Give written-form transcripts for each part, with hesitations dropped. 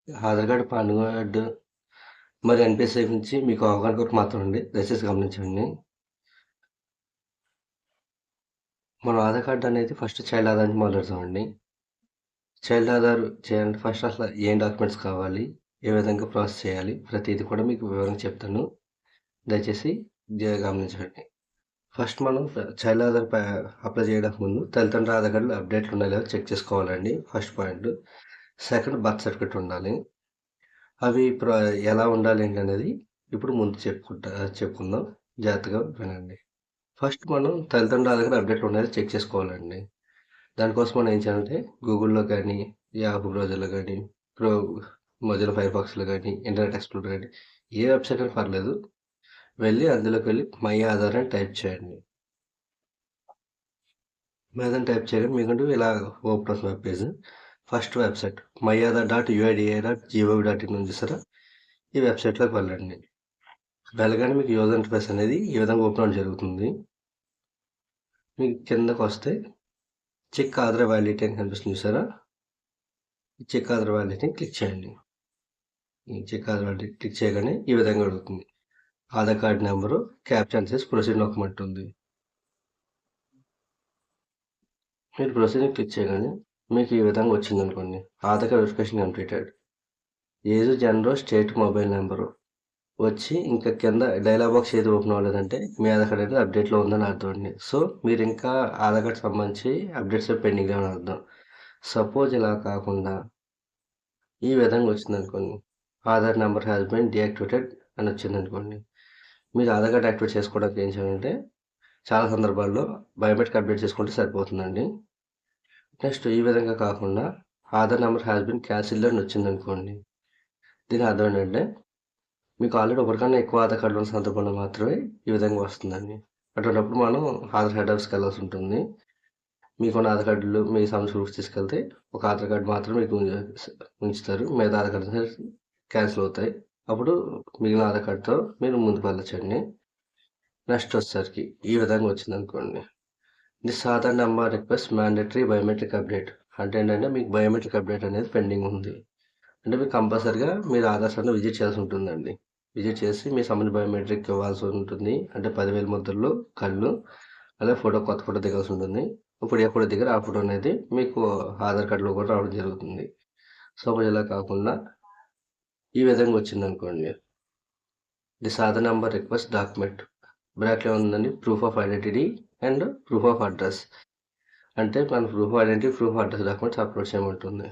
Aadhaar card, pan card మరి NPS నుంచి మీకు అవగాహన కొరకు మాత్రం అండి. దయచేసి గమనించండి. మన ఆధార్ కార్డ్ అనేది ఫస్ట్ చైల్డ్ ఆధార్ నుంచి మొదలెడతామండి. చైల్డ్ ఆధార్ చేయాలంటే ఫస్ట్ అసలు ఏం డాక్యుమెంట్స్ కావాలి, ఏ విధంగా ప్రాసెస్ చేయాలి, ప్రతిది కూడా మీకు వివరంగా చెప్తాను. దయచేసి గమనించండి. ఫస్ట్ మనం చైల్డ్ ఆధార్ అప్లై చేయడానికి ముందు తల్లిదండ్రుల ఆధార్ కార్డులో అప్డేట్లు ఉన్నాయో లేదో చెక్ చేసుకోవాలండి. First point. Second, birth certificate ఉండాలి. అవి ఎలా ఉండాలి ఏంటనేది ఇప్పుడు ముందు చెప్పుకుందాం. జాగ్రత్తగా వినండి. ఫస్ట్ మనం తల్లిదండ్రుల ఆధార్ కార్డు అప్డేట్ ఉన్నాయో చెక్ చేసుకోవాలండి. దానికోసం మనం ఏం చేయాలంటే గూగుల్‌లో కానీ, యాహూ బ్రౌజర్‌లో కానీ, క్రో మొజిల్లా ఫైర్‌ఫాక్స్‌లో కానీ, ఇంటర్నెట్ ఎక్స్‌ప్లోరర్ కానీ ఏ వెబ్‌సైట్ అయినా పర్లేదు. అందులోకి వెళ్ళి మై ఆధార్ అని టైప్ చేయండి. మై ఆధార్ టైప్ చేయగానే మీకంటూ ఇలా ఓపెన్ అవుతుంది web page. First website myAadhar.uida.gov.in ఉంది చూసారా? ఈ వెబ్‌సైట్‌లోకి వెళ్ళండి. వెళ్ళగానే మీకు యూజర్ ఇంటర్ఫేస్ అనేది ఈ విధంగా ఓపెన్ అవ్వడం జరుగుతుంది. మీకు కిందకొస్తే చెక్ ఆధార్ వ్యాలిడిటీ అని కనిపిస్తుంది చూసారా? ఈ చెక్ ఆధార్ వ్యాలిడిటీని క్లిక్ చేయండి. ఈ చెక్ ఆధార్ వ్యాలిడిటీ క్లిక్ చేయగానే ఈ విధంగా అడుగుతుంది. ఆధార్ కార్డ్ నెంబరు, క్యాప్చా చేసి ప్రొసీడ్ నొక్కమంటుంది. మీరు ప్రొసీడ్ క్లిక్ చేయగానే మీకు ఈ విధంగా వచ్చిందనుకోండి. Aadhaar card verification completed. Age, gender, state, mobile number వచ్చి ఇంకా కింద డైలాగ్ బాక్స్ ఏది ఓపెన్ అవ్వలేదంటే మీ ఆధార్ కార్డ్ అనేది అప్డేట్లో ఉందని అర్థం అండి. సో మీరు ఇంకా ఆధార్ కార్డ్ సంబంధించి అప్డేట్స్ పెండింగ్ అని అర్థం. సపోజ్ ఇలా కాకుండా ఈ విధంగా వచ్చిందనుకోండి. Aadhaar number has been deactivated అని వచ్చిందనుకోండి. మీరు ఆధార్ కార్డ్ యాక్టివేట్ చేసుకోవడానికి ఏం చేయాలంటే చాలా సందర్భాల్లో బయోమెట్రిక్ అప్డేట్ చేసుకుంటే సరిపోతుందండి. నెక్స్ట్ ఈ విధంగా కాకుండా Aadhaar number has been cancelled అని వచ్చిందనుకోండి. దీని అర్థం ఏంటంటే మీకు ఆల్రెడీ ఒకరికన్నా ఎక్కువ ఆధార్ కార్డులు ఉన్న సందర్భంలో మాత్రమే ఈ విధంగా వస్తుందండి. అటువంటిప్పుడు మనం ఆధార్ హెడ్ ఆఫీస్కి వెళ్ళాల్సి ఉంటుంది. మీకున్న ఆధార్ కార్డులు మీ సంబంధించిన ప్రూఫ్స్ తీసుకెళ్తే ఒక ఆధార్ కార్డు మాత్రం మీకు ఉంచుతారు. మిగతా ఆధార్ కార్డు క్యాన్సిల్ అవుతాయి. అప్పుడు మిగిలిన ఆధార్ కార్డుతో మీరు ముందుకు వెళ్ళొచ్చండి. నెక్స్ట్ వచ్చేసరికి ఈ విధంగా వచ్చిందనుకోండి. This Aadhaar number request mandatory biometric update. అంటే ఏంటంటే మీకు బయోమెట్రిక్ అప్డేట్ అనేది పెండింగ్ ఉంది. అంటే మీరు కంపల్సరిగా మీరు ఆధార్ సెంటర్ విజిట్ చేయాల్సి ఉంటుందండి. విజిట్ చేసి మీ సంబంధించిన బయోమెట్రిక్ ఇవ్వాల్సి ఉంటుంది. అంటే 10,000 ముద్రలు, కళ్ళు, అలాగే కొత్త ఫోటో దిగాల్సి ఉంటుంది. ఇప్పుడు ఏ ఫోటో దిగారో ఆ ఫోటో అనేది మీకు ఆధార్ కార్డులో కూడా రావడం జరుగుతుంది. సపోజ్ ఇలా కాకుండా ఈ విధంగా వచ్చిందనుకోండి. This Aadhaar number request document. బ్రాకెట్లో ఉందండి proof of identity and proof of address. అంటే మన proof of identity, proof of address documents upload చేయమంటుంది.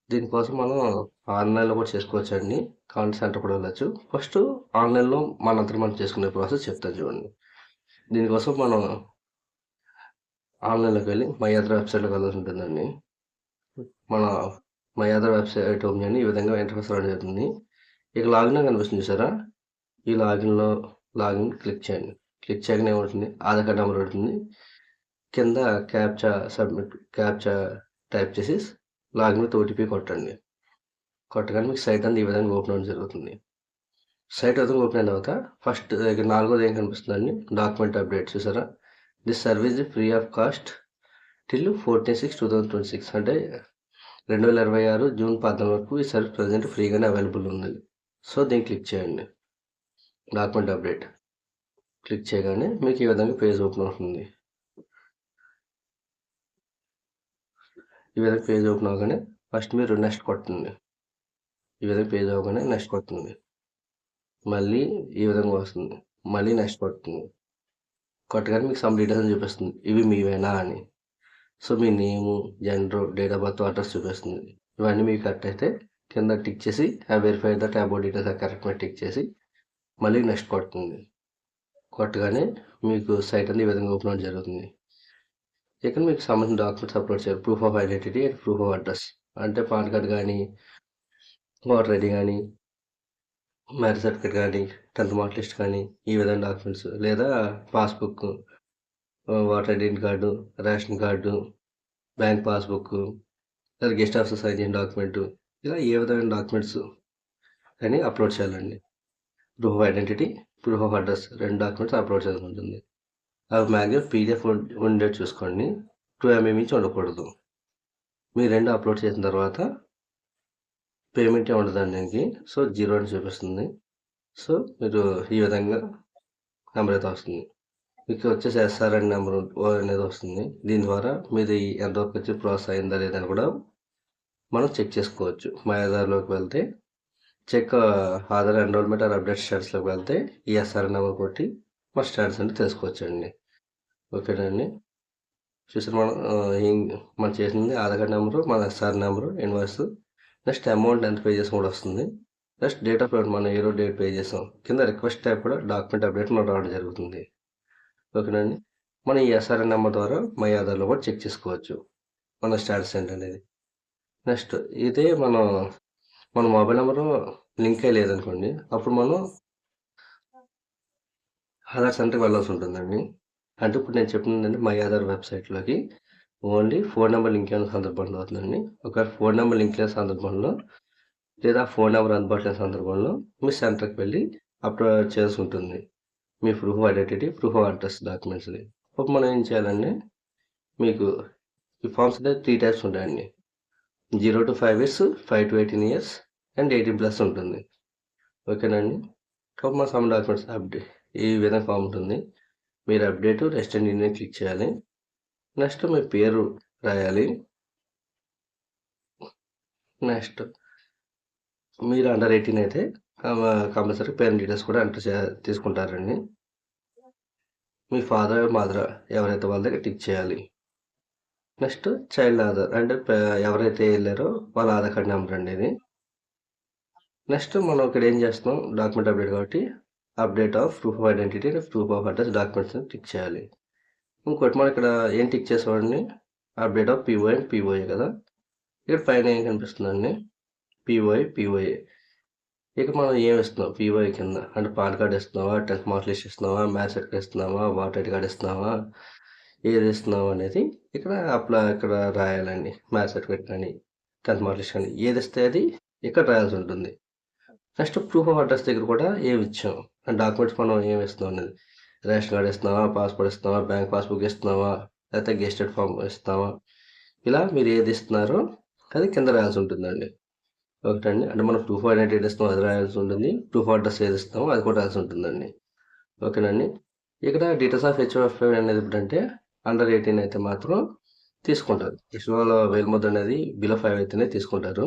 దీనికోసం మనం ఆన్లైన్లో కూడా చేసుకోవచ్చండి. కావాలంటే సెంటర్ కూడా వెళ్ళచ్చు. ఫస్ట్ ఆన్లైన్లో మనంతట మనం చేసుకునే ప్రాసెస్ చెప్తాను చూడండి. దీనికోసం మనం ఆన్లైన్లోకి వెళ్ళి మై ఆధార్ వెబ్సైట్లోకి వెళ్ళాల్సి ఉంటుందండి. మన మై ఆధార్ వెబ్సైట్ ఓపెన్ చేయండి. ఈ విధంగా ఇంటర్ఫేస్ రావడం జరుగుతుంది. ఇక లాగిన్ అని కనిపిస్తుంది చూసారా? ఈ లాగిన్ క్లిక్ చేయండి. క్లిక్ చేయగానే ఏమవుతుంది? ఆధార్ కార్డ్ నెంబర్ ఉంటుంది. కింద క్యాప్చా టైప్ చేసి లాగిన్ విత్ ఓటీపీ కొట్టండి. కొట్టగానే మీకు సైట్ అంతా ఈ విధంగా ఓపెన్ అవ్వడం జరుగుతుంది. సైట్ విధంగా ఓపెన్ అయిన తర్వాత ఫస్ట్ ఇక్కడ 4వది ఏం కనిపిస్తుందండి? డాక్యుమెంట్ అప్డేట్ చూసారా? This service free of cost till 14/6/2026. అంటే 2026 జూన్ 14 వరకు ఈ సర్వీస్ ప్రజెంట్ ఫ్రీగానే అవైలబుల్ ఉంది. సో దీన్ని క్లిక్ చేయండి. డాక్యుమెంట్ అప్డేట్ క్లిక్ చేయగానే మీకు ఈ విధంగా పేజ్ ఓపెన్ అవుతుంది. ఈ విధంగా పేజ్ ఓపెన్ అవగానే ఫస్ట్ మీరు నెక్స్ట్ కొట్టండి. ఈ విధంగా పేజ్ అవ్వగానే నెక్స్ట్ కొడుతుంది. మళ్ళీ ఈ విధంగా వస్తుంది. మళ్ళీ నెక్స్ట్ కొడుతుంది. కొట్టగానే మీకు సమ్ డీటెయిల్స్ అని చూపిస్తుంది. ఇవి మీవేనా అని. So me name, gender, date of birth, address చూపిస్తుంది. ఇవన్నీ మీకు కరెక్ట్ అయితే కింద టిక్ చేసి verify that about details correct మీద టిక్ చేసి మళ్ళీ నెక్స్ట్ కొడుతుంది. కొట్టగానే మీకు సైట్ అనేది ఈ విధంగా ఓపెన్ అవ్వడం జరుగుతుంది. ఇక్కడ మీకు సంబంధించిన డాక్యుమెంట్స్ అప్లోడ్ చేయాలి. Proof of identity and proof of address. అంటే పాన్ కార్డ్ కానీ, ఓటర్ ఐడి కానీ, మ్యారేజ్ సర్టిఫికేట్ కానీ, 10th మార్క్ లిస్ట్ కానీ, ఈ విధంగా డాక్యుమెంట్స్ లేదా passbook, voter identity card, ration card, bank passbook, లేదా గెస్ట్ ఆఫీసర్ సైన్ చేసిన డాక్యుమెంట్, ఇలా ఏ విధమైన డాక్యుమెంట్స్ అని అప్లోడ్ చేయాలండి. Proof of identity, proof of address 2 documents upload చేయాల్సి ఉంటుంది. అవి మ్యాక్సిమం పీడిఎఫ్ ఉండేది చూసుకోండి. 2 MB మించి ఉండకూడదు. మీరు 2 అప్లోడ్ చేసిన తర్వాత పేమెంట్ ఉండదండి దీనికి. సో 0 అని చూపిస్తుంది. సో మీరు ఈ విధంగా నెంబర్ అయితే వస్తుంది. మీకు వచ్చేసి ఎస్ఆర్ఎన్ నెంబర్ అనేది వస్తుంది. దీని ద్వారా మీది ఎంతవరకు వచ్చి ప్రాసెస్ అయిందా లేదని కూడా మనం చెక్ చేసుకోవచ్చు. మా ఆధార్లోకి వెళ్తే check Aadhaar enrolment or update స్టేటస్లోకి వెళ్తే ఈ ఎస్ఆర్ఎన్ నెంబర్ కొట్టి మా స్టేటస్ అంటే తెలుసుకోవచ్చండి. ఓకేనండి. చూసారు మనం చేసింది ఆధార్ కార్డ్ నెంబరు, మన SR number, invoice, next amount ఎంత పే చేసాం కూడా వస్తుంది. నెక్స్ట్ డేట్ ఆఫ్ పేమెంట్ మనం ఏ రోజు డేట్ పే చేసాం, కింద రిక్వెస్ట్ టైప్ కూడా డాక్యుమెంట్ అప్డేట్ మనం రావడం జరుగుతుంది. ఓకేనండి. మనం ఈ ఎస్ఆర్ఎన్ నెంబర్ ద్వారా మై ఆధార్లో కూడా చెక్ చేసుకోవచ్చు మన స్టేటస్ ఏంటనేది. నెక్స్ట్ ఇదే మన మొబైల్ నెంబరు లింక్ అయ్యి లేదనుకోండి, అప్పుడు మనం ఆధార్ సెంటర్కి వెళ్ళాల్సి ఉంటుందండి. అంటే ఇప్పుడు నేను చెప్పిందండి మై ఆధార్ వెబ్సైట్లోకి ఓన్లీ ఫోన్ నెంబర్ లింక్ అయిన సందర్భంలో అవుతుందండి. ఒకవేళ ఫోన్ నెంబర్ లింక్ లేని సందర్భంలో లేదా ఫోన్ నెంబర్ అందుబాటులో లేని సందర్భంలో మీ సెంటర్కి వెళ్ళి అప్లోడ్ చేయాల్సి ఉంటుంది మీ proof of identity, proof of address డాక్యుమెంట్స్ని. అప్పుడు మనం ఏం చేయాలండి, మీకు ఈ ఫామ్స్ అయితే 3 టైప్స్ ఉంటాయండి. 0 to 5 years, 5 to 18 years and 18+ ఉంటుంది. ఓకేనండి. కాబట్టి మన సమ్ డాక్యుమెంట్స్ అప్డేట్ ఈ విధంగా ఫామ్ ఉంటుంది. మీరు అప్డేట్ రెసిడెంట్ ఇండియన్ క్లిక్ చేయాలి. నెక్స్ట్ మీ పేరు రాయాలి. నెక్స్ట్ మీరు అండర్ 18 అయితే కంపల్సరీ పేరెంట్ డీటెయిల్స్ కూడా ఎంటర్ తీసుకుంటారండి. మీ ఫాదర్ మదర్ ఎవరైతే వాళ్ళ దగ్గర టిక్ చేయాలి. నెక్స్ట్ చైల్డ్ ఆధార్ అంటే ఎవరైతే వెళ్ళారో వాళ్ళ ఆధార్ కార్డ్ నెంబర్ అండి ఇది. నెక్స్ట్ మనం ఇక్కడ ఏం చేస్తున్నాం, డాక్యుమెంట్ అప్డేట్ కాబట్టి update of proof of identity and proof of address documents tick చేయాలి. ఇంకోటి మనం ఇక్కడ ఏం టిక్ చేసామండి, update of POI and POA కదా. ఇక్కడ పైన ఏం కనిపిస్తుందండి, పిఓఐ. ఇక మనం ఏం ఇస్తున్నాం పిఓఐ కింద అంటే పాన్ కార్డ్ ఇస్తున్నావా, 10th మార్క్ లిస్ట్ ఇస్తున్నావా, మ్యాథ్స్ సర్టిఫికేట్ ఇస్తున్నావా, ఓటర్ ఐడి కార్డ్ ఇస్తున్నావా, ఏది ఇస్తున్నావు అనేది ఇక్కడ ఇక్కడ రాయాలండి. మ్యాథ్స్ సర్టిఫికేట్ కానీ 10th మార్క్ లిస్ట్ కానీ ఏది ఇస్తే అది ఇక్కడ రాయాల్సి ఉంటుంది. నెక్స్ట్ ప్రూఫ్ ఆఫ్ అడ్రస్ దగ్గర కూడా ఏమి ఇచ్చాం అంటే డాక్యుమెంట్స్ మనం ఏమి ఇస్తున్నాం అనేది, రేషన్ కార్డ్ ఇస్తున్నావా, పాస్పోర్ట్ ఇస్తున్నావా, బ్యాంక్ పాస్బుక్ ఇస్తున్నావా, లేకపోతే గెస్టెడ్ ఫామ్ ఇస్తావా, ఇలా మీరు ఏది ఇస్తున్నారో అది కింద రాయాల్సి ఉంటుందండి. ఒకటండి అంటే మనం ప్రూఫ్ ఆఫ్ ఐడెంటిటీ ఇస్తాం అది రాయాల్సి ఉంటుంది, ప్రూఫ్ ఆఫ్ అడ్రస్ ఏది ఇస్తామో అది కూడా రాయాల్సి ఉంటుందండి. ఓకేనండి. ఇక్కడ డీటెయిల్స్ ఆఫ్ హెచ్ఓఎఫ్ అనేది ఏంటంటే అండర్ 18 అయితే మాత్రం తీసుకుంటారు. ఇసువల్ వేలిముద్ర అనేది బిలో 5 అయితేనే తీసుకుంటారు.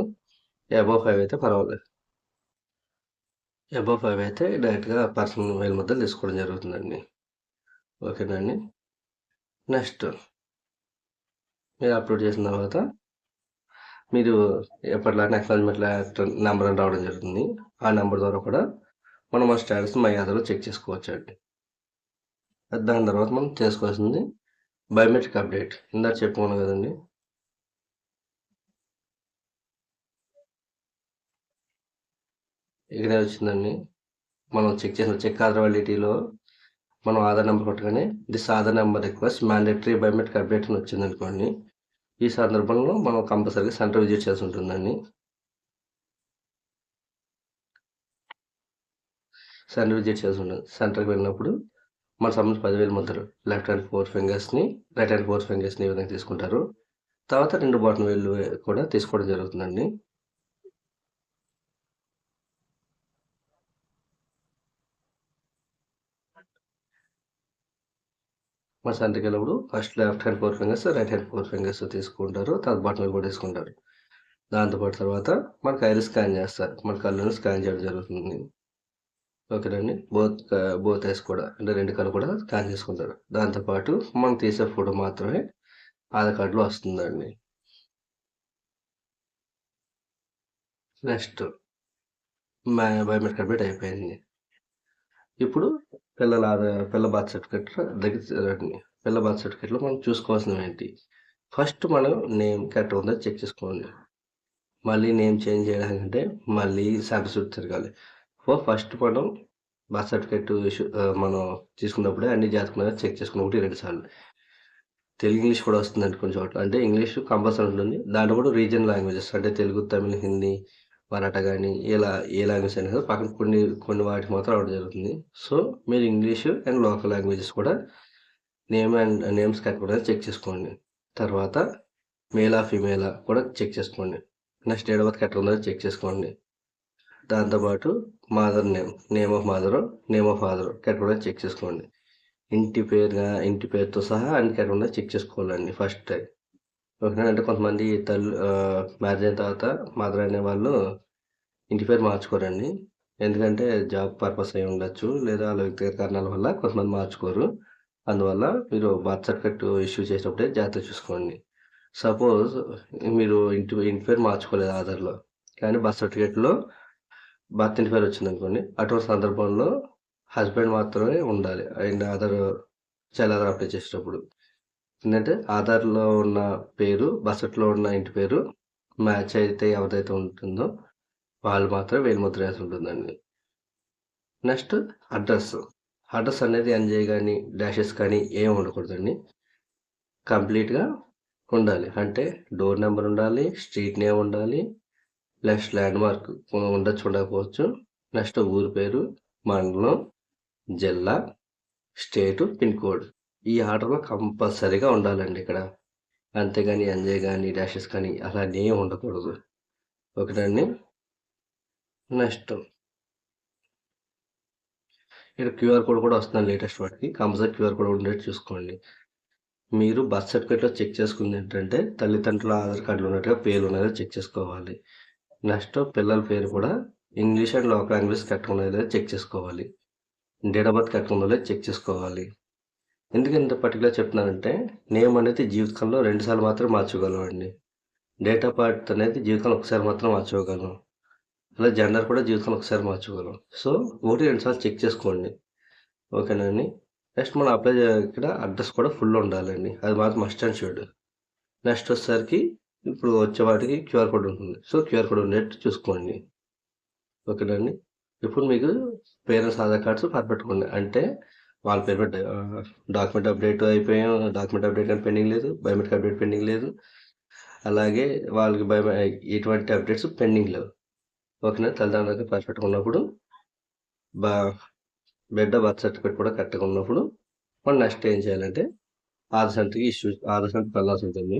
అబవ్ 5 అయితే పర్వాలేదు. అబవ్ 5 అయితే డైరెక్ట్గా పర్సనల్ వేలిముద్ర తీసుకోవడం జరుగుతుందండి. ఓకేనండి. నెక్స్ట్ మీరు అప్లోడ్ చేసిన తర్వాత మీరు ఎప్పటిలాగా అక్నాలజ్మెంట్ నెంబర్ అని రావడం జరుగుతుంది. ఆ నెంబర్ ద్వారా కూడా మనం ఆ స్టేటస్ మై ఆధార్లో చెక్ చేసుకోవచ్చు అండి. దాని తర్వాత మనం చేసుకోవాల్సింది బయోమెట్రిక్ అప్డేట్. ఇందాక చెప్పుకున్నాం కదండి, ఇక్కడే వచ్చిందండి. మనం చెక్ చేసిన చెక్ ఆధార్ వ్యాలిడిటీలో మనం ఆధార్ నెంబర్ కొట్టగానే this Aadhaar number request mandatory biometric update అని వచ్చింది అనుకోండి, ఈ సందర్భంలో మనం కంపల్సరీగా సెంటర్ విజిట్ చేసి ఉంటుందండి. సెంటర్ విజిట్ చేసి ఉంటుంది. సెంటర్కి వెళ్ళినప్పుడు మన సంబంధించి 10,000 ముద్రలు లెఫ్ట్ హ్యాండ్ 4 ఫింగర్స్ని, రైట్ హ్యాండ్ 4 ఫింగర్స్ని ఈ విధంగా తీసుకుంటారు. తర్వాత 2 బటన్ వేళ్ళు కూడా తీసుకోవడం జరుగుతుందండి. మన సెంటర్కి వెళ్ళినప్పుడు first left hand 4 fingers, right hand 4 fingers తీసుకుంటారు. తర్వాత బటన్ వేలు కూడా తీసుకుంటారు. దాంతోపాటు తర్వాత మన కళ్ళు స్కాన్ చేస్తారు. మన కళ్ళను స్కాన్ చేయడం జరుగుతుంది. ఓకేనండి. బోత్ ఐస్ కూడా అంటే 2 కళ్ళు కూడా స్కాన్ చేసుకుంటారు. దాంతోపాటు మనం తీసే ఫోటో మాత్రమే ఆధార్ కార్డులో వస్తుందండి. నెక్స్ట్ బయోమెట్రిక్ అప్డేట్ అయిపోయింది. ఇప్పుడు పిల్ల బర్త్ సర్టిఫికేట్ దగ్గర పిల్ల బర్త్ సర్టిఫికేట్లో మనం చూసుకోవాల్సినవి ఏంటి, ఫస్ట్ మనం నేమ్ కరెక్ట్ ఉందో చెక్ చేసుకోండి. మళ్ళీ నేమ్ చేంజ్ చేయడానికంటే మళ్ళీ సెంటర్ చుట్టూ తిరగాలి. ఫస్ట్ మనం బర్త్ సర్టిఫికేట్ మనం తీసుకున్నప్పుడే అన్ని జాతకంగా చెక్ చేసుకుని 1-2 సార్లు. తెలుగు ఇంగ్లీష్ కూడా వస్తుందండి కొన్ని చోట్ల, అంటే ఇంగ్లీష్ కంపల్సరీ ఉంటుంది. దాంట్లో కూడా రీజనల్ లాంగ్వేజెస్ అంటే తెలుగు, తమిళ్, హిందీ, మరాఠా కానీ ఇలా ఏ లాంగ్వేజ్ అయినా పక్కన కొన్ని వాటికి మాత్రం రావడం జరుగుతుంది. సో మీరు ఇంగ్లీష్ అండ్ లోకల్ లాంగ్వేజెస్ కూడా నేమ్స్ కరెక్ట్ కూడా చెక్ చేసుకోండి. తర్వాత మేలా ఫీమేలా కూడా చెక్ చేసుకోండి. Next date of birth correct ఉందో చెక్ చేసుకోండి. దాంతోపాటు mother name of mother, name of father correct ఉందో చెక్ చేసుకోండి. ఇంటి పేరుతో సహా అన్ని కరెక్ట్ ఉందో చెక్ చేసుకోవాలండి ఫస్ట్ టైం. ఓకేనా. అంటే కొంతమంది మ్యారేజ్ అయిన తర్వాత మదర్ అనే వాళ్ళు ఇంటి పేరు మార్చుకోరండి. ఎందుకంటే జాబ్ పర్పస్ అయి ఉండొచ్చు, లేదా వాళ్ళ వ్యక్తిగత కారణాల వల్ల కొంతమంది మార్చుకోరు. అందువల్ల మీరు బర్త్ సర్టిఫికేట్ ఇష్యూ చేసేటప్పుడే జాగ్రత్తగా చూసుకోండి. సపోజ్ మీరు ఇంటి పేరు మార్చుకోలేదు ఆధార్‌లో, కానీ బర్త్ సర్టిఫికేట్‌లో భర్త ఇంటి పేరు వచ్చిందనుకోండి, అటువంటి సందర్భంలో హస్బెండ్ మాత్రమే ఉండాలి అండ్ చైల్డ్ ఆధార్ అప్లై చేసేటప్పుడు. ఏంటంటే ఆధార్‌లో ఉన్న పేరు, బర్త్ సర్టిఫికేట్‌లో ఉన్న ఇంటి పేరు మ్యాచ్ అయితే ఎవరిదైతే ఉంటుందో వాళ్ళు మాత్రమే వేలిముద్ర వేసి ఉంటుందండి. నెక్స్ట్ అడ్రస్ అనేది ఎన్జే కానీ డాషెస్ కానీ ఏం ఉండకూడదండి. కంప్లీట్గా ఉండాలి. అంటే డోర్ నెంబర్ ఉండాలి, స్ట్రీట్ నేమ్ ఉండాలి, ప్లస్ ల్యాండ్ మార్క్ ఉండొచ్చు, ఉండకపోవచ్చు. నెక్స్ట్ ఊరి పేరు, మండలం, జిల్లా, స్టేటు, పిన్ కోడ్ ఈ ఆర్డర్లో కంపల్సరీగా ఉండాలండి ఇక్కడ. అంతేగాని ఎన్జే కానీ డాషెస్ కానీ అలా ఏం ఉండకూడదు. ఓకేనండి. నెక్స్ట్ ఇక్కడ క్యూఆర్ కోడ్ కూడా వస్తుంది లేటెస్ట్ వాటికి. కంపల్సరీ క్యూఆర్ కోడ్ ఉండేది చూసుకోండి. మీరు బర్త్ సర్టిఫికేట్లో చెక్ చేసుకుంది ఏంటంటే తల్లిదండ్రుల ఆధార్ కార్డులో ఉన్నట్టుగా పేర్లు ఉన్నాయో చెక్ చేసుకోవాలి. నెక్స్ట్ పిల్లల పేరు కూడా English and local language correct ఉన్నదో చెక్ చేసుకోవాలి. డేట్ ఆఫ్ బర్త్ కరెక్ట్ ఉందో చెక్ చేసుకోవాలి. ఎందుకంత పర్టికులర్ చెప్తున్నానంటే నేమ్ అనేది జీవితంలో 2 సార్లు మాత్రం మార్చుకోగలం అండి. డేట్ ఆఫ్ బర్త్ అనేది జీవితంలో ఒకసారి మాత్రం మార్చుకోగలం. అలా జెండర్ కూడా జీవితంలో ఒకసారి మార్చుకోగలం. సో 1-2 సార్లు చెక్ చేసుకోండి. ఓకేనండి. నెక్స్ట్ మనం ఇక్కడ అడ్రస్ కూడా ఫుల్ ఉండాలండి. అది మాత్రం మస్ట్ అండ్ షుడ్. నెక్స్ట్ వచ్చేసరికి ఇప్పుడు వచ్చే వాటికి క్యూఆర్ కోడ్ ఉంటుంది. సో క్యూఆర్ కోడ్ ఉండేట్టు చూసుకోండి. ఓకేనండి. ఇప్పుడు మీకు పేరెంట్స్ ఆధార్ కార్డ్స్ పెట్టుకోండి. అంటే వాళ్ళ పేరు మీద డాక్యుమెంట్ అప్డేట్ అయిపోయాం, డాక్యుమెంట్ అప్డేట్ కానీ పెండింగ్ లేదు, బయోమెట్రిక్ అప్డేట్ పెండింగ్ లేదు, అలాగే వాళ్ళకి ఎటువంటి అప్డేట్స్ పెండింగ్ లేవు. ఓకేనా. తల్లిదండ్రులకి పర్ఫెక్ట్గా ఉన్నప్పుడు బిడ్డ బర్త్ సర్టిఫికేట్ కూడా కరెక్ట్గా ఉన్నప్పుడు మనం నెక్స్ట్ ఏం చేయాలంటే ఆధార్ సెంటర్కి వెళ్ళాల్సి ఉంటుంది.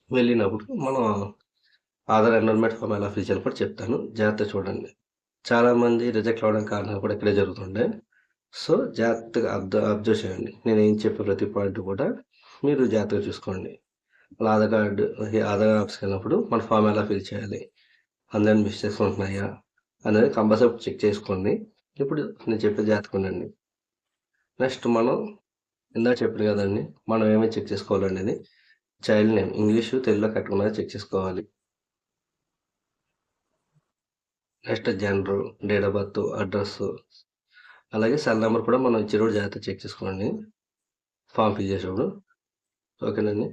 వెళ్ళినప్పుడు మనం ఆధార్ ఎన్రోల్మెంట్ ఫామ్ ఎలా ఫిల్ చేయాలో కూడా చెప్తాను, జాగ్రత్తగా చూడండి. చాలామంది రిజెక్ట్ అవ్వడానికి కారణాలు కూడా ఇక్కడే జరుగుతుండే. సో జాగ్రత్తగా అబ్జర్వ్ చేయండి. నేను ఏం చెప్పే ప్రతి పాయింట్ కూడా మీరు జాగ్రత్తగా చూసుకోండి. ఆధార్ ఆఫీస్కి వెళ్ళినప్పుడు మన ఫామ్ ఎలా ఫిల్ చేయాలి, అందులో మిస్టేక్స్ ఉంటున్నాయా అనేది కంపల్సరీ చెక్ చేసుకోండి. ఇప్పుడు నేను చెప్పే జాగ్రత్తగా ఉండండి. నెక్స్ట్ మనం ఇందాక చెప్పాను కదండి, మనం ఏమేమి చెక్ చేసుకోవాలనేది చైల్డ్ నేమ్ ఇంగ్లీషు తెలుగులో కరెక్ట్గా ఉన్నదో చెక్ చేసుకోవాలి. Next gender, date of birth, address, అలాగే సెల్ నెంబర్ కూడా మనం ఇచ్చేటప్పుడు జాగ్రత్తగా చెక్ చేసుకోండి ఫామ్ ఫిల్ చేసేటప్పుడు. ఓకేనండి.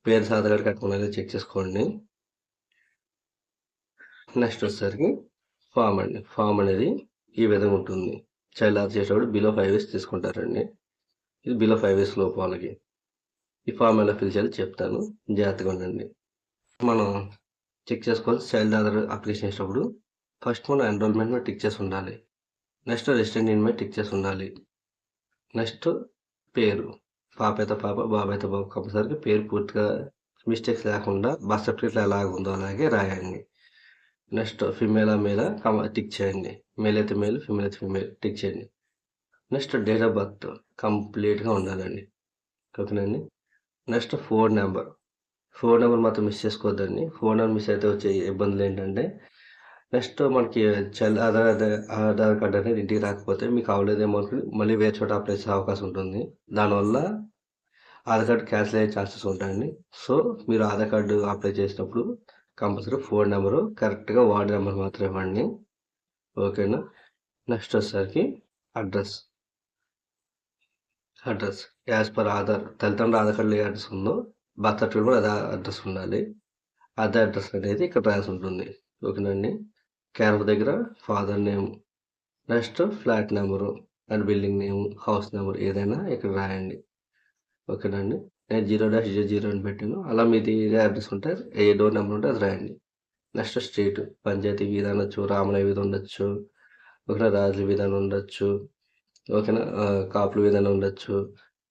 పేరు ఆధార్ కార్డు కరెక్ట్గా ఉన్నదో చెక్ చేసుకోండి. నెక్స్ట్ వచ్చేసరికి ఫామ్ అనేది ఈ విధంగా ఉంటుంది. చైల్డ్ ఆధార్ చేసేటప్పుడు బిలో 5 years తీసుకుంటారండి. ఇది బిలో 5 years లోపు వాళ్ళకి. ఈ ఫామ్ ఎలా ఫిల్ చేయాలో చెప్తాను, జాగ్రత్తగా ఉండండి. మనం చెక్ చేసుకోవాలి చైల్డ్ ఆధార్ అప్లికేషన్ చేసేటప్పుడు ఫస్ట్ మనం ఎన్రోల్మెంట్ మీద టిక్ చేసి ఉండాలి. నెక్స్ట్ రెసిడెంట్ ఇన్ మీద టిక్ చేసి ఉండాలి. నెక్స్ట్ పేరు పాప అయితే పాప, బాబు అయితే బాబు, కంపల్సరీ పేరు పూర్తిగా మిస్టేక్స్ లేకుండా బర్త్ సర్టిఫికేట్లో ఎలాగ ఉందో అలాగే రాయండి. నెక్స్ట్ ఫిమేల్ మేల్ టిక్ చేయండి. మేల్ అయితే మేల్, ఫిమేల్ అయితే ఫిమేల్ టిక్ చేయండి. నెక్స్ట్ డేట్ ఆఫ్ బర్త్ కంప్లీట్గా ఉండాలండి. ఓకేనండి. నెక్స్ట్ ఫోన్ నెంబర్ మాత్రం మిస్ చేసుకోవద్దండి. ఫోన్ నెంబర్ మిస్ అయితే వచ్చే ఇబ్బందులు ఏంటంటే నెక్స్ట్ మనకి ఆధార్ కార్డ్ అనేది ఇంటికి రాకపోతే మీకు అవ్వలేదేమో అనుకుని మళ్ళీ వేరే చోట అప్లై చేసే అవకాశం ఉంటుంది. దానివల్ల ఆధార్ కార్డు క్యాన్సిల్ అయ్యే ఛాన్సెస్ ఉంటాయండి. సో మీరు ఆధార్ కార్డు అప్లై చేసినప్పుడు కంపల్సరీ ఫోన్ నెంబరు కరెక్ట్గా వార్డు నెంబర్ మాత్రం ఇవ్వండి. ఓకేనా. నెక్స్ట్ వచ్చేసరికి అడ్రస్ యాజ్ పర్ ఆధార్ తల్లిదండ్రుల ఆధార్ కార్డులో ఏ అడ్రస్ ఉందో బర్త్ సర్టిఫికేట్ కూడా అదే అడ్రస్ ఉండాలి. అదే అడ్రస్ అనేది ఇక్కడ రాసి ఉంటుంది. ఓకేనండి. క్యాన్వ దగ్గర father name, next flat number and building name, house number ఏదైనా ఇక్కడ రాయండి. ఓకేనండి. నేను 0-00 అని పెట్టాను. అలా మీది ఏ అడ్రస్ ఉంటే ఏ డోర్ నెంబర్ ఉంటే అది రాయండి. నెక్స్ట్ స్ట్రీట్ పంచాయతీ వీధి అనొచ్చు, రామలయ వీధి ఉండొచ్చు, ఓకేనా, రాజుల వీధి అని ఉండొచ్చు, ఓకేనా, కాపుల వీధి అని ఉండొచ్చు.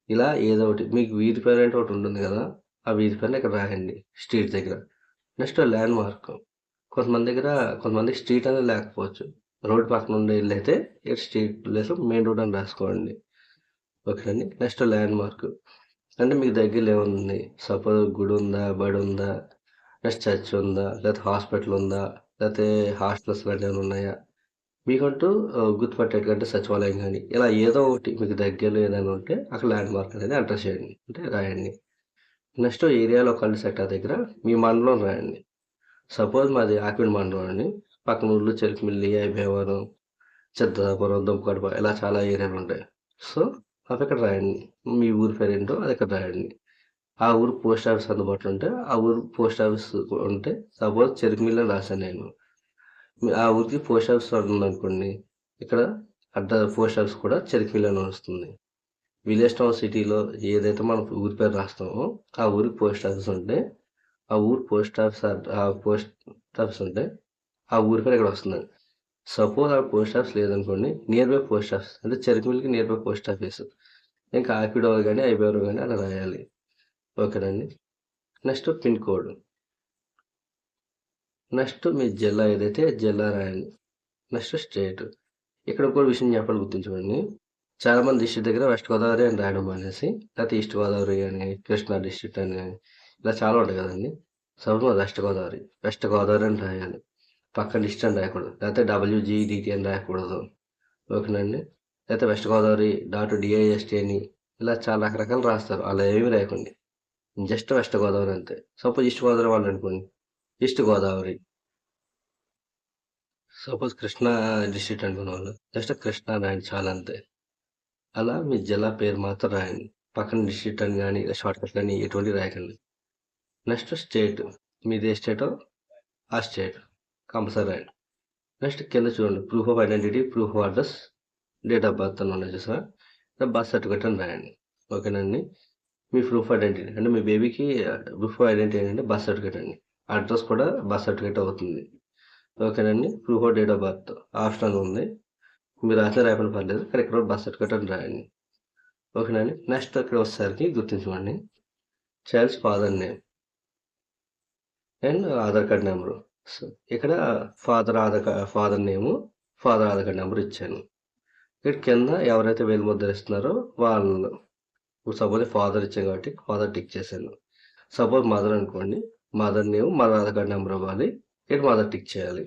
ఇలా ఏదో ఒకటి మీకు వీధి పేరు అంటే ఒకటి ఉంటుంది కదా, ఆ వీధి పేరుని ఇక్కడ రాయండి స్ట్రీట్ దగ్గర. Next land mark. కొంతమందికి స్ట్రీట్ అనేది లేకపోవచ్చు. రోడ్ పక్కన ఉండే ఇల్లు అయితే ఇక్కడ స్ట్రీట్ ప్లేస్ మెయిన్ రోడ్ అని రాసుకోండి. ఓకేనండి. నెక్స్ట్ ల్యాండ్ మార్క్ అంటే మీకు దగ్గరలో ఏముంది, సపోజ్ గుడి ఉందా, బడి ఉందా, నెక్స్ట్ చర్చ్ ఉందా, లేకపోతే హాస్పిటల్ ఉందా, లేకపోతే హాస్టల్స్ లాంటివి ఏమైనా ఉన్నాయా, మీకంటూ గుర్తుపట్టేటంటే సచివాలయం కానీ ఇలా ఏదో ఒకటి మీకు దగ్గరలో ఏదైనా ఉంటే అక్కడ ల్యాండ్ మార్క్ అనేది ఎంటర్ చేయండి, అంటే రాయండి. నెక్స్ట్ ఏరియా లొకాలిటీ సెక్టార్ దగ్గర మీ మండలం రాయండి. సపోజ్ మాది ఆకివీడు మండలం అండి. పక్కన ఊళ్ళు చెరుకుమిల్లి, భీమవరం, చిత్తాపురం, దుంపకడప ఇలా చాలా ఏరియాలు ఉంటాయి. సో అవి ఇక్కడ రాయండి. మీ ఊరి పేరు ఏంటో అది ఇక్కడ రాయండి. ఆ ఊరు పోస్ట్ ఆఫీస్ అందుబాటులో ఉంటే ఆ ఊరు పోస్ట్ ఆఫీస్ ఉంటే, సపోజ్ చెరుకుమిల్లి అని రాశాను నేను, ఆ ఊరికి పోస్ట్ ఆఫీస్ ఉందనుకోండి, ఇక్కడ పోస్ట్ ఆఫీస్ కూడా చెరుకుమిల్లి అని వస్తుంది. విలేజ్ టౌన్ సిటీలో ఏదైతే మనం ఊరి పేరు రాస్తామో ఆ ఊరికి పోస్ట్ ఆఫీస్ ఉంటే ఆ ఊరు పోస్ట్ ఆఫీస్ ఉంటే ఆ ఊరి పేరు ఇక్కడ వస్తుందండి. సపోజ్ ఆ పోస్ట్ ఆఫీస్ లేదనుకోండి, నియర్ బై పోస్ట్ ఆఫీస్ అంటే చెరుకుమిల్లికి నియర్ బై పోస్ట్ ఆఫీస్, ఇంకా ఆకివీడు కానీ ఐబీఆర్ కానీ అలా రాయాలి. ఓకేనండి. Next pin code. నెక్స్ట్ మీ జిల్లా ఏదైతే జిల్లా రాయండి. Next state. ఇక్కడ ఒక విషయం చెప్పాలి, గుర్తుంచుకోండి. చాలా మంది డిస్ట్రిక్ట్ దగ్గర వెస్ట్ గోదావరి అని రాయడం అనేసి, లేకపోతే ఈస్ట్ గోదావరి అని, కృష్ణా డిస్ట్రిక్ట్ అని ఇలా చాలా ఉంటాయి కదండి. సపోజ్ వెస్ట్ గోదావరి అని రాయాలి. పక్కన డిస్ట్రిక్ట్ అని రాయకూడదు, లేకపోతే WGDT అని రాయకూడదు. ఓకేనండి. లేకపోతే వెస్ట్ గోదావరి .DIST అని ఇలా చాలా రకరకాలు రాస్తారు, అలా ఏమి రాయకండి. జస్ట్ వెస్ట్ గోదావరి అంతే. సపోజ్ ఈస్ట్ గోదావరి వాళ్ళు అనుకోండి, east Godavari. Suppose Krishna district అనుకున్న వాళ్ళు జస్ట్ కృష్ణా రాయండి, చాలా అంతే. అలా మీ జిల్లా పేరు మాత్రం రాయండి. పక్కన డిస్ట్రిక్ట్ అని కానీ షార్ట్ కట్ కానీ ఎటువంటి రాయకండి. Next state. మీది ఏ స్టేటో ఆ స్టేట్ కంపల్సరీ రాయండి. నెక్స్ట్ కింద చూడండి, proof of identity, proof of address, date of birth అని ఉన్నాయి చూసారా, బర్త్ సర్టిఫికేట్ అని రాయండి. ఓకేనండి. మీ ప్రూఫ్ ఐడెంటిటీ అంటే మీ బేబీకి ప్రూఫ్ ఐడెంటిటీ ఏంటంటే బర్త్ సర్టిఫికేట్ అండి. అడ్రస్ కూడా బర్త్ సర్టిఫికేట్ అవుతుంది. ఓకేనండి. Proof of date of birth option ఉంది, మీరు రాసిన రాయపని పర్లేదు, కానీ ఇక్కడ బర్త్ సర్టిఫికేట్ అని రాయండి. ఓకేనండి. నెక్స్ట్ ఇక్కడ వచ్చేసరికి గుర్తుంచుకోండి, child's father name and Aadhaar card number. So ఇక్కడ father name, father Aadhaar card number ఇచ్చాను. ఇక్కడ కింద ఎవరైతే వేలు ముద్ర ఇస్తున్నారో వాళ్ళు, సపోజ్ ఫాదర్ ఇచ్చాను కాబట్టి ఫాదర్ టిక్ చేశాను. సపోజ్ మదర్ అనుకోండి, mother name, mother Aadhaar card number ఇవ్వాలి, ఇక్కడ మదర్ టిక్ చేయాలి.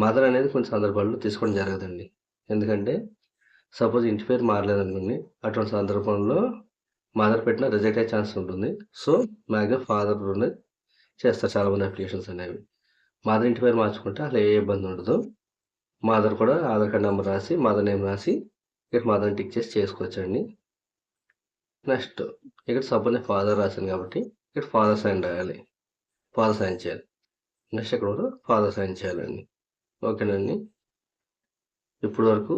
మదర్ అనేది కొన్ని సందర్భాల్లో తీసుకోవడం జరగదండి. ఎందుకంటే సపోజ్ ఇంటి పేరు మారలేదనుకోండి, అటువంటి సందర్భంలో మదర్ పెట్టిన రిజెక్ట్ అయ్యే ఛాన్స్ ఉంటుంది. సో మ్యాక్సిమం ఫాదర్లోనే చేస్తారు చాలామంది అప్లికేషన్స్ అనేవి. మదర్ ఇంటి పేరు మార్చుకుంటే అసలు ఏ ఇబ్బంది ఉండదు. మదర్ కూడా ఆధార్ కార్డ్ నెంబర్ రాసి, మదర్ నేమ్ రాసి ఇక్కడ మదర్ని టిక్ చేసి చేసుకోవచ్చండి. నెక్స్ట్ ఇక్కడ సపోజ్ నేను ఫాదర్ రాశాను కాబట్టి ఇక్కడ ఫాదర్ సైన్ రాయాలి, ఫాదర్ సైన్ చేయాలి. నెక్స్ట్ ఇక్కడ కూడా ఫాదర్ సైన్ చేయాలండి. ఓకేనండి. ఇప్పుడు వరకు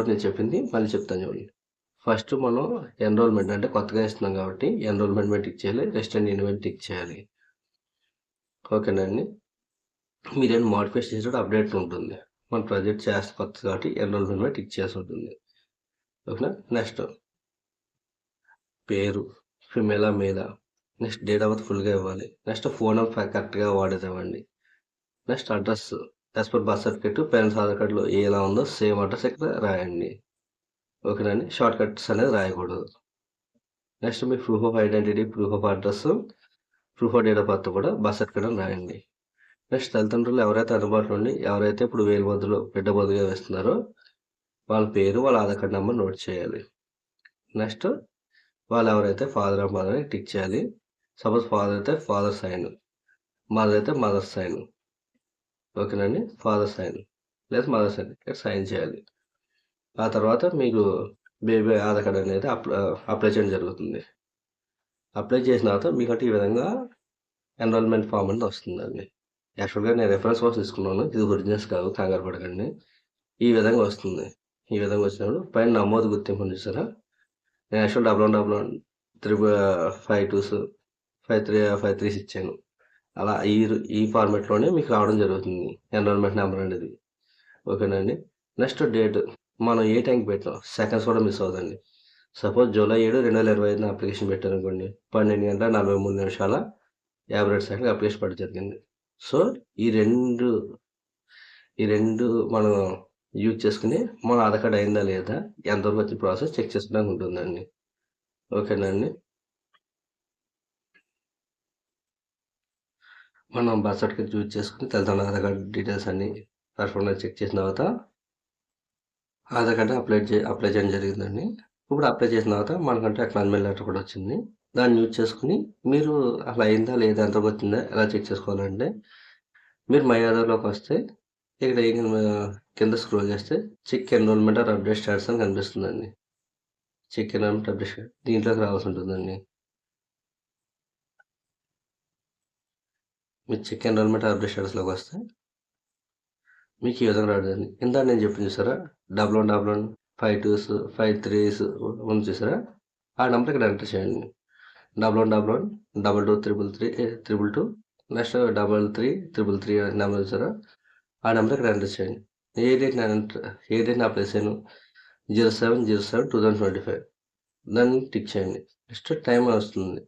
నేను చెప్పింది మళ్ళీ చెప్తాను చూడండి. ఫస్ట్ మనం ఎన్రోల్మెంట్ అంటే కొత్తగా ఇస్తున్నాం కాబట్టి ఎన్రోల్మెంట్ మీద టిక్ చేయాలి, రెసిడెంట్ ఇన్వెంట్ టిక్ చేయాలి. ఓకేనండి. మీరేమైనా మోడిఫికేషన్ చేసినప్పుడు అప్డేట్ ఉంటుంది, మన ప్రాజెక్ట్ చేస్తే కొత్త కాబట్టి ఎన్రోల్మెంట్ మీద టిక్ చేసి ఉంటుంది. ఓకేనా. నెక్స్ట్ పేరు ఫిమేలా మేలా, నెక్స్ట్ డేట్ ఆఫ్ బర్త్ ఫుల్గా ఇవ్వాలి. నెక్స్ట్ ఫోన్ నెంబర్ కరెక్ట్గా వాడేదివ్వండి. Next address as per birth certificate, parents Aadhaar కార్డులో ఎలా ఉందో సేమ్ అడ్రస్ ఇక్కడ రాయండి. ఓకేనండి. షార్ట్ కట్స్ అనేది రాయకూడదు. Next me proof of identity, proof of address, proof of date of birth కూడా బర్త్ సర్టిఫికేట్ అని రాయండి. నెక్స్ట్ తల్లిదండ్రులు ఎవరైతే అందుబాటులో ఉండి, ఎవరైతే ఇప్పుడు వేలు బదులు బిడ్డ బదులుగా వేస్తున్నారో వాళ్ళ పేరు, వాళ్ళ ఆధార్ కార్డ్ నెంబర్ నోట్ చేయాలి. నెక్స్ట్ వాళ్ళు ఎవరైతే ఫాదర్ ఆఫ్ మదర్ టిక్ చేయాలి. సపోజ్ ఫాదర్ అయితే ఫాదర్ సైన్, మదర్ అయితే మదర్ సైన్. ఓకేనండి. ఫాదర్ సైన్ లేదా మదర్ సైన్ ఇక్కడ సైన్ చేయాలి. ఆ తర్వాత మీకు బేబీ ఆధార్ కార్డ్ అనేది అప్లై చేయడం జరుగుతుంది. అప్లై చేసిన తర్వాత మీకంటే ఈ విధంగా ఎన్రోల్మెంట్ ఫామ్ అనేది వస్తుందండి. యాక్చువల్గా నేను రెఫరెన్స్ కోసం తీసుకున్నాను, ఇది ఒరిజినల్స్ కాదు, కంగారు పడకండి. ఈ విధంగా వస్తుంది. ఈ విధంగా వచ్చినప్పుడు పైన నమోదు గుర్తింపు చూసారా, నేను యాక్చువల్ 111135253536 ఇచ్చాను. అలా ఈ ఫార్మాట్లోనే మీకు రావడం జరుగుతుంది ఎన్రోల్మెంట్ నెంబర్ అనేది. ఓకేనండి. నెక్స్ట్ డేట్ మనం ఏ టైంకి పెట్టాం, సెకండ్స్ కూడా మిస్ అవుతుంది. సపోజ్ జూలై 7, 2025 అప్లికేషన్ పెట్టాను అనుకోండి, 12:43 52 సెకండ్‌కి అప్లికేషన్ పడడం జరిగింది. సో, ఈ 2 మనం యూజ్ చేసుకొని మన ఆధార్ కార్డ్ అయిందా లేదా, ఎంతవరకు వచ్చిన ప్రాసెస్ చెక్ చేసుకోవడానికి ఉంటుందండి. ఓకేనా అండి. మనం బర్త్ సర్టిఫికేట్ యూజ్ చేసుకొని తల్లిదండ్రుల ఆధార్ కార్డ్ డీటెయిల్స్ అన్నీ పర్ఫెక్ట్‌గా చెక్ చేసిన తర్వాత ఆధార్ కార్డ్ అప్లై చేయడం జరిగిందండి. ఇప్పుడు అప్లై చేసిన తర్వాత మనకంటే అక్నాలజ్‌మెంట్ లెటర్ కూడా వచ్చింది. దాన్ని యూజ్ చేసుకొని మీరు అసలు అయిందా లేదా, ఎంతవరకు వచ్చిందా ఎలా చెక్ చేసుకోవాలంటే, మీరు మై ఆధార్‌లోకి వస్తే ఇక్కడ కింద స్క్రోల్ చేస్తే check enrolment or update status అని కనిపిస్తుందండి. చెక్ ఎన్రోల్మెంట్ అప్డేట్ దీంట్లోకి రావాల్సి ఉంటుందండి. మీరు చెక్ ఎన్రోల్మెంట్ అప్డేట్ స్టేటస్‌లోకి వస్తే మీకు ఈ విధంగా రావడండి. ఇందాక నేను చెప్పింది చూసారా, 1111 52s 53s ఉంది చూసారా, ఆ నెంబర్ ఇక్కడ ఎంటర్ చేయండి. 1111 2233 222 నెక్స్ట్ 3333 నెంబర్ చూసారా, ఆ నెంబర్ ఇక్కడ ఎంటర్ చేయండి. ఏ డేట్ అప్లై చేశాను, 07/07/2025 దాన్ని టిక్ చేయండి. నెక్స్ట్ టైం వస్తుంది,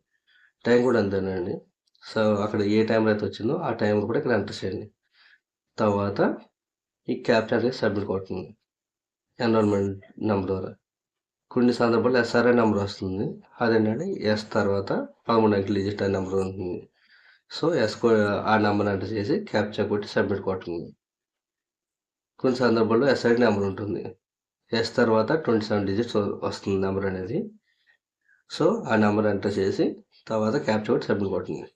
టైం కూడా అంతేనండి. సో అక్కడ ఏ టైంలో అయితే వచ్చిందో ఆ టైం కూడా ఇక్కడ ఎంటర్ చేయండి. తర్వాత ఈ క్యాప్చా అనేది సబ్మిట్ కొడుతుంది ఎన్రోల్మెంట్ నెంబర్ ద్వారా. కొన్ని సందర్భాల్లో ఎస్ఆర్ఐ నెంబర్ వస్తుంది, అదేంటంటే ఎస్ తర్వాత 13 అంకెల డిజిట్ నెంబర్ ఉంటుంది. సో ఆ నెంబర్ ఎంటర్ చేసి క్యాప్చా కొట్టి సబ్మిట్ కొడుతుంది. కొన్ని సందర్భాల్లో ఎస్ఐడి నెంబర్ ఉంటుంది, ఎస్ తర్వాత 27 డిజిట్స్ వస్తుంది నెంబర్ అనేది. సో ఆ నెంబర్ ఎంటర్ చేసి తర్వాత క్యాప్చా కొట్టి సబ్మిట్ కొడుతుంది.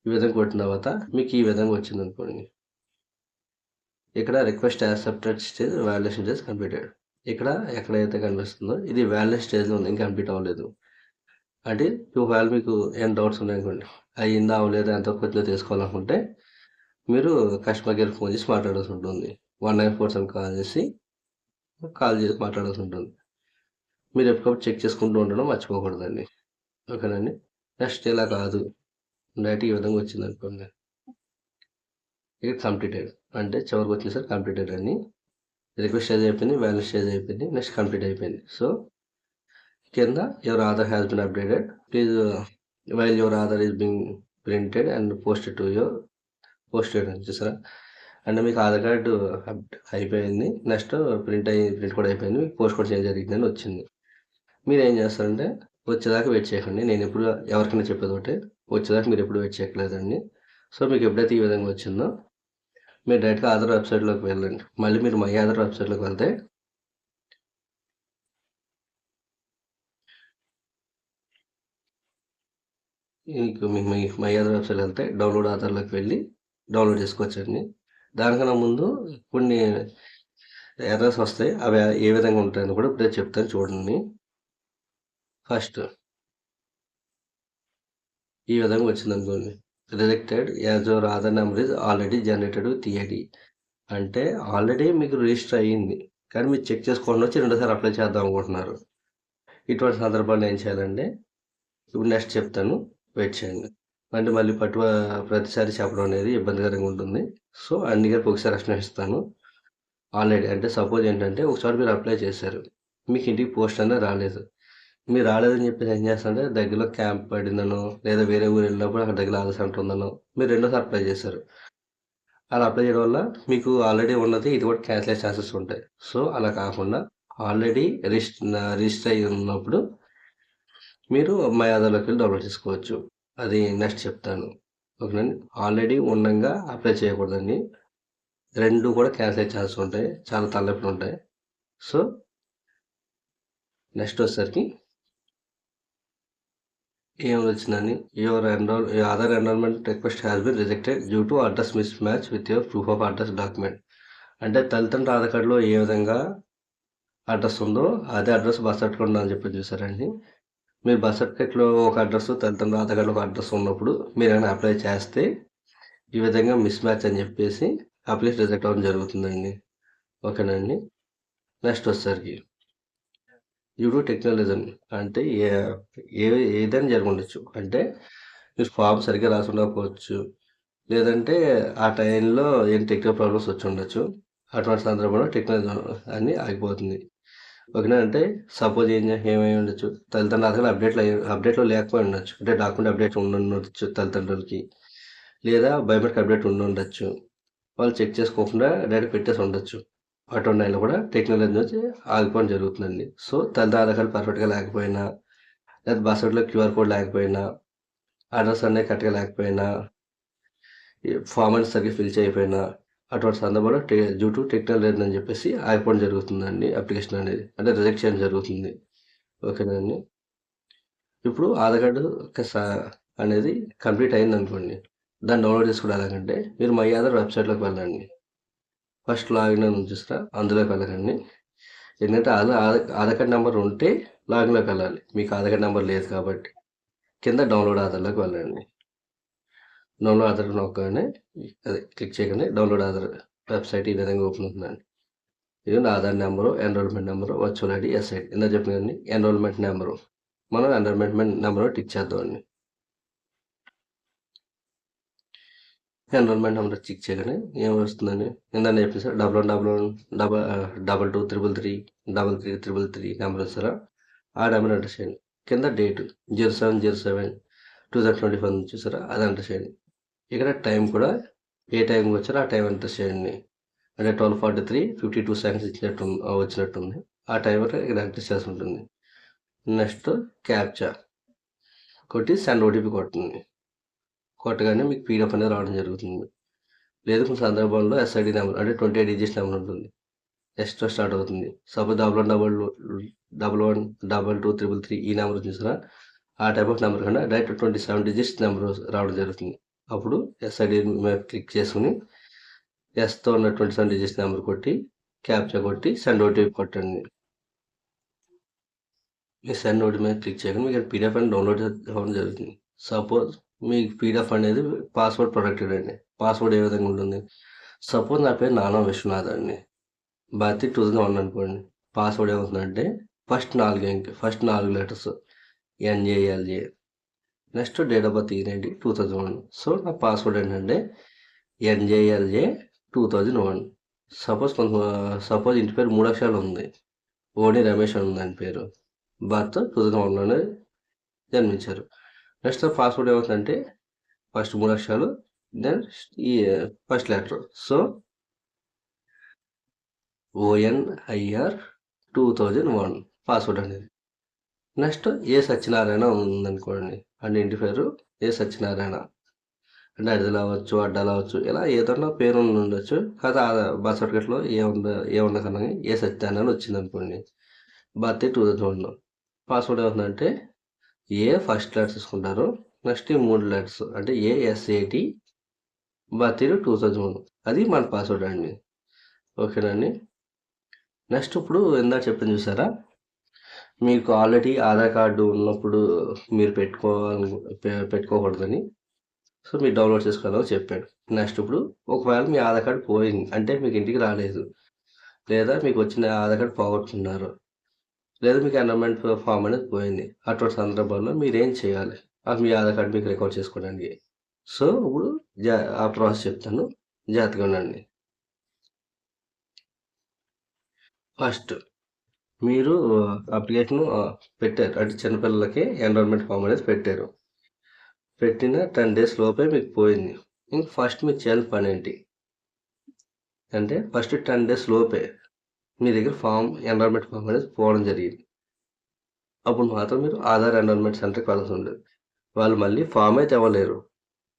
ఈ విధంగా కొట్టిన తర్వాత మీకు ఈ విధంగా వచ్చింది అనుకోండి. ఇక్కడ request accepted stage validation stage completed. ఇక్కడ ఎక్కడైతే కనిపిస్తుందో ఇది వాలిడేషన్ స్టేజ్లో ఉంది, ఇంకా కంప్లీట్ అవ్వలేదు. అంటే ఒకవేళ మీకు ఏం డౌట్స్ ఉన్నాయనుకోండి, అయ్యిందా అవ్వలేదా ఎంతవరకు వచ్చిందో తెలుసుకోవాలనుకుంటే మీరు కస్టమర్ కేర్ ఫోన్ చేసి మాట్లాడాల్సి ఉంటుంది. 1947 కాల్ చేసి మాట్లాడాల్సి ఉంటుంది. మీరు ఎప్పటికప్పుడు చెక్ చేసుకుంటూ ఉండడం మర్చిపోకూడదండి. ఓకేనండి. నెక్స్ట్ ఇలా కాదు, డైరెక్ట్ ఈ విధంగా వచ్చింది అనుకోండి, ఇది కంప్లీటెడ్ అంటే చివరికి వచ్చేసరికి కంప్లీటెడ్ అని రిక్వెస్ట్ స్టేజ్ అయిపోయింది, వాల్యూ స్టేజ్ అయిపోయింది, నెక్స్ట్ కంప్లీట్ అయిపోయింది. సో కింద your Aadhaar has been updated, please while your Aadhaar is being printed and posted to your posted అని చూసారా. అంటే మీకు ఆధార్ కార్డు అయిపోయింది, నెక్స్ట్ ప్రింట్ కూడా అయిపోయింది, మీకు పోస్ట్ కూడా చేంజ్ జరిగింది అని వచ్చింది. మీరు ఏం చేస్తారంటే వచ్చేదాకా వెయిట్ చేయకండి. నేను ఎప్పుడు ఎవరికైనా చెప్పేది ఒకటే, వచ్చేదాకా మీరు ఎప్పుడు వెయిట్ చేయట్లేదండి. సో మీకు ఎప్పుడైతే ఈ విధంగా వచ్చిందో మీరు డైరెక్ట్గా ఆధార్ వెబ్సైట్లోకి వెళ్ళండి. మళ్ళీ మీరు మై ఆధార్ వెబ్సైట్లోకి వెళ్తే మీకు మై ఆధార్ వెబ్సైట్ వెళ్తే డౌన్లోడ్ ఆధార్లోకి వెళ్ళి డౌన్లోడ్ చేసుకోవచ్చండి. దానికన్నా ముందు కొన్ని ఎర్రర్స్ వస్తాయి, అవి ఏ విధంగా ఉంటాయని కూడా ఇప్పుడే చెప్తాను చూడండి. ఫస్ట్ ఈ విధంగా వచ్చింది అనుకోండి, rejected as your Aadhaar number is already generated with theory. అంటే ఆల్రెడీ మీకు రిజిస్టర్ అయ్యింది, కానీ మీరు చెక్ చేసుకోండి వచ్చి రెండోసారి అప్లై చేద్దాం అనుకుంటున్నారు. ఇటువంటి సందర్భాల్లో ఏం చేయాలంటే ఇప్పుడు నెక్స్ట్ చెప్తాను, వెయిట్ చేయండి. అంటే మళ్ళీ ప్రతిసారి చెప్పడం అనేది ఇబ్బందికరంగా ఉంటుంది. సో అందుకే ఒకసారి ఎక్స్ప్లెయిన్ ఇస్తాను. ఆల్రెడీ అంటే సపోజ్ ఏంటంటే ఒకసారి మీరు అప్లై చేశారు, మీకు ఇంటికి పోస్ట్ అనేది రాలేదు. మీరు రాలేదని చెప్పేసి ఏం చేస్తారంటే దగ్గరలో క్యాంప్ పడిందనో లేదా వేరే ఊరు వెళ్ళినప్పుడు అక్కడ దగ్గర ఆధార్ సెంటర్ ఉందనో మీరు రెండోసారి అప్లై చేశారు. అలా అప్లై చేయడం వల్ల మీకు ఆల్రెడీ ఉన్నది ఇది కూడా క్యాన్సిల్ అయ్యే ఛాన్సెస్ ఉంటాయి. సో అలా కాకుండా ఆల్రెడీ రిజిస్టర్ అయ్యి ఉన్నప్పుడు మీరు మై ఆధార్లోకి వెళ్ళి డౌన్లోడ్ చేసుకోవచ్చు. అది నెక్స్ట్ చెప్తాను. ఓకేనండి. ఆల్రెడీ ఉండంగా అప్లై చేయకూడదండి, రెండు కూడా క్యాన్సిల్ అయ్యే ఛాన్సెస్ ఉంటాయి, చాలా తలనొప్పులు ఉంటాయి. సో నెక్స్ట్ వచ్చేసరికి ఏం వచ్చిందని, your Aadhaar enrolment request has been rejected due to address mismatch with your proof of address document. అంటే తల్లిదండ్రుల ఆధార్ కార్డులో ఏ విధంగా అడ్రస్ ఉందో అదే అడ్రస్ బర్త్ సర్టిఫికేట్ అని చెప్పి చూసారండి. మీరు బర్త్ సర్టిఫికేట్లో ఒక అడ్రస్, తల్లిదండ్రుల ఆధార్ కార్డులో ఒక అడ్రస్ ఉన్నప్పుడు మీరు ఏమైనా అప్లై చేస్తే ఈ విధంగా మిస్ మ్యాచ్ అని చెప్పేసి అప్లికేషన్ రిజెక్ట్ అవ్వడం జరుగుతుందండి. ఓకేనండి. నెక్స్ట్ వచ్చేసరికి డ్యూ టు టెక్నాలజీ అంటే ఏదైనా జరుగుండొచ్చు. అంటే మీరు ఫామ్ సరిగ్గా రాసి ఉండకపోవచ్చు, లేదంటే ఆ టైంలో ఏం టెక్నికల్ ప్రాబ్లమ్స్ వచ్చి ఉండొచ్చు. అటువంటి సందర్భంలో టెక్నాలజీ అని ఆగిపోతుంది. ఓకేనా. అంటే సపోజ్ ఏమై ఉండొచ్చు, తల్లిదండ్రుల ఆధార్ అప్డేట్లో లేకపోయి ఉండొచ్చు, అంటే డాక్యుమెంట్ అప్డేట్ ఉండొచ్చు తల్లిదండ్రులకి, లేదా బయోమెట్రిక్ అప్డేట్ ఉండొచ్చు. వాళ్ళు చెక్ చేసుకోకుండా డైరెక్ట్ పెట్టేసి ఉండొచ్చు. అటువంటి టైంలో కూడా టెక్నాలజీ వచ్చి ఆగిపోవడం జరుగుతుందండి. సో తల్లిదండ్రుల ఆధార్ కార్డు పర్ఫెక్ట్గా లేకపోయినా, లేదా బస్ సర్టిఫికేట్లో క్యూఆర్ కోడ్ లేకపోయినా, అడ్రస్ అనేది కరెక్ట్గా లేకపోయినా, ఫామ్ అని సరిగ్గా ఫిల్ చేయకపోయినా, అటువంటి సందర్భంలో డ్యూ టు టెక్నికల్ లేదని చెప్పేసి ఆగిపోవడం జరుగుతుందండి అప్లికేషన్ అనేది, అంటే రిజెక్ట్ చేయడం జరుగుతుంది. ఓకేనండి. ఇప్పుడు ఆధార్ కార్డు అనేది కంప్లీట్ అయింది అనుకోండి, దాన్ని డౌన్లోడ్ చేసుకోవడం ఎలాగంటే, మీరు మై ఆధార్ వెబ్సైట్లోకి వెళ్ళండి. ఫస్ట్ లాగిన్ అని చూస్తారా, అందులోకి వెళ్ళకండి. ఎందుకంటే ఆధార్ కార్డ్ నెంబర్ ఉంటే లాగిన్లోకి వెళ్ళాలి. మీకు ఆధార్ కార్డ్ నెంబర్ లేదు కాబట్టి కింద డౌన్లోడ్ ఆధార్లోకి వెళ్ళండి. డౌన్లోడ్ ఆధార్ నొక్కగానే అదే క్లిక్ చేయగానే డౌన్లోడ్ ఆధార్ వెబ్సైట్ ఈ విధంగా ఓపెన్ అవుతుందండి. ఇది Aadhaar number, enrolment number, virtual ID, SID. ఇందా చెప్పిన కదండి ఎన్రోల్మెంట్ నెంబరు. మనం ఎన్రోల్మెంట్ నెంబర్ టిక్ చేద్దామండి. ఎన్రోల్మెంట్ నెంబర్ చెక్ చేయగానే ఏం వస్తుందండి, ఇందా చెప్పిన సార్ 1111223333 నెంబర్ వస్తారా, ఆ నెంబర్ ఎంటర్ చేయండి. కింద డేటు 07/07/2025 చూసారా, అది ఎంటర్ చేయండి. ఇక్కడ టైం కూడా ఏ టైంకి వచ్చారో ఆ టైం ఎంటర్ చేయండి. అంటే 12:43 seconds వచ్చినట్టుంది. ఆ టైం ఇక్కడ ఎంటర్ చేసి ఉంటుంది. నెక్స్ట్ క్యాప్చా కొట్టి సెండ్ ఓటీపీ కొట్టండి. కొట్టగానే మీకు పీడిఎఫ్ అనేది రావడం జరుగుతుంది. లేదు కొన్ని సందర్భంలో ఎస్ఐడి నెంబర్ అంటే 28 డిజిట్స్ నెంబర్ ఉంటుంది, ఎస్తో స్టార్ట్ అవుతుంది. సపోజ్ 11111233 ఈ నెంబర్ చూసారా, ఆ టైప్ ఆఫ్ నెంబర్ కన్నా డైరెక్ట్ 27 డిజిట్స్ నెంబర్ రావడం జరుగుతుంది. అప్పుడు ఎస్ఐడి మీద క్లిక్ చేసుకుని ఎస్తో ఉన్న 27 డిజిట్స్ నెంబర్ కొట్టి క్యాప్చా కొట్టి సెండ్ ఓటీపీ కొట్టండి. మీ సెండ్ ఓటీపీ మీద క్లిక్ చేయగానే మీకు పీడిఎఫ్ అనేది డౌన్లోడ్ అవ్వడం జరుగుతుంది. సపోజ్ మీకు పీడిఎఫ్ అనేది పాస్వర్డ్ ప్రొటెక్టెడ్ అండి. పాస్వర్డ్ ఏ విధంగా ఉంటుంది, సపోజ్ నా పేరు నానా విశ్వనాథ్ అండి, బర్త్ 2001 అనుకోండి. పాస్వర్డ్ ఏమవుతుందంటే first 4 letters NJLJ, next date of birth 2001. So నా పాస్వర్డ్ ఏంటంటే NJLJ 2001. సపోజ్ ఇంటి పేరు 3 అక్షరాలు ఉంది, ఓడి రమేష్ అని ఉంది దాని పేరు, బర్త్ 2001లోనే జన్మించారు. నెక్స్ట్ పాస్వర్డ్ ఏమవుతుందంటే ఫస్ట్ 3 అక్షరాలు, దెన్ ఈ first letter, so ONIR 2001 password అనేది. నెక్స్ట్ ఏ సత్యనారాయణ ఉందనుకోండి, అంటే ఇంటి పేరు ఏ సత్యనారాయణ, అంటే అడిదలు అవ్వచ్చు, అడ్డాలు అవ్వచ్చు, ఇలా ఏదన్నా పేరు ఉండొచ్చు. కాదు బర్త్ సర్టిఫికేట్లో ఏమున్నా కన్నా ఏ సత్యనారాయణ వచ్చింది అనుకోండి, బర్త్ 2001. పాస్వర్డ్ ఏమవుతుందంటే ఏ ఫస్ట్ లెటర్స్ తీసుకుంటారు, నెక్స్ట్ 3 లెటర్స్ అంటే ASAT, బర్త్ 2001. అది మన పాస్వర్డ్ అండి. ఓకేనండి. నెక్స్ట్ ఇప్పుడు ఇందాక చెప్పింది చూసారా, మీకు ఆల్రెడీ ఆధార్ కార్డు ఉన్నప్పుడు మీరు పెట్టుకోకూడదని, సో మీరు డౌన్లోడ్ చేసుకోవాలని చెప్పాడు. నెక్స్ట్ ఇప్పుడు ఒకవేళ మీ ఆధార్ కార్డు పోయింది అంటే మీకు ఇంటికి రాలేదు, లేదా మీకు వచ్చిన ఆధార్ కార్డు పోగొట్టుకున్నారు, లేదా మీకు ఎన్రోల్మెంట్ ఫామ్ అనేది పోయింది, అటువంటి సందర్భాల్లో మీరు ఏం చేయాలి, మీ ఆధార్ కార్డు మీకు రికవర్ చేసుకోవడానికి. సో ఇప్పుడు ఆ ప్రాసెస్ చెప్తాను, జాగ్రత్తగా ఉండండి. ఫస్ట్ మీరు అప్లికేషన్ పెట్టారు, అంటే చిన్నపిల్లలకి ఎన్రోల్మెంట్ ఫామ్ అనేది పెట్టారు. పెట్టిన 10 days లోపే మీకు పోయింది. ఇంక ఫస్ట్ మీరు చేయాల్సిన పని ఏంటి అంటే, ఫస్ట్ 10 days లోపే మీ దగ్గర ఎన్రోల్మెంట్ ఫామ్ అనేది పోవడం జరిగింది. అప్పుడు మాత్రం మీరు ఆధార్ ఎన్రోల్మెంట్ సెంటర్కి వెళ్ళాల్సి ఉంటుంది. వాళ్ళు మళ్ళీ ఫామ్ అయితే ఇవ్వలేరు,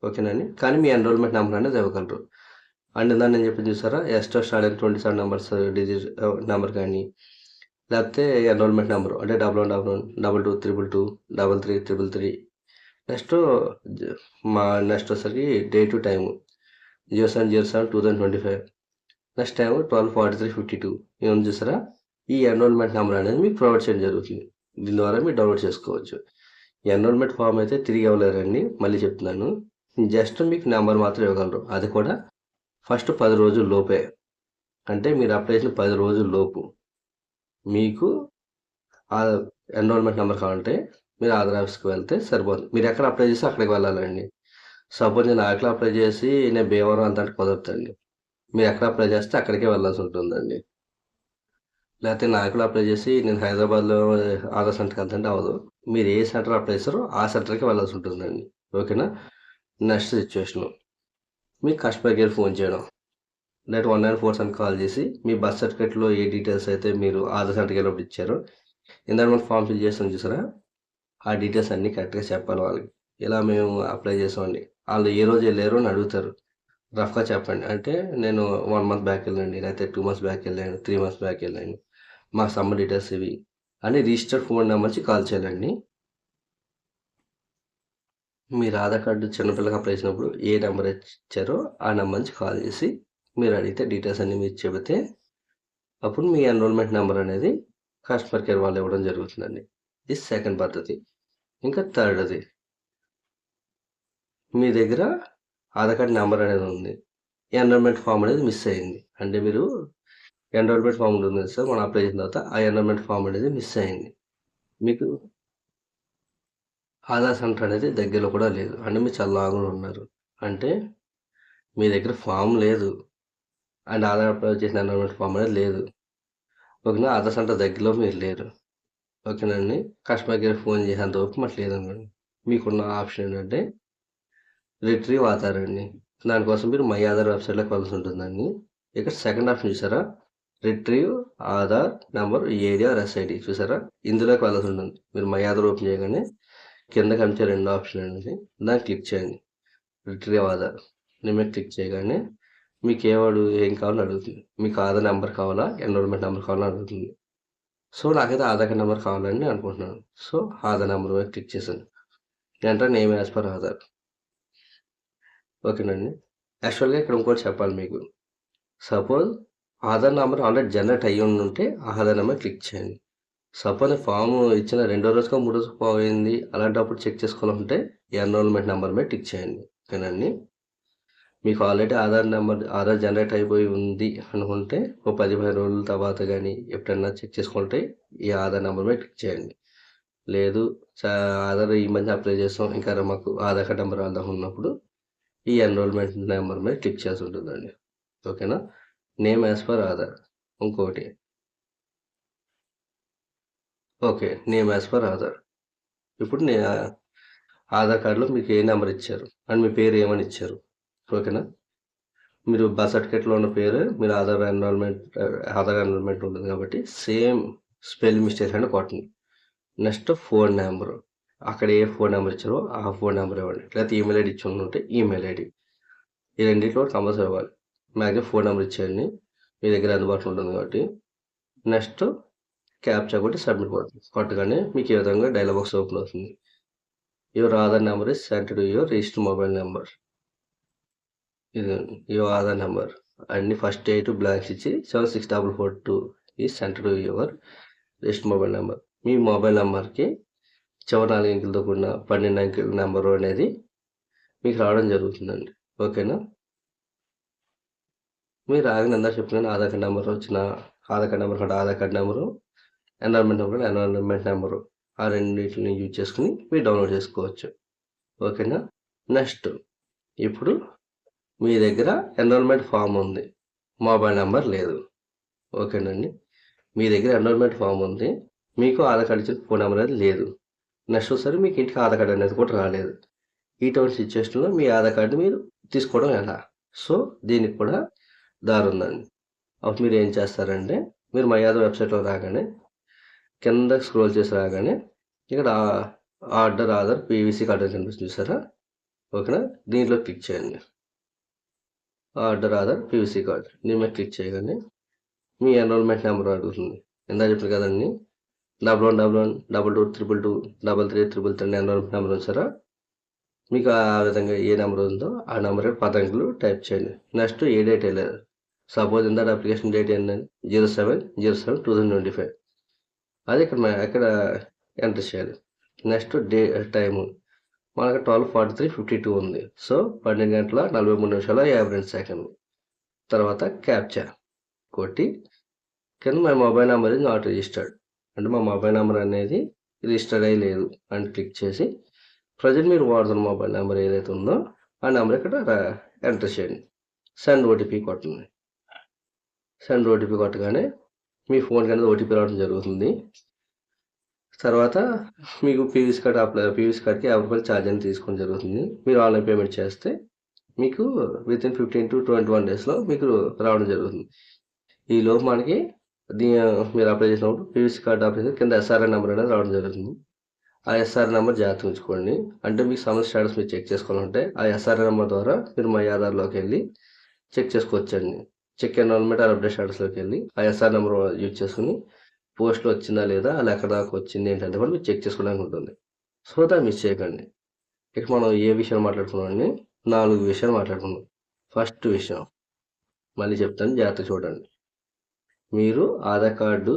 ఓకేనండి, కానీ మీ ఎన్రోల్మెంట్ నెంబర్ అనేది ఇవ్వగలరు. అండ్ దాన్ని నేను చెప్పి చూసారా, ఎస్టో స్టార్ట్ అయిన 27 నెంబర్స్ డిజిట్ నెంబర్ కానీ, లేకపోతే ఎన్రోల్మెంట్ నెంబరు అంటే 111122223333. నెక్స్ట్ నెక్స్ట్ వచ్చేసరికి డేటు టైము 07/07/2025. Next time 12:43:52. ఏమని చూసారా, ఈ ఎన్రోల్మెంట్ నెంబర్ అనేది మీకు ప్రొవైడ్ చేయడం జరుగుతుంది. దీని ద్వారా మీరు డౌన్లోడ్ చేసుకోవచ్చు. ఎన్రోల్మెంట్ ఫామ్ అయితే తిరిగి ఇవ్వలేరండి, మళ్ళీ చెప్తున్నాను. జస్ట్ మీకు నెంబర్ మాత్రం ఇవ్వగలరు, అది కూడా ఫస్ట్ 10 రోజుల లోపే. అంటే మీరు అప్లై చేసిన 10 రోజుల లోపు మీకు ఎన్రోల్మెంట్ నెంబర్ కావాలంటే మీరు ఆధార్ ఆఫీస్కి వెళ్తే సరిపోతుంది. మీరు ఎక్కడ అప్లై చేస్తే అక్కడికి వెళ్ళాలండి. సపోజ్ నేను ఆకలి అప్లై చేసి నేను భీమవరం అంత కుదరదండి, మీరు ఎక్కడ అప్లై చేస్తే అక్కడికే వెళ్ళాల్సి ఉంటుందండి. లేకపోతే నాయకులు అప్లై చేసి నేను హైదరాబాద్లో ఆధార్ సెంటర్కి వెళ్తుంటే అవ్వదు. మీరు ఏ సెంటర్ అప్లై చేస్తారో ఆ సెంటర్కి వెళ్ళాల్సి ఉంటుందండి. ఓకేనా. నెక్స్ట్ సిచ్యువేషన్, మీ కస్టమర్ కేర్ ఫోన్ చేయడం, లేదా 194 కాల్ చేసి మీ బర్త్ సర్టిఫికేట్లో ఏ డీటెయిల్స్ అయితే మీరు ఆధార్ సెంటర్కి వెళ్ళినప్పుడు ఇచ్చారో, ఇందాక మనం ఫామ్ ఫిల్ చేస్తాం చూసారా, ఆ డీటెయిల్స్ అన్నీ కరెక్ట్గా చెప్పాలి వాళ్ళకి. ఇలా మేము అప్లై చేసామండి. వాళ్ళు ఏ రోజు వెళ్ళారో అని అడుగుతారు. రఫ్గా చెప్పండి. అంటే నేను 1 మంత్ బ్యాక్ వెళ్ళండి, లేకపోతే 2 మంత్స్ బ్యాక్ వెళ్ళాను, 3 మంత్స్ బ్యాక్ వెళ్ళాను, మా సమ్ డీటెయిల్స్ ఇవి అని రిజిస్టర్డ్ ఫోన్ నెంబర్ నుంచి కాల్ చేయాలండి. మీరు ఆధార్ కార్డు చిన్నపిల్లకి అప్లై చేసినప్పుడు ఏ నెంబర్ ఇచ్చారో ఆ నెంబర్ నుంచి కాల్ చేసి మీరు అడిగితే డీటెయిల్స్ అన్ని మీరు చెబితే అప్పుడు మీ ఎన్రోల్మెంట్ నెంబర్ అనేది కస్టమర్ కేర్ వాళ్ళు ఇవ్వడం జరుగుతుందండి. ఇది సెకండ్ పద్ధతి. ఇంకా థర్డ్ది, మీ దగ్గర ఆధార్ కార్డ్ నెంబర్ అనేది ఉంది, ఎన్రోల్మెంట్ ఫామ్ అనేది మిస్ అయింది. అంటే మీరు ఎన్రోల్మెంట్ ఫామ్ ఉంటుంది సార్, మనం అప్లై చేసిన తర్వాత ఆ ఎన్రోల్మెంట్ ఫామ్ అనేది మిస్ అయింది. మీకు ఆధార్ సెంటర్ అనేది దగ్గరలో కూడా లేదు, అంటే మీరు చాలా లాంగ్లో ఉన్నారు, అంటే మీ దగ్గర ఫామ్ లేదు అండ్ ఆధార్ అప్లై చేసిన ఎన్రోల్మెంట్ ఫామ్ అనేది లేదు. ఓకేనా. ఆధార్ సెంటర్ దగ్గరలో మీరు లేరు. ఓకేనండి. కస్టమర్ కేర్ ఫోన్ చేసేంత వరకు మాకు లేదనుకోండి, మీకున్న ఆప్షన్ ఏంటంటే రిట్రీవ్ ఆధార్ అండి. దానికోసం మీరు మై ఆధార్ వెబ్సైట్లోకి వెళ్ళాల్సి ఉంటుందండి. ఇక్కడ సెకండ్ ఆప్షన్ చూసారా, retrieve Aadhaar number area SID చూసారా, ఇందులోకి వెళ్ళాల్సి ఉంటుంది. మీరు మై ఆధార్ ఓపెన్ చేయగానే కింద కనిపించే 2 ఆప్షన్ అండి, దాన్ని క్లిక్ చేయండి. రిట్రీవ్ ఆధార్ నేను మీద క్లిక్ చేయగానే మీకు ఏం కావాలని అడుగుతుంది. మీకు ఆధార్ నెంబర్ కావాలా, ఎన్రోల్మెంట్ నెంబర్ కావాలని అడుగుతుంది. సో నాకైతే ఆధార్ కార్డ్ నెంబర్ కావాలని అనుకుంటున్నాను. సో ఆధార్ నెంబర్ మీద క్లిక్ చేశాను. Enter name as per Aadhaar. ఓకేనండి. యాక్చువల్గా ఇక్కడ ఇంకోటి చెప్పాలి మీకు. Suppose Aadhaar number already generate అయ్యి ఉంటే ఆధార్ నెంబర్ క్లిక్ చేయండి. సపోజ్ ఫామ్ ఇచ్చిన 2వ రోజుకో 3 రోజుకో పోయింది, అలాంటప్పుడు చెక్ చేసుకోవాలంటే ఎన్రోల్మెంట్ నెంబర్ మీద క్లిక్ చేయండి. ఓకేనండి. మీకు ఆల్రెడీ ఆధార్ జనరేట్ అయిపోయి ఉంది అనుకుంటే ఓ 10-15 రోజుల తర్వాత కానీ ఎప్పుడైనా చెక్ చేసుకుంటే ఈ ఆధార్ నెంబర్ మీద క్లిక్ చేయండి. లేదు ఆధార్ ఈ మధ్య అప్లై చేస్తాం, ఇంకా మాకు ఆధార్ కార్డ్ నెంబర్ ఆధార్ ఉన్నప్పుడు ఈ ఎన్రోల్మెంట్ నెంబర్ మీద క్లిక్ చేసి ఉంటుందండి. ఓకేనా. Name as per Aadhaar. ఇంకోటి okay, name as per Aadhaar. ఇప్పుడు ఆధార్ కార్డులో మీకు ఏ నెంబర్ ఇచ్చారు అండ్ మీ పేరు ఏమని ఇచ్చారు. ఓకేనా. మీరు బర్త్ సర్టిఫికేట్లో ఉన్న పేరు మీరు ఆధార్ ఎన్రోల్మెంట్ ఉంటుంది కాబట్టి సేమ్ స్పెల్లింగ్ మిస్టేక్స్ అంటే కొట్టండి. నెక్స్ట్ ఫోన్ నెంబరు, అక్కడ ఏ ఫోన్ నెంబర్ ఇచ్చారో ఆ ఫోన్ నెంబర్ ఇవ్వండి. లేకపోతే ఈమెయిల్ ఐడి ఇచ్చి ఉంటే ఈమెయిల్ ఐడి, ఈ రెండింటిలో కంపల్సరీ ఇవ్వాలి. మ్యాక్సిమం ఫోన్ నెంబర్ ఇచ్చేయండి, మీ దగ్గర అందుబాటులో ఉంటుంది కాబట్టి. నెక్స్ట్ క్యాప్చా కొట్టి సబ్మిట్ కొట్టగానే మీకు ఈ విధంగా డైలాగ్ బాక్స్ ఓపెన్ అవుతుంది. Your Aadhaar number is sent to your register mobile number. ఇది యువర్ ఆధార్ నెంబర్ అన్ని ఫస్ట్ 8 బ్లాంక్స్ ఇచ్చి 76442 ఈ sent to your register mobile number. Me mobile నెంబర్కి చివరి 4 అంకెలతో కూడిన 12 అంకెల నెంబరు అనేది మీకు రావడం జరుగుతుందండి. ఓకేనా. మీరు రాగానే అందరూ చెప్తున్నాను ఆధార్ కార్డ్ నెంబర్ వచ్చిన ఆధార్ కార్డ్ నెంబర్ కంటే Aadhaar card number, enrolment number ఆ రెండింటిని యూజ్ చేసుకుని మీరు డౌన్లోడ్ చేసుకోవచ్చు. ఓకేనా. నెక్స్ట్ ఇప్పుడు మీ దగ్గర ఎన్రోల్మెంట్ ఫామ్ ఉంది, మొబైల్ నెంబర్ లేదు. ఓకేనండి. మీ దగ్గర ఎన్రోల్మెంట్ ఫామ్ ఉంది, మీకు ఆధార్ కార్డు ఇచ్చిన ఫోన్ నెంబర్ అనేది లేదు. నెక్స్ట్ ఒకసారి మీకు ఇంటికి ఆధార్ కార్డు అనేది కూడా రాలేదు. ఇటువంటి సిచ్యువేషన్లో మీ ఆధార్ కార్డు మీరు తీసుకోవడం ఎలా. సో దీనికి కూడా దారి ఉందండి. అప్పుడు మీరు ఏం చేస్తారంటే మీరు మై ఆధార్ వెబ్సైట్లో రాగానే కింద స్క్రోల్ చేసి రాగానే ఇక్కడ ఆర్డర్ ఆధార్ పీవీసీ కార్డు కనిపిస్తుంది చూసారా. ఓకేనా. దీంట్లో క్లిక్ చేయండి. ఆర్డర్ ఆధార్ పీవీసీ కార్డు దీని మీద క్లిక్ చేయగానే మీ ఎన్రోల్మెంట్ నెంబర్ అడుగుతుంది. ఎంత చెప్పారు కదండి, 111122223333 ఎన్రోల్మెంట్ నెంబర్ ఉంచారా. మీకు ఆ విధంగా ఏ నెంబర్ ఉందో ఆ నెంబర్ 10 అంకెలు టైప్ చేయండి. నెక్స్ట్ ఏ డేట్ వెళ్ళారు. సపోజ్ ఇంత అప్లికేషన్ డేట్ ఏంటండి 07/07/2025. అది ఇక్కడ ఎంటర్ చేయాలి. నెక్స్ట్ టైము మనకు 12:43:52 ఉంది. సో 12:43:52. తర్వాత క్యాప్చా కొట్టి కింద my mobile number is not registered, అంటే మా మొబైల్ నెంబర్ అనేది రిజిస్టర్డ్ అయ్యి లేదు అని క్లిక్ చేసి ప్రజెంట్ మీరు వాడుతున్న మొబైల్ నెంబర్ ఏదైతే ఉందో ఆ నెంబర్ ఇక్కడ ఎంటర్ చేయండి. సెండ్ ఓటీపీ కొట్టండి. సెండ్ ఓటీపీ కొట్టగానే మీ ఫోన్కి అనేది ఓటీపీ రావడం జరుగుతుంది. తర్వాత మీకు పీవీసీ కార్డ్కి 50 రూపాయలు ఛార్జ్ అనేది తీసుకోవడం జరుగుతుంది. మీరు ఆన్లైన్ పేమెంట్ చేస్తే మీకు వితిన్ 15 to 21 డేస్లో మీకు రావడం జరుగుతుంది. ఈలోపు మనకి మీరు అప్లై చేసినప్పుడు పీవీసీ కార్డ్ అప్లై చేసి కింద ఎస్ఆర్ఐ నెంబర్ అనేది రావడం జరుగుతుంది. ఆ ఎస్ఆర్ఐ నెంబర్ జాగ్రత్తగా ఉంచుకోండి. అంటే మీకు సమస్య స్టేటస్ మీరు చెక్ చేసుకోవాలంటే ఆ ఎస్ఆర్ఐ నెంబర్ ద్వారా మీరు మై ఆధార్లోకి వెళ్ళి చెక్ చేసుకోవచ్చండి. చెక్ ఎన్రోల్మెంట్ ఆర్ అప్డేట్ స్టేటస్లోకి వెళ్ళి ఆ ఎస్ఆర్ నెంబర్ యూజ్ చేసుకుని పోస్ట్లో వచ్చిందా లేదా అలా ఎక్కడ దాకా వచ్చింది ఏంటంటే కూడా మీరు చెక్ చేసుకోవడానికి ఉంటుంది. సో దాన్ని మిస్ చేయకండి. ఇక మనం ఏ విషయాలు మాట్లాడుకున్నామండి? 4 విషయాలు మాట్లాడుకున్నాం. ఫస్ట్ విషయం మళ్ళీ చెప్తాను, జాగ్రత్తగా చూడండి. మీరు ఆధార్ కార్డు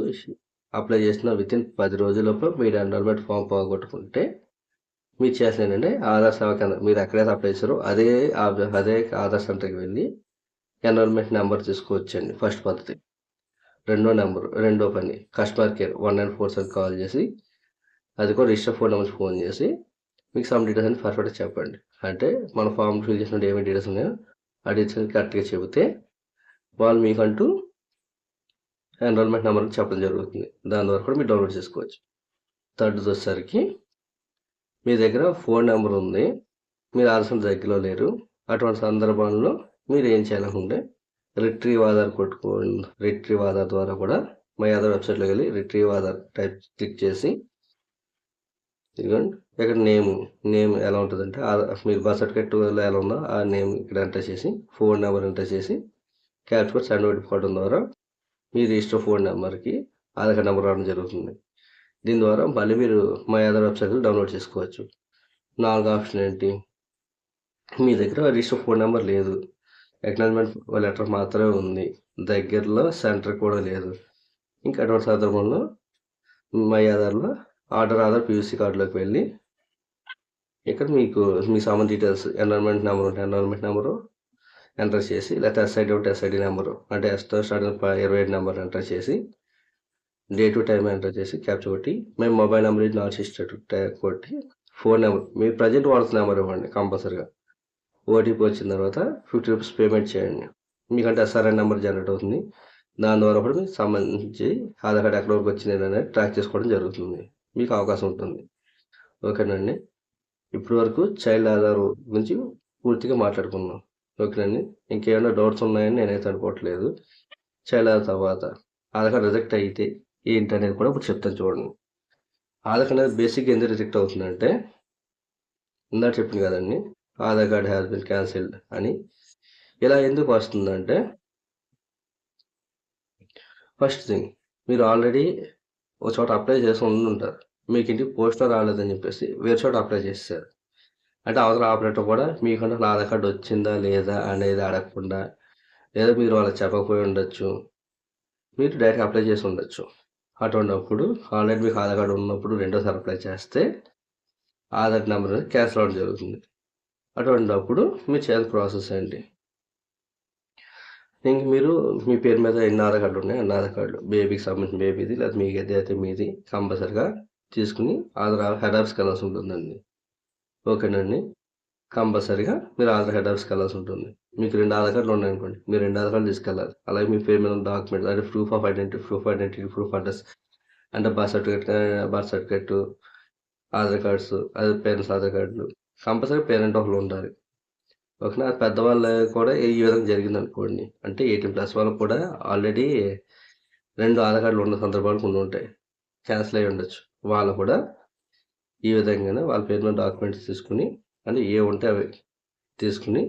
అప్లై చేసిన వితిన్ 10 రోజులలోపు మీరు ఎన్రోల్మెంట్ ఫామ్ పోగొట్టుకుంటే మీరు చేసిన ఏంటంటే ఆధార్ సేవా కేంద్రం మీరు ఎక్కడైతే అప్లై చేశారో అదే ఆధార్ సెంటర్కి వెళ్ళి ఎన్రోల్మెంట్ నెంబర్ తీసుకోవచ్చండి. ఫస్ట్ పద్ధతి. రెండో పని కస్టమర్ కేర్ 1947 కాల్ చేసి అది కూడా రిజిస్టర్ ఫోన్ నెంబర్ ఫోన్ చేసి మీకు సమ్ డీటెయిల్స్ అని పర్ఫెక్ట్గా చెప్పండి. అంటే మన ఫామ్ ఫిల్ చేసినట్టు ఏమేమి డీటెయిల్స్ ఉన్నాయో ఆ డీటెయిల్స్ కరెక్ట్గా చెబితే వాళ్ళు మీకంటూ ఎన్రోల్మెంట్ నెంబర్ చెప్పడం జరుగుతుంది. దాని ద్వారా కూడా మీరు డౌన్లోడ్ చేసుకోవచ్చు. థర్డ్ వచ్చేసరికి మీ దగ్గర ఫోన్ నెంబర్ ఉంది, మీరు ఆధార్ దగ్గరలో లేరు. అటువంటి సందర్భంలో మీరు ఏం చేయాలనుకుంటే రిట్రీవ్ ఆధార్ ద్వారా కూడా మై ఆధార్ వెబ్సైట్లోకి వెళ్ళి రిట్రీవ్ ఆధార్ టైప్ క్లిక్ చేసి ఇదిగోండి ఇక్కడ నేమ్ ఎలా ఉంటుందంటే మీరు బర్త్ సర్టిఫికేట్లో ఎలా ఉందో ఆ నేమ్ ఇక్కడ ఎంటర్ చేసి ఫోన్ నెంబర్ ఎంటర్ చేసి క్యాప్చర్ కోడ్ సెండ్ ఓటీపీ ద్వారా మీ రిజిస్టర్ ఫోన్ నెంబర్కి ఆధార్ కార్డ్ నెంబర్ రావడం జరుగుతుంది. దీని ద్వారా మళ్ళీ మీరు మై ఆధార్ వెబ్సైట్లో డౌన్లోడ్ చేసుకోవచ్చు. 4 ఆప్షన్ ఏంటి? మీ దగ్గర రిజిస్టర్ ఫోన్ నెంబర్ లేదు, అక్నాలెడ్జ్మెంట్ లెటర్ మాత్రమే ఉంది, దగ్గరలో సెంటర్ కూడా లేదు. ఇంకా అటువంటి సందర్భంలో మై ఆధార్లో ఆధార్ పీవీసీ కార్డులోకి వెళ్ళి ఇక్కడ మీ సామాన్ డీటెయిల్స్ ఎన్రోల్మెంట్ నెంబర్ ఉంటే ఎన్రోల్మెంట్ నెంబరు ఎంటర్ చేసి లేకపోతే ఎస్ఐడి ఉంటే ఎస్ఐడి నెంబరు అంటే ఎస్తో స్టార్ట్ 27 నెంబర్ ఎంటర్ చేసి డే టు టైం ఎంటర్ చేసి క్యాప్చర్ కొట్టి మేము మొబైల్ నెంబర్ నాట్ సిస్టర్ కొట్టి ఫోన్ నెంబర్ మీ ప్రజెంట్ వాడుతున్న నెంబర్ ఇవ్వండి. కంపల్సరీగా ఓటీపీ వచ్చిన తర్వాత 50 రూపీస్ పేమెంట్ చేయండి. మీకంటే ఎస్ఆర్ఐ నెంబర్ జనరేట్ అవుతుంది. దాని ద్వారా కూడా మీకు సంబంధించి ఆధార్ కార్డ్ ఎక్కడ వరకు వచ్చింది అనేది ట్రాక్ చేసుకోవడం జరుగుతుంది. మీకు అవకాశం ఉంటుంది. ఓకేనండి. ఇప్పటి వరకు చైల్డ్ ఆధార్ గురించి పూర్తిగా మాట్లాడుకున్నాం. ఓకేనండి. ఇంకేమైనా డౌట్స్ ఉన్నాయని నేనైతే అనుకోవట్లేదు. చైల్డ్ ఆధార్ తర్వాత ఆధార్ కార్డ్ రిజెక్ట్ అయితే ఏంటి అనేది కూడా ఇప్పుడు చెప్తాను చూడండి. ఆధార్ కార్డ్ అనేది బేసిక్గా ఎందుకు రిజెక్ట్ అవుతుందంటే ఇందాక చెప్పింది కదండి, Aadhaar card has been cancelled అని. ఇలా ఎందుకు వస్తుందంటే ఫస్ట్ థింగ్ మీరు ఆల్రెడీ ఒక చోట అప్లై చేసి ఉంటారు, మీకు ఇంటికి పోస్టర్ రాలేదని చెప్పేసి వేరే చోట అప్లై చేస్తారు. అంటే అవతల ఆపరేటర్ కూడా మీకంటే నా ఆధార్ కార్డు వచ్చిందా లేదా అనేది అడగకుండా లేదా మీరు వాళ్ళకి చెప్పకపోయి ఉండొచ్చు, మీరు డైరెక్ట్గా అప్లై చేసి ఉండొచ్చు. అటువంటిప్పుడు ఆల్రెడీ మీకు ఆధార్ కార్డు ఉన్నప్పుడు రెండోసారి అప్లై చేస్తే ఆధార్ నెంబర్ అనేది క్యాన్సిల్ అవ్వడం జరుగుతుంది. అటువంటిప్పుడు మీరు చేయాల్సిన ప్రాసెస్ ఏంటి? ఇంక మీరు మీ పేరు మీద ఎన్ని ఆధార్ కార్డులు ఉన్నాయి అన్ని ఆధార్ కార్డులు బేబీకి సంబంధించిన బేబీది లేదా మీకు అయితే మీది కంపల్సరిగా తీసుకుని ఆధార్ హెడ్ ఆఫీస్కి వెళ్ళాల్సి ఉంటుందండి. ఓకేనండి. కంపల్సరీగా మీరు ఆధార్ హెడ్ ఆఫీస్కి వెళ్ళాల్సి ఉంటుంది. మీకు 2 ఆధార్ కార్డులు ఉన్నాయనుకోండి, మీరు 2 ఆధార్ కార్డులు తీసుకెళ్ళాలి. అలాగే మీ పేరు మీద డాక్యుమెంట్స్ అంటే proof of identity, proof address అంటే బర్త్ సర్టిఫికేట్, ఆధార్ కార్డ్స్, అదే పేరెంట్స్ ఆధార్ కార్డులు, కంపల్సరీ పేరెంట్ ఒకరు ఉండాలి. ఓకేనా. పెద్దవాళ్ళు కూడా ఈ విధంగా జరిగింది అనుకోండి, అంటే 18+ వాళ్ళకు కూడా ఆల్రెడీ 2 ఆధార్ కార్డులు ఉన్న సందర్భాలు కొన్ని ఉంటాయి, క్యాన్సిల్ అయ్యి ఉండొచ్చు. వాళ్ళు కూడా ఈ విధంగానే వాళ్ళ పేరు మీద డాక్యుమెంట్స్ తీసుకుని అంటే ఏ ఉంటే అవి తీసుకుని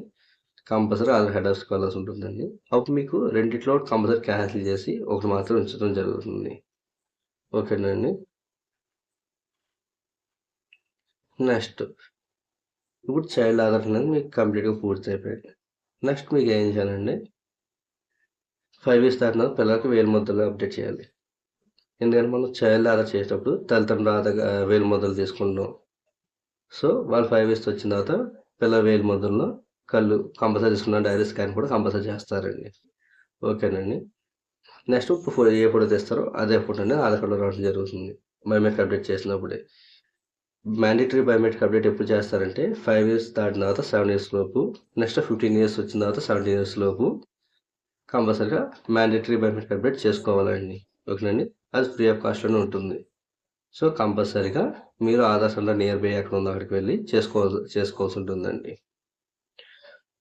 కంపల్సరీ ఆధార్ హెడ్ ఆఫీస్కి వెళ్ళాల్సి ఉంటుందండి. అప్పుడు మీకు రెండిట్లో కంపల్సరీ క్యాన్సిల్ చేసి ఒకటి మాత్రం ఉంచడం జరుగుతుంది. ఓకేనండి. నెక్స్ట్ ఇప్పుడు చైల్డ్ ఆధార్ అనేది మీకు కంప్లీట్గా పూర్తి అయిపోయింది. నెక్స్ట్ మీకు ఏం చేయాలండి, 5 years దాటిన పిల్లలకి వేలిముద్రలు అప్డేట్ చేయాలి. ఎందుకంటే మనం చైల్డ్ ఆధార్ చేసేటప్పుడు తల్లిదండ్రుల ఆధార్ వేలిముద్రలు తీసుకుంటాం. సో వాళ్ళు 5 years వచ్చిన తర్వాత పిల్లల వేలిముద్రలో కళ్ళు కంపల్సరీ తీసుకున్న డైరీ స్కాన్ కూడా కంపల్సరీ చేస్తారండి. ఓకేనండి. నెక్స్ట్ ఏ ఫోటో తెస్తారో అదే ఫోటోనే ఆధార్ కార్డులో రావడం జరుగుతుంది బయోమెట్రిక్ అప్డేట్ చేసినప్పుడే. మ్యాండేటరీ బయోమెట్రిక్ అప్డేట్ ఎప్పుడు చేస్తారంటే 5 years దాటిన తర్వాత 7 years లోపు, నెక్స్ట్ 15 years వచ్చిన తర్వాత 17 years లోపు కంపల్సరీగా మ్యాండేటరీ బయోమెట్రిక్ అప్డేట్ చేసుకోవాలండి. ఓకేనండి. అది ఫ్రీ ఆఫ్ కాస్ట్‌లోనే ఉంటుంది. సో, కంపల్సరీగా మీరు ఆధార్ సెంటర్ నియర్ బై ఎక్కడ ఉందో అక్కడికి వెళ్లి చేసుకోవాల్సి ఉంటుందండి.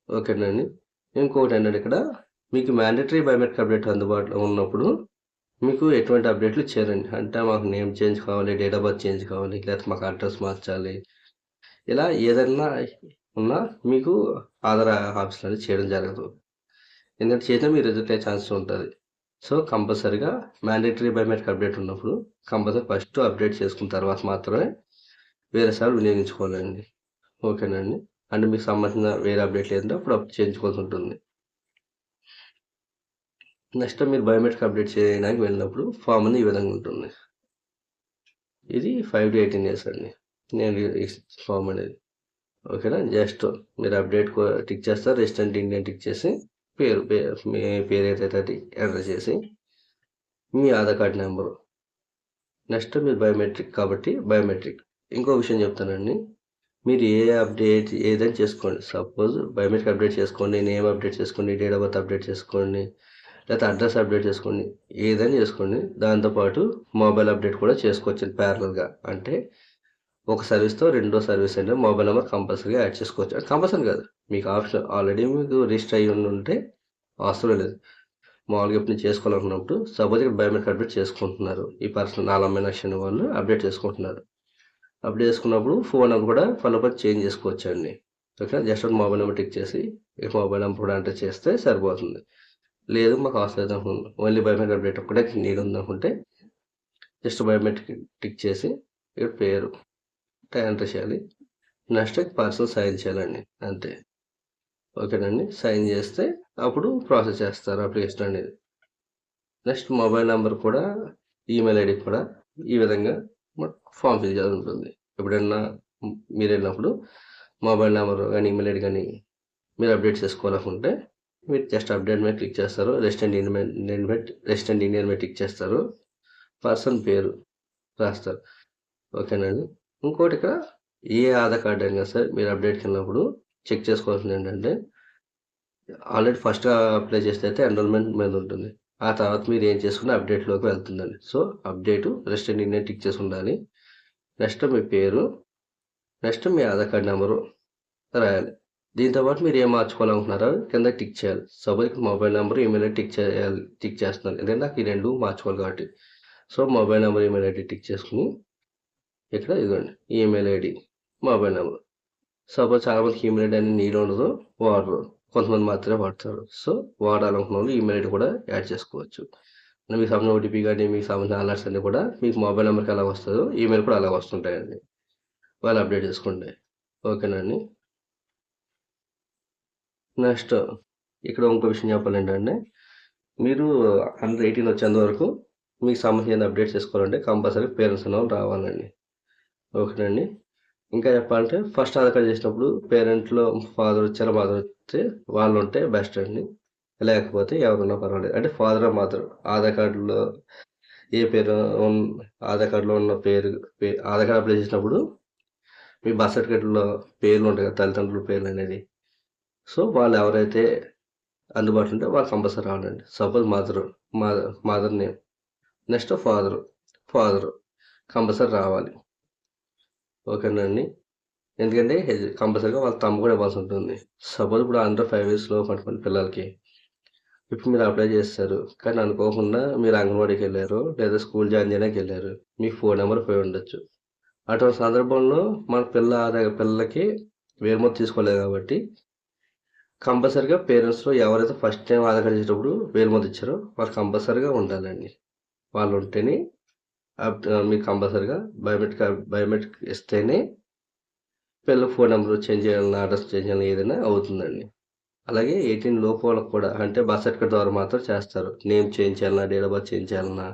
ఓకేనండి. ఇంకొకటేంటంటే ఇక్కడ మీకు మ్యాండేటరీ బయోమెట్రిక్ అప్డేట్ అందుబాటులో ఉన్నప్పుడు మీకు ఎటువంటి అప్డేట్లు ఇచ్చారండి. అంటే మాకు నేమ్ చేంజ్ కావాలి, డేట్ ఆఫ్ బర్త్ చేంజ్ కావాలి, లేకపోతే మాకు అడ్రస్ మార్చాలి. ఇలా ఏదన్నా ఉన్నా మీకు ఆధార్ ఆఫీస్‌లో అనేది చేయడం జరగదు. ఎందుకంటే చేసినా మీరు రిజెక్ట్ అయ్యే ఛాన్సెస్ ఉంటది. సో, కంపల్సరీగా మ్యాండేటరీ బయోమెట్రిక్ అప్డేట్ ఉన్నప్పుడు కంపల్సరీ ఫస్ట్ అప్డేట్ చేసుకున్న తర్వాత మాత్రమే వేరే సార్లు వినియోగించుకోవాలండి. ఓకేనండి. అంటే మీకు సంబంధించిన వేరే అప్డేట్ లేదంటే అప్పుడు చేయించుకోవాల్సి ఉంటుంది. నెక్స్ట్ మీరు బయోమెట్రిక్ అప్డేట్ చేయడానికి వెళ్ళినప్పుడు ఫామ్ అనేది ఈ విధంగా ఉంటుంది. ఇది 5 to 18 ఇయర్స్ అండి. నేను ఈ ఫామ్ అనేది. ఓకేనా? జస్ట్ మీరు అప్డేట్ టిక్ చేస్తారు. రెసిడెంట్ ఇండియన్ టిక్ చేసి మీ పేరు ఏదైతే అది ఎంటర్ చేసి మీ ఆధార్ కార్డ్ నెంబరు. నెక్స్ట్ మీరు బయోమెట్రిక్ కాబట్టి బయోమెట్రిక్. ఇంకో విషయం చెప్తానండి. మీరు ఏ అప్డేట్ ఏదైనా చేసుకోండి. సపోజ్ బయోమెట్రిక్ అప్డేట్ చేసుకోండి, నేమ్ అప్డేట్ చేసుకోండి, డేట్ ఆఫ్ బర్త్ అప్డేట్ చేసుకోండి, లేకపోతే అడ్రస్ అప్డేట్ చేసుకోండి. ఏదైనా చేసుకోండి. దాంతో పాటు మొబైల్ అప్డేట్ కూడా చేసుకోవచ్చండి ప్యారలల్‌గా. అంటే ఒక సర్వీస్‌తో రెండో సర్వీస్ అంటే మొబైల్ నంబర్ కంపల్సరీగా యాడ్ చేసుకోవచ్చు. అంటే కంపల్సరీ కాదు. మీకు ఆప్షన్ ఆల్రెడీ మీకు రిజిస్టర్ అయ్యి ఉండుంటే అవసరం లేదు. మామూలుగా ఎప్పుడు చేసుకోవాలనుకున్నప్పుడు సపోజ్ ఇక్కడ బయోమెట్రిక్ అప్డేట్ చేసుకుంటున్నారు. ఈ పర్సన్ నాలమ్మ వాళ్ళు అప్డేట్ చేసుకుంటున్నారు. అప్డేట్ చేసుకున్నప్పుడు ఫోన్ నెంబర్ కూడా ఫలానా చేంజ్ చేసుకోవచ్చండి. ఓకేనా? జస్ట్ మొబైల్ నెంబర్ టిక్ చేసి ఈ మొబైల్ నెంబర్ కూడా ఎంటర్ చేస్తే సరిపోతుంది. లేదు మాకు అవసరం లేదనుకుంటే ఓన్లీ బయోమెట్రిక్ అప్డేట్ ఒక్కటే నీడ్ ఉందనుకుంటే జస్ట్ బయోమెట్రిక్ టిక్ చేసి ఇక్కడ పేరు ఎంటర్ చేయాలి. నెక్స్ట్ పర్సన్ సైన్ చేయాలండి. అంతే. ఓకేనండి. సైన్ చేస్తే అప్పుడు ప్రాసెస్ చేస్తారు అప్లికేషన్ అనేది. నెక్స్ట్ మొబైల్ నెంబర్ కూడా ఈమెయిల్ ఐడి కూడా ఈ విధంగా ఫామ్ ఫిల్ చేయాల్సి ఉంటుంది. ఎప్పుడైనా మీరు వెళ్ళినప్పుడు మొబైల్ నెంబర్ కానీ ఈమెయిల్ ఐడి కానీ మీరు అప్డేట్ చేసుకోవాలనుకుంటే మీరు జస్ట్ అప్డేట్ మీద క్లిక్ చేస్తారు. రెసిడెంట్ ఇండియన్ మీద క్లిక్ చేస్తారు. పర్సన్ పేరు రాస్తారు. ఓకేనండి. ఇంకోటి ఇక్కడ ఏ ఆధార్ కార్డ్ అయినా సరే మీరు అప్డేట్కి వెళ్ళినప్పుడు చెక్ చేసుకోవాల్సింది ఏంటంటే ఆల్రెడీ ఫస్ట్ అప్లై చేస్తే అయితే ఎన్రోల్మెంట్ మీద ఉంటుంది. ఆ తర్వాత మీరు ఏం చేసుకున్న అప్డేట్లోకి వెళ్తుందండి. So, update resident Indian tick చేసి ఉండాలి. నెక్స్ట్ మీ పేరు, నెక్స్ట్ మీ ఆధార్ కార్డ్ నెంబరు రాయాలి. దీంతో పాటు మీరు ఏం మార్చుకోవాలనుకుంటున్నారో కింద టిక్ చేయాలి. Suppose mobile number, email ID tick చేస్తున్నాను. ఎందుకంటే నాకు ఈ 2 మార్చుకోవాలి కాబట్టి. So, mobile number, email ID tick చేసుకొని ఇక్కడ ఇదిగోండి email ID, mobile number. Suppose చాలామందికి ఈమెయిల్ ఐడి అనేది నీడ్ ఉండదు, వాడరు. కొంతమంది మాత్రమే వాడతారు. సో, వాడాలనుకున్న వాళ్ళు ఈమెయిల్ ఐడి కూడా యాడ్ చేసుకోవచ్చు. మీకు సంబంధించిన ఓటీపీ కానీ మీకు సంబంధించిన అలర్ట్స్ అన్నీ కూడా మీకు మొబైల్ నెంబర్కి ఎలా వస్తుందో ఈమెయిల్ కూడా అలా వస్తుంటాయండి. వాళ్ళు అప్డేట్ చేసుకోండి. ఓకేనండి. నెక్స్ట్ ఇక్కడ ఇంకో విషయం చెప్పాలేంటంటే మీరు అండర్ 18 వచ్చేంత వరకు మీకు సంబంధించిన అప్డేట్ చేసుకోవాలంటే కంపల్సరీ పేరెంట్స్ అనేవాళ్ళు రావాలండి. ఓకేనండి. ఇంకా చెప్పాలంటే ఫస్ట్ ఆధార్ కార్డ్ చేసినప్పుడు పేరెంట్‌లో ఫాదర్ వచ్చారా, మదర్ వస్తే వాళ్ళు ఉంటే బెస్ట్ అండి. లేకపోతే ఎవరున్నా పర్వాలేదు. అంటే ఫాదర్ ఆర్ మదర్ ఆధార్ కార్డ్‌లో ఏ పేరు ఆధార్ కార్డ్‌లో ఉన్న పేరు ఆధార్ కార్డ్ అప్లై చేసినప్పుడు మీ బర్త్ సర్టిఫికేట్‌లో పేర్లు ఉంటాయి కదా! తల్లిదండ్రుల పేర్లనేది. సో, వాళ్ళు ఎవరైతే అందుబాటులో ఉంటే వాళ్ళు కంపల్సరీ రావాలండి. Suppose mother name. Next father compulsory రావాలి. ఓకేనండి. ఎందుకంటే కంపల్సరీగా వాళ్ళ థంబ్ కూడా ఇవ్వాల్సి ఉంటుంది. సపోజ్ ఇప్పుడు అండర్ 5 ఇయర్స్ లోపు అనుకోండి పిల్లలకి. ఇప్పుడు మీరు అప్లై చేస్తారు. కానీ అనుకోకుండా మీరు అంగన్వాడీకి వెళ్లారు, లేదా స్కూల్ జాయిన్ చేయడానికి వెళ్లారు. మీకు ఫోన్ నెంబర్ పోయి ఉండొచ్చు. అటువంటి సందర్భంలో మన పిల్లలకి వేలిముద్ర తీసుకోలేదు కాబట్టి కంపల్సరీగా పేరెంట్స్‌లో ఎవరైతే ఫస్ట్ టైం ఆధార్ కార్డ్ చేసేటప్పుడు వేలిముద్ర ఇచ్చారో వాళ్ళు కంపల్సరీగా ఉండాలండి. వాళ్ళు ఉంటేనే మీకు కంపల్సరీగా బయోమెట్రిక్ ఇస్తేనే పిల్లల ఫోన్ నెంబర్ చేంజ్ చేయాలన్నా, అడ్రస్ చేంజ్ చేయాలన్నా ఏదైనా అవుతుందండి. అలాగే 18 లోపు వాళ్ళకి కూడా అంటే బర్త్ సర్టిఫికేట్ ద్వారా మాత్రం చేస్తారు. నేమ్ చేంజ్ చేయాలన్నా, డేట్ ఆఫ్ బర్త్ చేంజ్ చేయాలన్నా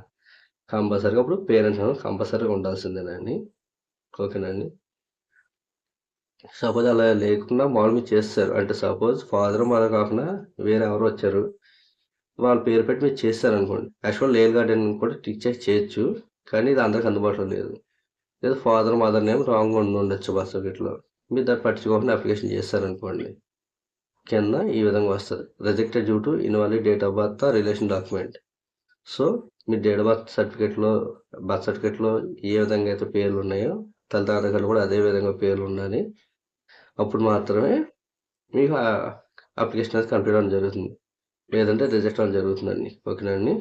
కంపల్సరీగా అప్పుడు పేరెంట్స్ అనేవాళ్ళు కంపల్సరీగా ఉండాల్సిందేనండి. ఓకేనండి. సపోజ్ అలా లేకుండా మామూలుగా మీరు చేసేసారు. అంటే సపోజ్ ఫాదర్, మదర్ కాకుండా వేరే ఎవరో వచ్చారు. వాళ్ళ పేరు పెట్టి మీరు చేసేసారనుకోండి. యాక్చువల్ లేయర్ గార్డెన్ కూడా టిక్ చేసి చేయొచ్చు. కానీ ఇది అందరికి అందుబాటులో లేదు. లేదా ఫాదర్, మదర్ నేమ్ రాంగ్‌గా ఉండుండొచ్చు బర్త్ సర్టిఫికేట్‌లో. మీరు దాన్ని పట్టించుకోకుండా అప్లికేషన్ చేశారనుకోండి. కింద ఈ విధంగా వస్తది. Rejected due to invalid date of birth are relation document. So, me date of birth సర్టిఫికేట్లో ఏ విధంగా అయితే పేర్లు ఉన్నాయో తల్లిదండ్రుల ఆధార్ కార్డులో కూడా అదే విధంగా పేర్లు ఉండాలి. అప్పుడు మాత్రమే మీకు అప్లికేషన్ అనేది కంప్లీట్ అవ్వడం జరుగుతుంది. లేదంటే రిజెక్ట్ అవ్వడం జరుగుతుందండి. ఓకేనండి.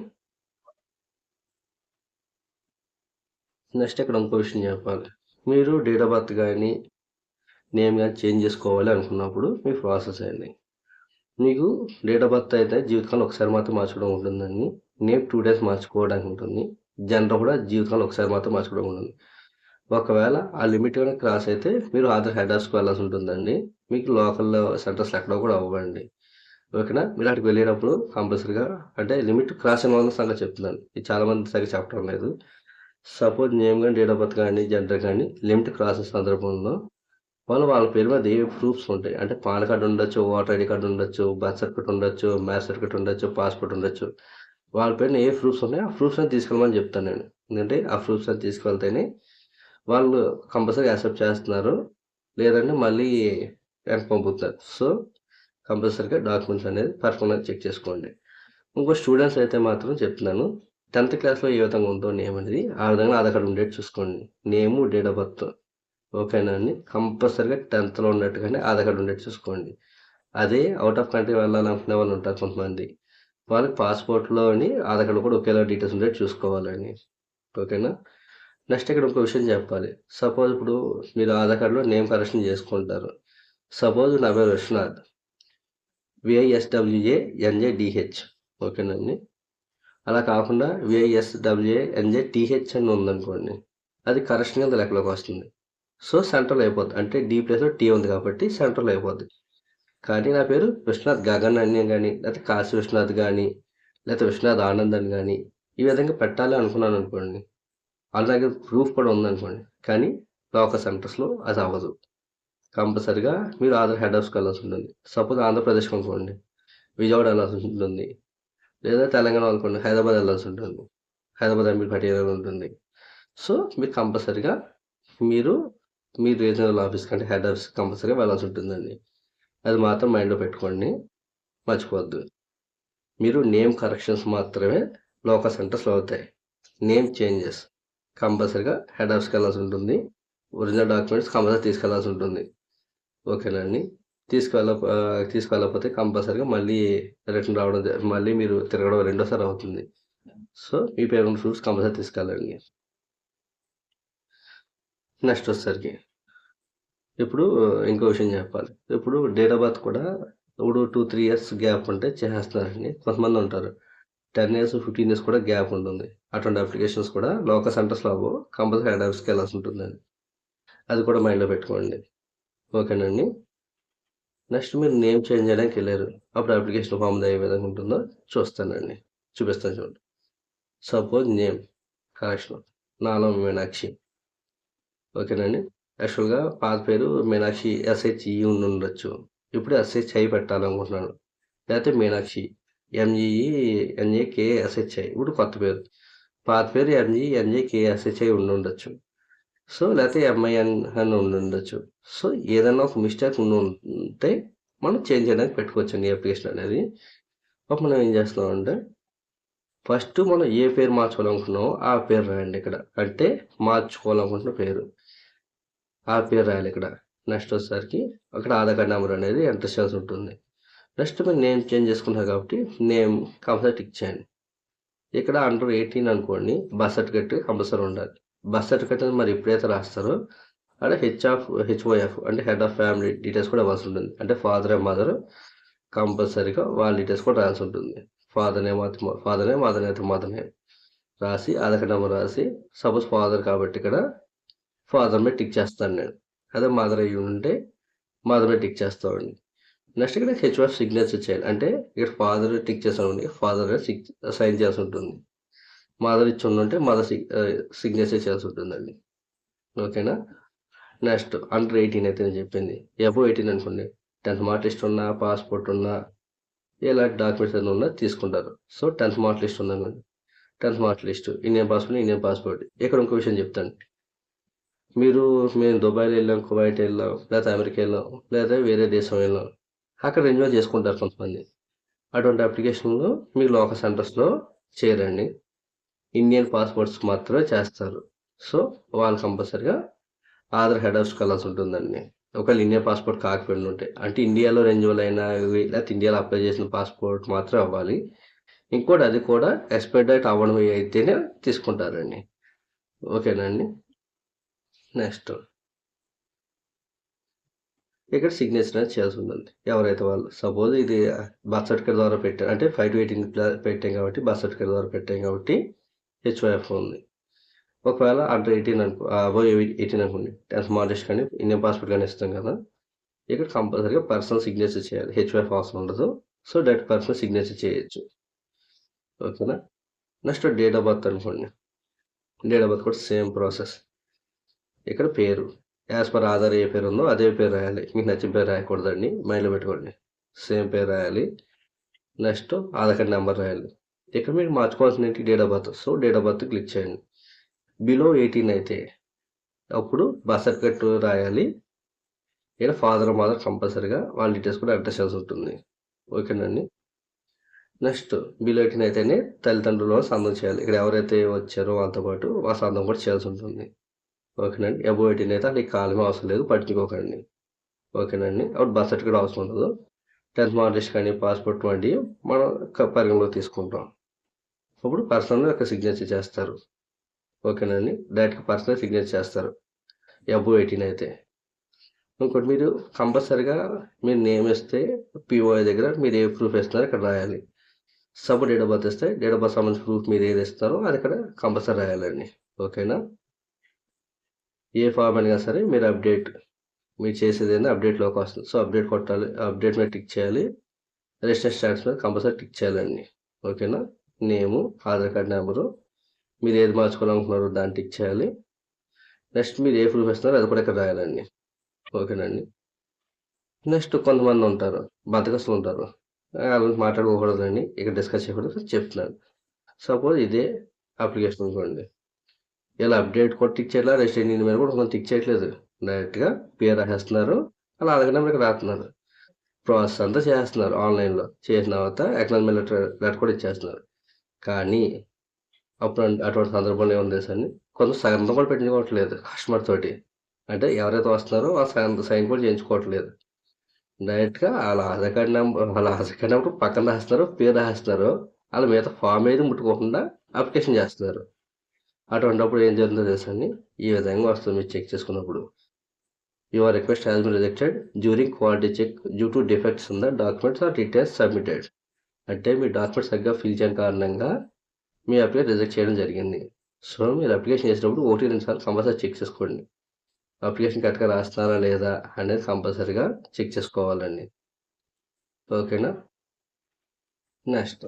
నెక్స్ట్ ఇక్కడ ఇంకో విషయం చెప్పాలి. మీరు డేట్ ఆఫ్ బర్త్ కానీ నేమ్ కానీ చేంజ్ చేసుకోవాలి అనుకున్నప్పుడు మీ ప్రాసెస్ అయింది. మీకు డేట్ ఆఫ్ బర్త్ అయితే జీవితకాలం ఒకసారి మాత్రం మార్చుకోవడం ఉంటుందండి. నేమ్ 2 డేస్ మార్చుకోవడానికి ఉంటుంది. జెండర్ కూడా జీవితకాలం ఒకసారి మాత్రం మార్చుకోవడం ఉంటుంది. ఒకవేళ ఆ లిమిట్ కనుక క్రాస్ అయితే మీరు ఆధార్ హెడ్ ఆఫీస్కి వెళ్ళాల్సి ఉంటుందండి. మీకు లోకల్ సెంటర్స్ ఎక్కడ కూడా అవ్వండి. ఓకేనా. మీరు అక్కడికి వెళ్ళేటప్పుడు కంపల్సరీగా అంటే లిమిట్ క్రాస్ అయిన వాళ్ళ సంగతి చెప్తున్నాను. ఇది చాలామంది సరిగ్గా చెప్పడం లేదు. సపోజ్ నేమ్ కానీ డేట్ ఆఫ్ బర్త్ కానీ జెండర్ కానీ లిమిట్ క్రాస్ సందర్భంలో వాళ్ళ పేరు మీద ఏ ప్రూఫ్స్ ఉంటాయి అంటే పాన్ కార్డు ఉండొచ్చు, ఓటర్ ఐడి కార్డు ఉండొచ్చు, బర్త్ సర్టిఫికేట్ ఉండొచ్చు, మ్యారేజ్ సర్టిఫికేట్ ఉండొచ్చు, పాస్పోర్ట్ ఉండొచ్చు. వాళ్ళ పేరున ఏ ప్రూఫ్స్ ఉన్నాయో ఆ ప్రూఫ్స్ అని తీసుకెళ్ళమని చెప్తాను నేను. ఎందుకంటే ఆ ప్రూఫ్స్ అని తీసుకెళ్తేనే వాళ్ళు కంపల్సరీ యాక్సెప్ట్ చేస్తున్నారు, లేదంటే మళ్ళీ వెనక్కి పంపుతారు. సో కంపల్సరీగా డాక్యుమెంట్స్ అనేది పర్ఫెక్ట్గా చెక్ చేసుకోండి. ఇంకో స్టూడెంట్స్ అయితే మాత్రం చెప్తున్నాను, 10th క్లాస్లో ఏ విధంగా ఉందో నేమ్ అనేది ఆ విధంగా ఆధార్ కార్డు ఉండేది చూసుకోండి. నేము, డేట్ ఆఫ్ బర్త్ ఓకేనా అండి. కంపల్సరీగా 10thలో ఉన్నట్టుగానే ఆధార్ కార్డు ఉండేది చూసుకోండి. అదే అవుట్ ఆఫ్ కంట్రీ వెళ్ళాలనుకునే వాళ్ళు ఉంటారు కొంతమంది, వాళ్ళకి పాస్పోర్ట్లోని ఆధార్ కార్డు కూడా ఒకేలా డీటెయిల్స్ ఉండేది చూసుకోవాలండి. ఓకేనా. నెక్స్ట్ ఇక్కడ ఇంకో విషయం చెప్పాలి. సపోజ్ ఇప్పుడు మీరు ఆధార్ కార్డులో నేమ్ కరెక్షన్ చేసుకుంటారు. సపోజ్ నా పేరు విశ్వనాథ్, VISWANJDH ఓకేనండి. అలా కాకుండా VISWANJTH అని ఉందనుకోండి, అది కరెక్షన్ కింద లెక్కలోకి వస్తుంది. సో సెంట్రల్ అయిపోద్ది, అంటే డి ప్లేస్లో టీ ఉంది కాబట్టి సెంట్రల్ అయిపోద్ది. కానీ నా పేరు విశ్వనాథ్ గగన్ అని కానీ, లేకపోతే కాశీ విశ్వనాథ్ కానీ, లేకపోతే విశ్వనాథ్ ఆనంద్ అని కానీ ఈ విధంగా పెట్టాలి అనుకున్నాను అనుకోండి, అలాగే ప్రూఫ్ కూడా ఉందనుకోండి, కానీ లోకల్ సెంటర్స్లో అది అవ్వదు. కంపల్సరిగా మీరు ఆధార్ హెడ్ ఆఫీస్కి వెళ్ళాల్సి ఉంటుంది. సపోజ్ ఆంధ్రప్రదేశ్ అనుకోండి, విజయవాడ వెళ్ళాల్సి ఉంటుంది, లేదా తెలంగాణ అనుకోండి హైదరాబాద్ వెళ్ళాల్సి ఉంటుంది, హైదరాబాద్ ఎంపీ పటేల్ ఉంటుంది. సో మీరు కంపల్సరిగా మీరు మీ రీజనల్ ఆఫీస్ కంటే హెడ్ ఆఫీస్ కంపల్సరీగా వెళ్ళాల్సి ఉంటుందండి. అది మాత్రం మైండ్లో పెట్టుకోండి, మర్చిపోవద్దు. మీరు నేమ్ కరెక్షన్స్ మాత్రమే లోకల్ సెంటర్స్లో అవుతాయి. నేమ్ చేంజెస్ కంపల్సరీగా హెడ్ ఆఫీస్కి వెళ్ళాల్సి ఉంటుంది. ఒరిజినల్ డాక్యుమెంట్స్ కంపల్సరీ తీసుకెళ్లాల్సి ఉంటుంది. ఓకేనండి. తీసుకెళ్ళకపోతే కంపల్సరీగా మళ్ళీ రిటర్న్ రావడం, మళ్ళీ మీరు తిరగడం రెండోసారి అవుతుంది. సో మీ పేమెంట్ ప్రూఫ్స్ కంపల్సరీ తీసుకెళ్ళండి. నెక్స్ట్ వచ్చేసరికి ఇప్పుడు ఇంకో విషయం చెప్పాలి. ఇప్పుడు డేట్ ఆఫ్ బర్త్ కూడా ఇప్పుడు 2-3 ఇయర్స్ గ్యాప్ ఉంటే చేసేస్తున్నారండి. కొంతమంది ఉంటారు 10 ఇయర్స్ 15 ఇయర్స్ కూడా గ్యాప్ ఉంటుంది. అటువంటి అప్లికేషన్స్ కూడా లోకల్ సెంటర్స్లో అవ్వవు, కంపల్సరీ హెడ్ ఆఫీస్కి వెళ్ళాల్సి ఉంటుందండి. అది కూడా మైండ్లో పెట్టుకోండి. ఓకేనండి. నెక్స్ట్ మీరు నేమ్ చేంజ్ చేయడానికి వెళ్ళారు, అప్పుడు అప్లికేషన్ ఫామ్ ఏ విధంగా ఉంటుందో చూపిస్తాను చూడండి. సపోజ్ నేమ్ కరెక్షన్ నాలో మీనాక్షి ఓకేనండి. యాక్చువల్గా పాత పేరు మీనాక్షి SHE ఉండొచ్చు, ఇప్పుడు SHI పెట్టాలనుకుంటున్నాను. లేకపోతే మీనాక్షి MENAKSHI ఇప్పుడు కొత్త పేరు. పాత పేరు MENJKSHI ఉండొచ్చు. సో లేకపోతే MIN అని ఉండొచ్చు. సో ఏదైనా ఒక మిస్టేక్ ఉంటే మనం చేంజ్ చేయడానికి పెట్టుకోవచ్చండి ఈ అప్లికేషన్ అనేది. అప్పుడు మనం ఏం చేస్తున్నామంటే ఫస్ట్ మనం ఏ పేరు మార్చుకోవాలనుకున్నామో ఆ పేరు రాయండి ఇక్కడ, అంటే మార్చుకోవాలనుకుంటున్న పేరు ఆ పేరు రాయాలి ఇక్కడ. నెక్స్ట్ వచ్చేసరికి అక్కడ ఆధార్ కార్డ్ నెంబర్ అనేది ఎంటర్ చేయాల్సి ఉంటుంది. నెక్స్ట్ మీరు నేమ్ చేంజ్ చేసుకుంటారు కాబట్టి నేమ్ కంపల్సరీ టిక్ చేయండి. ఇక్కడ అండర్ 18 అనుకోండి, బర్త్ సర్టిఫికేట్ కంపల్సరీ ఉండాలి. బర్త్ సర్టిఫికేట్ మరి ఎప్పుడైతే రాస్తారో అక్కడ HOF అంటే హెడ్ ఆఫ్ ఫ్యామిలీ డీటెయిల్స్ కూడా ఇవ్వాల్సి ఉంటుంది. అంటే ఫాదర్ అండ్ మదర్ కంపల్సరీగా వాళ్ళ డీటెయిల్స్ కూడా రాయాల్సి ఉంటుంది. ఫాదర్ నేమ్ అయితే మదర్ నేమ్ రాసి ఆధార్ కార్డ్ నెంబర్ రాసి, సపోజ్ ఫాదర్ కాబట్టి ఇక్కడ ఫాదర్ మీద టిక్ చేస్తాను నేను. అదే మదర్ అయ్యి ఉంటే మదర్ మీద టిక్ చేస్తామండి. నెక్స్ట్ ఇక్కడ HOF సిగ్నేచర్ చేయాలి, అంటే ఇక్కడ ఫాదర్ టిక్ చేస్తామండి, ఫాదర్ సైన్ చేయాల్సి ఉంటుంది. మదర్ ఇచ్చి ఉంటే మదర్ సిగ్నేచర్ చేయాల్సి ఉంటుందండి. ఓకేనా. నెక్స్ట్ అండర్ 18 అయితే నేను చెప్పింది, అబోవ్ 18 అనుకోండి, 10th మార్క్ లిస్ట్ ఉన్నా, పాస్పోర్ట్ ఉన్నా, ఇలాంటి డాక్యుమెంట్స్ ఏదైనా ఉన్నా తీసుకుంటారు. సో 10th మార్క్ లిస్ట్ ఉందనుకోండి, 10th mark list, Indian passport. ఇక్కడ ఇంకో విషయం చెప్తాను. మేము దుబాయ్లో వెళ్ళాం, కువైట్ వెళ్ళాం, లేకపోతే అమెరికా వెళ్ళాం, లేదా వేరే దేశం వెళ్ళాం, అక్కడ ఎంజాయ్ చేసుకుంటారు కొంతమంది. అటువంటి అప్లికేషన్లు మీకు లోకల్ సెంటర్స్లో చేయరండి. ఇండియన్ పాస్పోర్ట్స్ మాత్రమే చేస్తారు. సో వాళ్ళు కంపల్సరిగా ఆధార్ హెడ్ ఆఫ్స్ కలాల్సి ఉంటుందండి. ఒకవేళ ఇండియన్ పాస్పోర్ట్ కాకపోయినా ఉంటే అంటే ఇండియాలో రెన్యువల్ అయిన లేకపోతే ఇండియాలో అప్లై చేసిన పాస్పోర్ట్ మాత్రం అవ్వాలి. ఇంకోటి అది కూడా ఎక్స్పైర్ డేట్ అవ్వడం అయితేనే తీసుకుంటారండి. ఓకేనండి. నెక్స్ట్ ఇక్కడ సిగ్నేచర్ అనేది చేయాల్సి ఉంటుంది. ఎవరైతే వాళ్ళు సపోజ్ ఇది బర్త్ సర్టిఫికేట్ ద్వారా పెట్టారు అంటే 5 to 18 పెట్టాం కాబట్టి బర్త్ సర్టిఫికేట్ ద్వారా పెట్టాం కాబట్టి HYF ఉంది. ఒకవేళ అండర్ 18 అనుకో అబోవ్ 18 అనుకోండి 10th మార్క్ లిస్ట్ కానీ ఇండియన్ పాస్పోర్ట్ కానీ ఇస్తాం కదా, ఇక్కడ కంపల్సరీగా పర్సనల్ సిగ్నేచర్ చేయాలి. HYF అవసరం ఉండదు. సో డైరెక్ట్ పర్సనల్ సిగ్నేచర్ చేయొచ్చు. ఓకేనా. నెక్స్ట్ డేట్ ఆఫ్ బర్త్ అనుకోండి. డేట్ ఆఫ్ బర్త్ కూడా సేమ్ ప్రాసెస్. ఇక్కడ పేరు యాజ్ పర్ ఆధార్ ఏ పేరు ఉందో అదే పేరు రాయాలి. మీకు నచ్చిన పేరు రాయకూడదండి, మైండ్లో పెట్టుకోండి. సేమ్ పేరు రాయాలి. నెక్స్ట్ ఆధార్ కార్డ్ నెంబర్ రాయాలి. ఇక్కడ మీరు మార్చుకోవాల్సిన date of birth. So date of birth click చేయండి. బిలో 18 అయితే అప్పుడు బర్త్ సర్టిఫికేట్ రాయాలి. ఇక్కడ ఫాదర్ మదర్ కంపల్సరీగా వాళ్ళ డీటెయిల్స్ కూడా ఎంటర్ చేయాల్సి ఉంటుంది. ఓకేనండి. నెక్స్ట్ బిలో 18 అయితేనే తల్లిదండ్రులు సంతకం చేయాలి. ఇక్కడ ఎవరైతే వచ్చారో వాళ్ళతో పాటు వాళ్ళ సంతకం కూడా చేయాల్సి ఉంటుంది. ఓకేనండి. అబోవ్ 18 అయితే అట్లా కాలమే అవసరం లేదు, పట్టించుకోకండి. ఓకేనండి. అప్పుడు బర్త్ సర్టిఫికేట్ అవసరం ఉండదు. 10th మార్క్ లిస్ట్ కానీ పాస్పోర్ట్ వంటివి మనం పరిగణలోకి తీసుకుంటాం. అప్పుడు పర్సనల్ యొక్క సిగ్నేచర్ చేస్తారు. ఓకేనండి. డైరెక్ట్గా పర్సనల్ సిగ్నేచర్ చేస్తారు అబోవ్ 18 అయితే. ఇంకోటి మీరు కంపల్సరీగా మీరు నేమ్ ఇస్తే పిఓఐ దగ్గర మీరు ఏ ప్రూఫ్ ఇస్తున్నారో ఇక్కడ రాయాలి. సపోజ్ డేట్ ఆఫ్ బర్త్ ఇస్తే డేట్ ఆఫ్ బర్త్ సంబంధించిన ప్రూఫ్ మీరు ఏది ఇస్తారో అది ఇక్కడ కంపల్సరీ రాయాలండి. ఓకేనా. ఏ ఫామ్ అయినా సరే మీరు మీరు చేసేది ఏంటంటే అప్డేట్లోకి వస్తుంది. సో అప్డేట్ కొట్టాలి, అప్డేట్ మీద టిక్ చేయాలి. రిజిస్టర్ స్టాటస్ మీద కంపల్సరీ టిక్ చేయాలండి. ఓకేనా. నేము, ఆధార్ కార్డ్ నెంబరు, మీరు ఏది మార్చుకోవాలనుకున్నారో దాన్ని టిక్ చేయాలి. నెక్స్ట్ మీరు ఏ ప్రూఫ్ ఇస్తున్నారో అది కూడా ఇక్కడ రాయాలండి. ఓకేనండి. నెక్స్ట్ కొంతమంది ఉంటారు, బతకస్తులు ఉంటారు, వాళ్ళకి మాట్లాడుకోకూడదండి, ఇక్కడ డిస్కస్ చేయకూడదు చెప్తున్నాను. సపోజ్ ఇదే అప్లికేషన్ అనుకోండి, ఇలా అప్డేట్ కూడా టిక్ చేయట్లేదు, రిజిస్టర్ మీద కూడా కొంచెం టిక్ చేయట్లేదు, డైరెక్ట్గా పేరు రాసేస్తున్నారు, అలా అడగ నెంబర్ ఇక్కడ రాస్తున్నారు. ప్రాసెస్ అంతా చేస్తున్నారు ఆన్లైన్లో. చేసిన తర్వాత అక్నాలజ్మెంట్ లెటర్ కూడా ఇచ్చేస్తున్నారు. కానీ అప్పుడు అటువంటి సందర్భంలో ఏముంది అని కొంచెం సగం కూడా పెట్టించుకోవట్లేదు కస్టమర్ తోటి. అంటే ఎవరైతే వస్తున్నారో వాళ్ళు సైన్ కూడా చేయించుకోవట్లేదు. డైరెక్ట్గా వాళ్ళ ఆధార్ కార్డ్ నెంబర్ పక్కన రాస్తున్నారు, పేరు రాస్తున్నారు, వాళ్ళ మిగతా ఫామ్ ఏది ముట్టుకోకుండా అప్లికేషన్ చేస్తున్నారు. అటువంటిప్పుడు ఏం జరుగుతుందో తెలుసండి, ఈ విధంగా వస్తుంది మీరు చెక్ చేసుకున్నప్పుడు. Your request has been rejected during quality check due to defects in the documents or details submitted. అంటే మీ డాక్యుమెంట్స్ సరిగ్గా ఫిల్ చేయని కారణంగా మీ అప్లికేషన్ రిజెక్ట్ చేయడం జరిగింది. సో మీరు అప్లికేషన్ చేసినప్పుడు 1-2 సార్లు కంపల్సరీ చెక్ చేసుకోండి. అప్లికేషన్ కరెక్ట్గా రాస్తున్నారా లేదా అనేది కంపల్సరీగా చెక్ చేసుకోవాలండి. ఓకేనా. నెక్స్ట్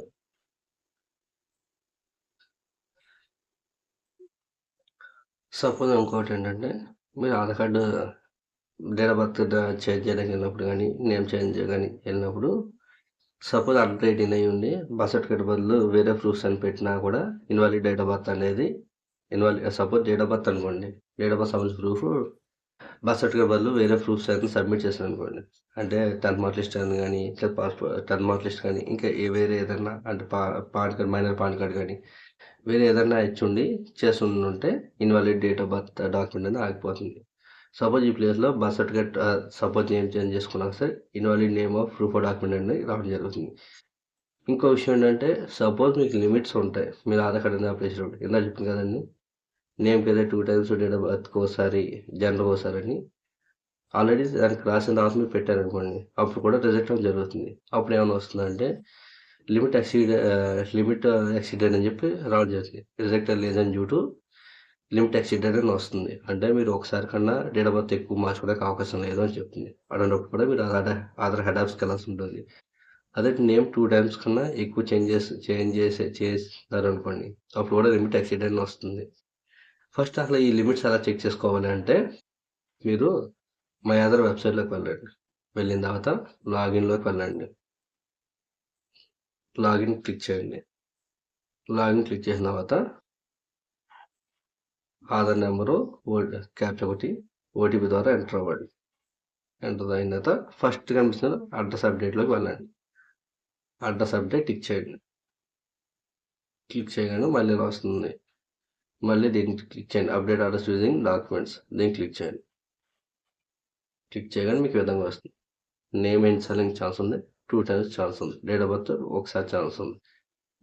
సపోజ్ ఇంకోటి ఏంటంటే, మీరు Aadhaar card date of birth change చేయడానికి వెళ్ళినప్పుడు కానీ, నేమ్ చేంజ్ కానీ వెళ్ళినప్పుడు సపోజ్ అండర్ 18 అయ్యి ఉండి బర్త్ సర్టిఫికేట్ బదులు వేరే ప్రూఫ్స్ అని పెట్టినా కూడా ఇన్వాలిడ్ డేట్ ఆఫ్ బర్త్ అనేది సపోజ్ డేట్ ఆఫ్ బర్త్ అనుకోండి, డేట్ ఆఫ్ బర్త్ సంబంధించిన ప్రూఫ్ బర్త్ సర్టిఫికేట్ బదులు వేరే ప్రూఫ్స్ అయితే సబ్మిట్ చేశాను అనుకోండి, అంటే 10th మార్క్ లిస్ట్ అని కానీ, ఇంకా పాస్పోర్ట్ 10th మార్క్ లిస్ట్ కానీ, ఇంకా వేరే ఏదైనా అంటే PAN card, minor PAN card కానీ వేరే ఏదైనా ఇచ్చుండి చేస్తుంటే invalid date of birth document అనేది ఆగిపోతుంది. సపోజ్ ఈ ప్లేస్లో birth certificate suppose name change చేసుకున్నాక సరే invalid name of proof of document అనేది రావడం జరుగుతుంది. ఇంకో విషయం ఏంటంటే, సపోజ్ మీకు లిమిట్స్ ఉంటాయి మీరు ఆధార్ కార్డ్ అనేది అప్లై చేసినప్పుడు. ఇలా చెప్పింది కదండి, నేమ్కి అయితే 2 times, డేట్ ఆఫ్ బర్త్కి ఒకసారి, జెండర్కి ఒకసారి అని ఆల్రెడీ దానికి రాసిన తర్వాత మీరు పెట్టారనుకోండి, అప్పుడు కూడా రిజెక్ట్ అవ్వడం జరుగుతుంది. అప్పుడు ఏమైనా వస్తుందంటే లిమిట్ ఎక్సీడెడ్ అని చెప్పి రావడం జరుగుతుంది. రిజెక్టెడ్ లేదని డ్యూ టు లిమిట్ ఎక్సీడెడ్ అని వస్తుంది. అంటే మీరు ఒకసారి కన్నా డేట్ ఆఫ్ బర్త్ ఎక్కువ మార్చుకోవడానికి అవకాశం లేదు అని చెప్తుంది. అటువంటిప్పుడు కూడా మీరు ఆధార్ హెడ్ ఆఫీస్కి వెళ్ళాల్సి ఉంటుంది. అదే నేమ్ 2 times కన్నా ఎక్కువ చేంజ్ చేస్తారు అనుకోండి, అప్పుడు కూడా లిమిట్ ఎక్సీడెడ్ అని వస్తుంది. ఫస్ట్ అసలు ఈ లిమిట్స్ ఎలా చెక్ చేసుకోవాలి అంటే, మీరు మై ఆధార్ వెబ్సైట్లోకి వెళ్ళండి. వెళ్ళిన తర్వాత లాగిన్లోకి వెళ్ళండి. లాగిన్ క్లిక్ చేయండి. లాగిన్ క్లిక్ చేసిన తర్వాత ఆధార్ నెంబరు క్యాప్చా ఒకటి ఓటీపీ ద్వారా ఎంటర్ అవ్వండి. ఎంటర్ అయిన తర్వాత ఫస్ట్ కనిపిస్తున్న అడ్రస్ అప్డేట్లోకి వెళ్ళండి. అడ్రస్ అప్డేట్ టిక్ చేయండి. క్లిక్ చేయగానే మళ్ళీ ఇలా వస్తుంది. మళ్ళీ దీన్ని క్లిక్ చేయండి. అప్డేట్ అడ్రస్ యూజింగ్ డాక్యుమెంట్స్ దీన్ని క్లిక్ చేయండి. క్లిక్ చేయగానే మీకు ఈ విధంగా వస్తుంది. నేమ్ ఎన్నిసార్లు ఛాన్స్ ఉంది, 2 టైమ్స్ ఛాన్స్ ఉంది. డేట్ ఆఫ్ బర్త్ ఒకసారి ఛాన్స్ ఉంది.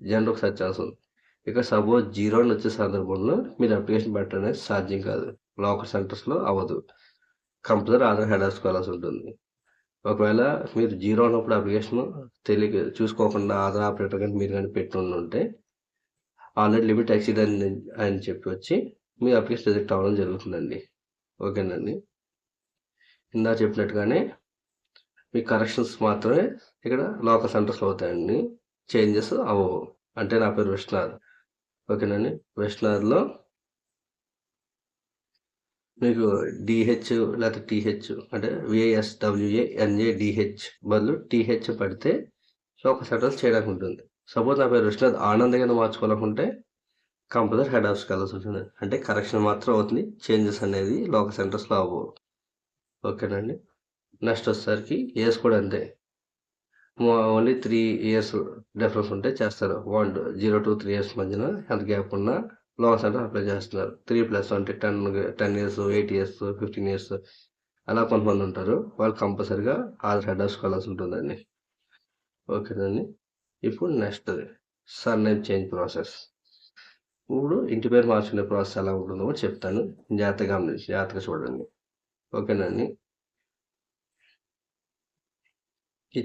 జెండర్ ఒకసారి ఛాన్స్ ఉంది. ఇక సపోజ్ 0 అని వచ్చే సందర్భంలో మీరు అప్లికేషన్ పెట్టడం అనేది సాధ్యం కాదు. లాకర్ సెంటర్స్లో అవ్వదు. కంపల్సరీ ఆధార్ హెడ్ ఆఫీస్కి వెళ్ళాల్సి ఉంటుంది. ఒకవేళ మీరు 0 అన్నప్పుడు అప్లికేషన్ చూసుకోకుండా ఆధార్ ఆపరేటర్ కానీ మీరు కానీ పెట్టి ఉంటే ఆల్రెడీ లిమిట్ ఎక్సీడ్ అని చెప్పి వచ్చి మీ అప్లికేషన్ రిజెక్ట్ అవ్వడం జరుగుతుందండి. ఓకేనండి. ఇందా చెప్పినట్టుగానే మీ కరెక్షన్స్ మాత్రమే ఇక్కడ లాకర్ సెంటర్స్లో అవుతాయండి. చేంజెస్ అవ్వవు. అంటే నా పేరు విష్ణునాథ్. ఓకేనండి. విష్ణునాథ్లో మీకు డిహెచ్ లేకపోతే టీహెచ్ అంటే VISWANADH బదులు టీహెచ్ పడితే లాకర్ సెంటర్స్ చేయడానికి ఉంటుంది. సపోజ్ నా పేరు విష్ణునాథ్ ఆనంద్ కింద మార్చుకోవాలనుకుంటే కంపల్సరీ హెడ్ ఆఫీస్కి వెళ్ళాల్సి ఉంటుంది. అంటే కరెక్షన్ మాత్రం అవుతుంది. చేంజెస్ అనేది లాకర్ సెంటర్స్లో అవ్వవు. ఓకేనండి. నెక్స్ట్ వచ్చేసరికి ఇయర్స్ కూడా అంతే. ఓన్లీ 3 ఇయర్స్ డిఫరెన్స్ ఉంటే చేస్తారు. 0 to 3 ఇయర్స్ మధ్యన ఎంత గ్యాప్ ఉన్నా లాకర్ సెంటర్ అప్లై చేస్తున్నారు. 3+ అంటే 10 ఇయర్స్, 8 ఇయర్స్, 15 ఇయర్స్ అలా కొంతమంది ఉంటారు. వాళ్ళు కంపల్సరీగా ఆధార్ హెడ్ ఆఫీస్కి వెళ్ళాల్సి ఉంటుందండి. ఓకేనండి. ఇప్పుడు నెక్స్ట్ సర్నేమ్ చేంజ్ ప్రాసెస్. ఇప్పుడు ఇంటి పేరు మార్చుకునే ప్రాసెస్ ఎలా ఉంటుందో కూడా చెప్తాను. జాగ్రత్తగా చూడండి. ఓకేనండి. ఇది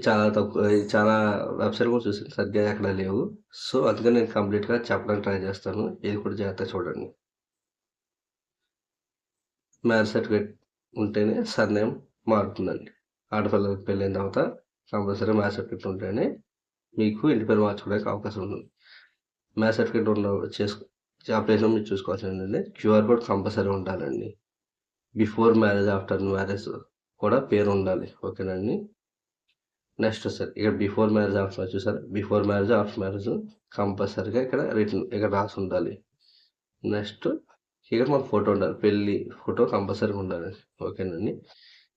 చాలా వెబ్సైట్ కూడా చూసాను, సరిగ్గా ఎక్కడ లేవు. సో అందుకని నేను కంప్లీట్గా చెప్పడానికి ట్రై చేస్తాను. ఇది కూడా జాగ్రత్తగా చూడండి. మ్యారేజ్ సర్టిఫికేట్ ఉంటేనే సర్నేమ్ మారుతుందండి. ఆడపిల్లలకి పెళ్ళైన తర్వాత కంపల్సరీ మ్యారేజ్ సర్టిఫికేట్ ఉంటేనే మీకు ఇంటి పేరు మార్చుకోవడానికి అవకాశం ఉంటుంది. మ్యారేజ్ సర్టిఫికేట్ అప్లికేషన్ మీరు చూసుకోవాల్సింది ఏంటంటే QR కోడ్ కంపల్సరీ ఉండాలండి. బిఫోర్ మ్యారేజ్, ఆఫ్టర్ మ్యారేజ్ కూడా పేరు ఉండాలి. ఓకేనండి. నెక్స్ట్ సార్ ఇక్కడ బిఫోర్ మ్యారేజ్, ఆఫ్టర్ మ్యారేజ్ చూసారు. బిఫోర్ మ్యారేజ్, ఆఫ్టర్ మ్యారేజ్ కంపల్సరీగా ఇక్కడ రాసి ఉండాలి. నెక్స్ట్ ఇక్కడ మన ఫోటో ఉండాలి. పెళ్ళి ఫోటో కంపల్సరీగా ఉండాలి. ఓకేనండి.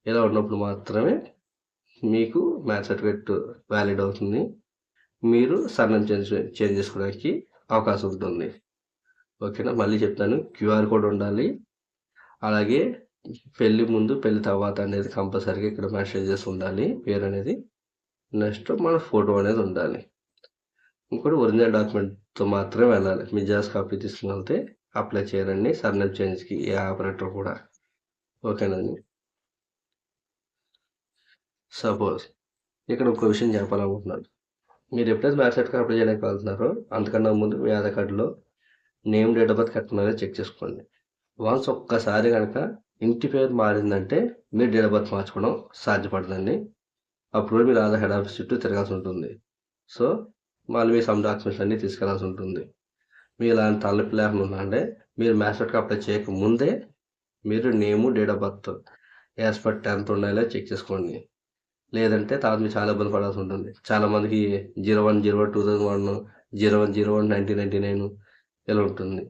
ఇలా ఉన్నప్పుడు మాత్రమే మీకు మ్యారేజ్ సర్టిఫికేట్ వ్యాలిడ్ అవుతుంది. మీరు సర్నేమ్ చేంజ్ చేసుకోవడానికి అవకాశం ఉంటుంది. ఓకేనా. మళ్ళీ చెప్తాను, QR కోడ్ ఉండాలి. అలాగే పెళ్ళి ముందు పెళ్ళి తర్వాత అనేది కంపల్సరీగా ఇక్కడ మెన్షన్ చేసి ఉండాలి పేరు అనేది. నెక్స్ట్ మన ఫోటో అనేది ఉండాలి. ఇంకోటి ఒరిజినల్ డాక్యుమెంట్తో మాత్రమే వెళ్ళాలి. మీ జిరాక్స్ కాపీ తీసుకుని వెళ్తే అప్లై చేయాలండి సర్నేమ్ చేంజ్కి ఏ ఆపరేటర్ కూడా. ఓకేనండి. సపోజ్ ఇక్కడ ఒక విషయం చెప్పాలనుకుంటున్నాను. మీరు ఎప్పుడైతే మ్యారేజ్ సర్టిఫికేట్ అప్లై చేయడానికి వెళ్తున్నారో అంతకన్నా ముందు మీ ఆధార్ కార్డులో name, date of birth correct ఉన్నాయో చెక్ చేసుకోండి. వన్స్ ఒక్కసారి కనుక ఇంటి పేరు మారిందంటే మీరు డేట్ ఆఫ్ బర్త్ మార్చుకోవడం సాధ్యపడదండి. అప్పుడు మీరు ఆధార్ హెడ్ ఆఫీస్ చుట్టూ తిరగాల్సి ఉంటుంది. సో మళ్ళీ మీ సమ్ డాక్యుమెంట్స్ అన్నీ తీసుకెళ్లాల్సి ఉంటుంది. మీరు ఇలాంటి తలనొప్పి లేకుండా అంటే మీరు మ్యారేజ్ సర్టిఫికేట్ అప్లై చేయకముందే మీరు name, date of birth as per 10th ఉండాలో చెక్ చేసుకోండి. లేదంటే తర్వాత మీరు చాలా ఇబ్బంది పడాల్సి ఉంటుంది. చాలామందికి 01/01/2001, 01/01/1999 ఇలా ఉంటుంది.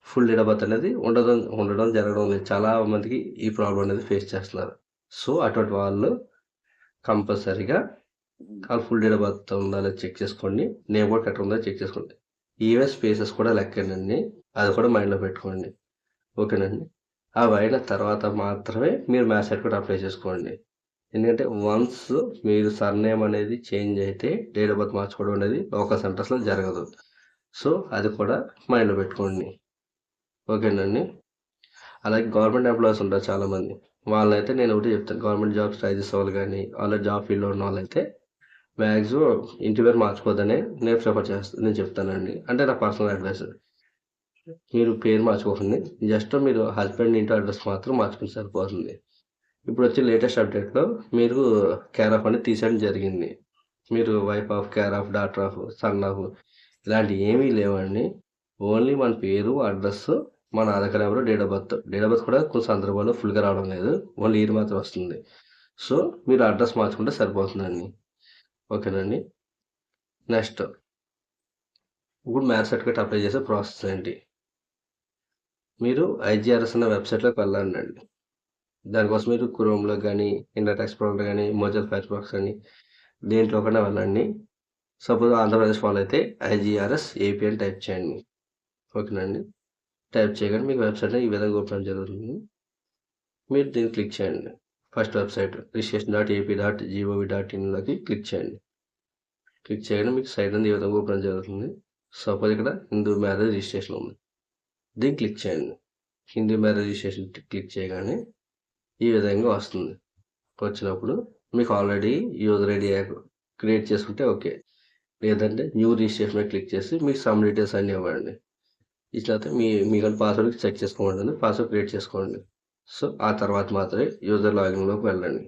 ఫుల్ డేట్ ఆఫ్ బర్త్ అనేది ఉండడం జరగడం లేదు. చాలా మందికి ఈ ప్రాబ్లం అనేది ఫేస్ చేస్తున్నారు. సో అటువంటి వాళ్ళు కంపల్సరీగా ఫుల్ డేట్ ఆఫ్ బర్త్ ఉండాలో చెక్ చేసుకోండి. నేమ్ కూడా కరెక్ట్ ఉందో చెక్ చేసుకోండి. ఈవెన్ స్పేసెస్ కూడా లెక్కండి. అది కూడా మైండ్లో పెట్టుకోండి. ఓకేనండి. అవి అయిన తర్వాత మాత్రమే మీరు మ్యారేజ్ సర్టిఫికేట్ అప్లై చేసుకోండి. ఎందుకంటే వన్స్ మీరు సర్నేమ్ అనేది చేంజ్ అయితే డేట్ ఆఫ్ బర్త్ మార్చుకోవడం అనేది లోకల్ సెంటర్స్లో జరగదు. సో అది కూడా మైండ్లో పెట్టుకోండి. ఓకేనండి. అలాగే గవర్నమెంట్ ఎంప్లాయీస్ ఉంటారు చాలామంది. వాళ్ళైతే నేను ఒకటి చెప్తాను, గవర్నమెంట్ జాబ్స్ ట్రై చేసే వాళ్ళు కానీ ఆల్రెడీ జాబ్ ఫీల్డ్లో ఉన్న వాళ్ళైతే మ్యాక్సిమం ఇంటి పేరు మార్చుకోవద్దని నేను చెప్తానండి. అంటే నా పర్సనల్ అడ్వైస్. మీరు పేరు మార్చుకోకండి. జస్ట్ మీరు హస్బెండ్ ఇంటి అడ్రస్ మాత్రం మార్చుకుని సరిపోతుంది. ఇప్పుడు వచ్చే లేటెస్ట్ అప్డేట్లో మీరు కేర్ ఆఫ్ అనేది తీసేయడం జరిగింది. మీరు wife of, care of, daughter of, son of ఇలాంటివి ఏమీ లేవండి. ఓన్లీ మన పేరు, అడ్రస్, మన Aadhaar card number, date of birth కూడా కొన్ని సందర్భాల్లో ఫుల్గా రావడం లేదు. ఓన్లీ ఇయర్ మాత్రం వస్తుంది. సో మీరు అడ్రస్ మార్చుకుంటే సరిపోతుందండి. ఓకేనండి. నెక్స్ట్ ఇప్పుడు మ్యారేజ్ సర్టిఫికేట్ అప్లై చేసే ప్రాసెస్ ఏంటి? మీరు IGRS అన్న వెబ్సైట్లోకి వెళ్ళండి. దానికోసం మీరు క్రోమ్లో కానీ, ఇంటర్నెట్ ఎక్స్ప్లోరర్ కానీ, మొజిల్లా ఫైర్ఫాక్స్ కానీ దేంట్లో కన్నా వెళ్ళండి. సపోజ్ ఆంధ్రప్రదేశ్ వాళ్ళు అయితే ఐజీఆర్ఎస్ ఏపీ అని టైప్ చేయండి. ఓకేనండి. టైప్ చేయగానే మీకు వెబ్సైట్ ఈ విధంగా ఓపెన్ జరుగుతుంది. మీరు దీన్ని క్లిక్ చేయండి. ఫస్ట్ వెబ్సైట్ registration.ap.gov.in క్లిక్ చేయండి. క్లిక్ చేయగానే మీకు సైట్ అనేది ఈ విధంగా ఓపెన్ జరుగుతుంది. సపోజ్ ఇక్కడ హిందూ మ్యారేజ్ రిజిస్ట్రేషన్ ఉంది. దీన్ని క్లిక్ చేయండి. హిందూ మ్యారేజ్ రిజిస్ట్రేషన్ క్లిక్ చేయగానే ఈ విధంగా వస్తుంది. వచ్చినప్పుడు మీకు ఆల్రెడీ యూజర్ ఐడి క్రియేట్ చేసుకుంటే ఓకే, లేదంటే న్యూ రిజిస్ట్రేషన్ మీద క్లిక్ చేసి మీకు సమ్ డీటెయిల్స్ అన్నీ ఇవ్వండి. ఇట్లయితే మీకు పాస్వర్డ్ చెక్ చేసుకోండి, పాస్వర్డ్ క్రియేట్ చేసుకోండి. సో ఆ తర్వాత మాత్రమే యూజర్ లాగిన్లోకి వెళ్ళండి.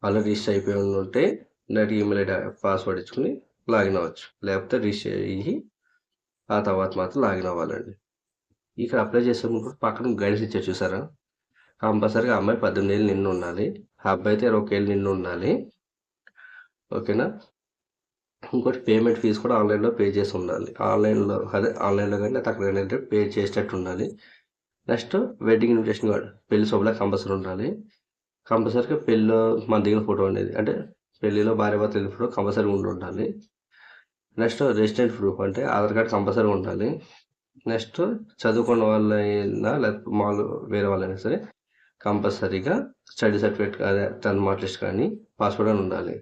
ఆల్రెడీ రిజిస్టర్ అయిపోయి ఉంటే డైరెక్ట్ ఈమెయిల్ ఐడి పాస్వర్డ్ ఇచ్చుకుని లాగిన్ అవ్వచ్చు, లేకపోతే రిజిస్టర్ అయ్యి ఆ తర్వాత మాత్రం లాగిన్ అవ్వాలండి. ఇక్కడ అప్లై చేసేటప్పుడు పక్కన గైడ్స్ ఇచ్చారు చూసారా, కంపల్సరీగా అమ్మాయి 18 ఏళ్ళు నిండి ఉండాలి, అబ్బాయి అయితే 21 ఏళ్ళు నిండి ఉండాలి. ఓకేనా. ఇంకోటి పేమెంట్ ఫీజు కూడా ఆన్లైన్లో పే చేసి ఉండాలి. ఆన్లైన్లో కానీ అక్కడ పే చేసేటట్టు ఉండాలి. నెక్స్ట్ వెడ్డింగ్ ఇన్విటేషన్ కార్డు, పెళ్లి శుభ్లా కంపల్సరీ ఉండాలి. కంపల్సరీగా పెళ్ళిలో మన దిగిన ఫోటో అనేది, అంటే పెళ్లిలో భార్య భర్త దిగిన ఫోటో కంపల్సరీ ఉండాలి. నెక్స్ట్ రెసిడెంట్ ప్రూఫ్ అంటే ఆధార్ కార్డ్ కంపల్సరీ ఉండాలి. నెక్స్ట్ చదువుకున్న వాళ్ళైనా లేకపోతే మామూలు వేరే వాళ్ళైనా సరే కంపల్సరీగా స్టడీ సర్టిఫికేట్ కానీ 10th మార్క్ లిస్ట్ కానీ పాస్పోర్ట్ అని ఉండాలి.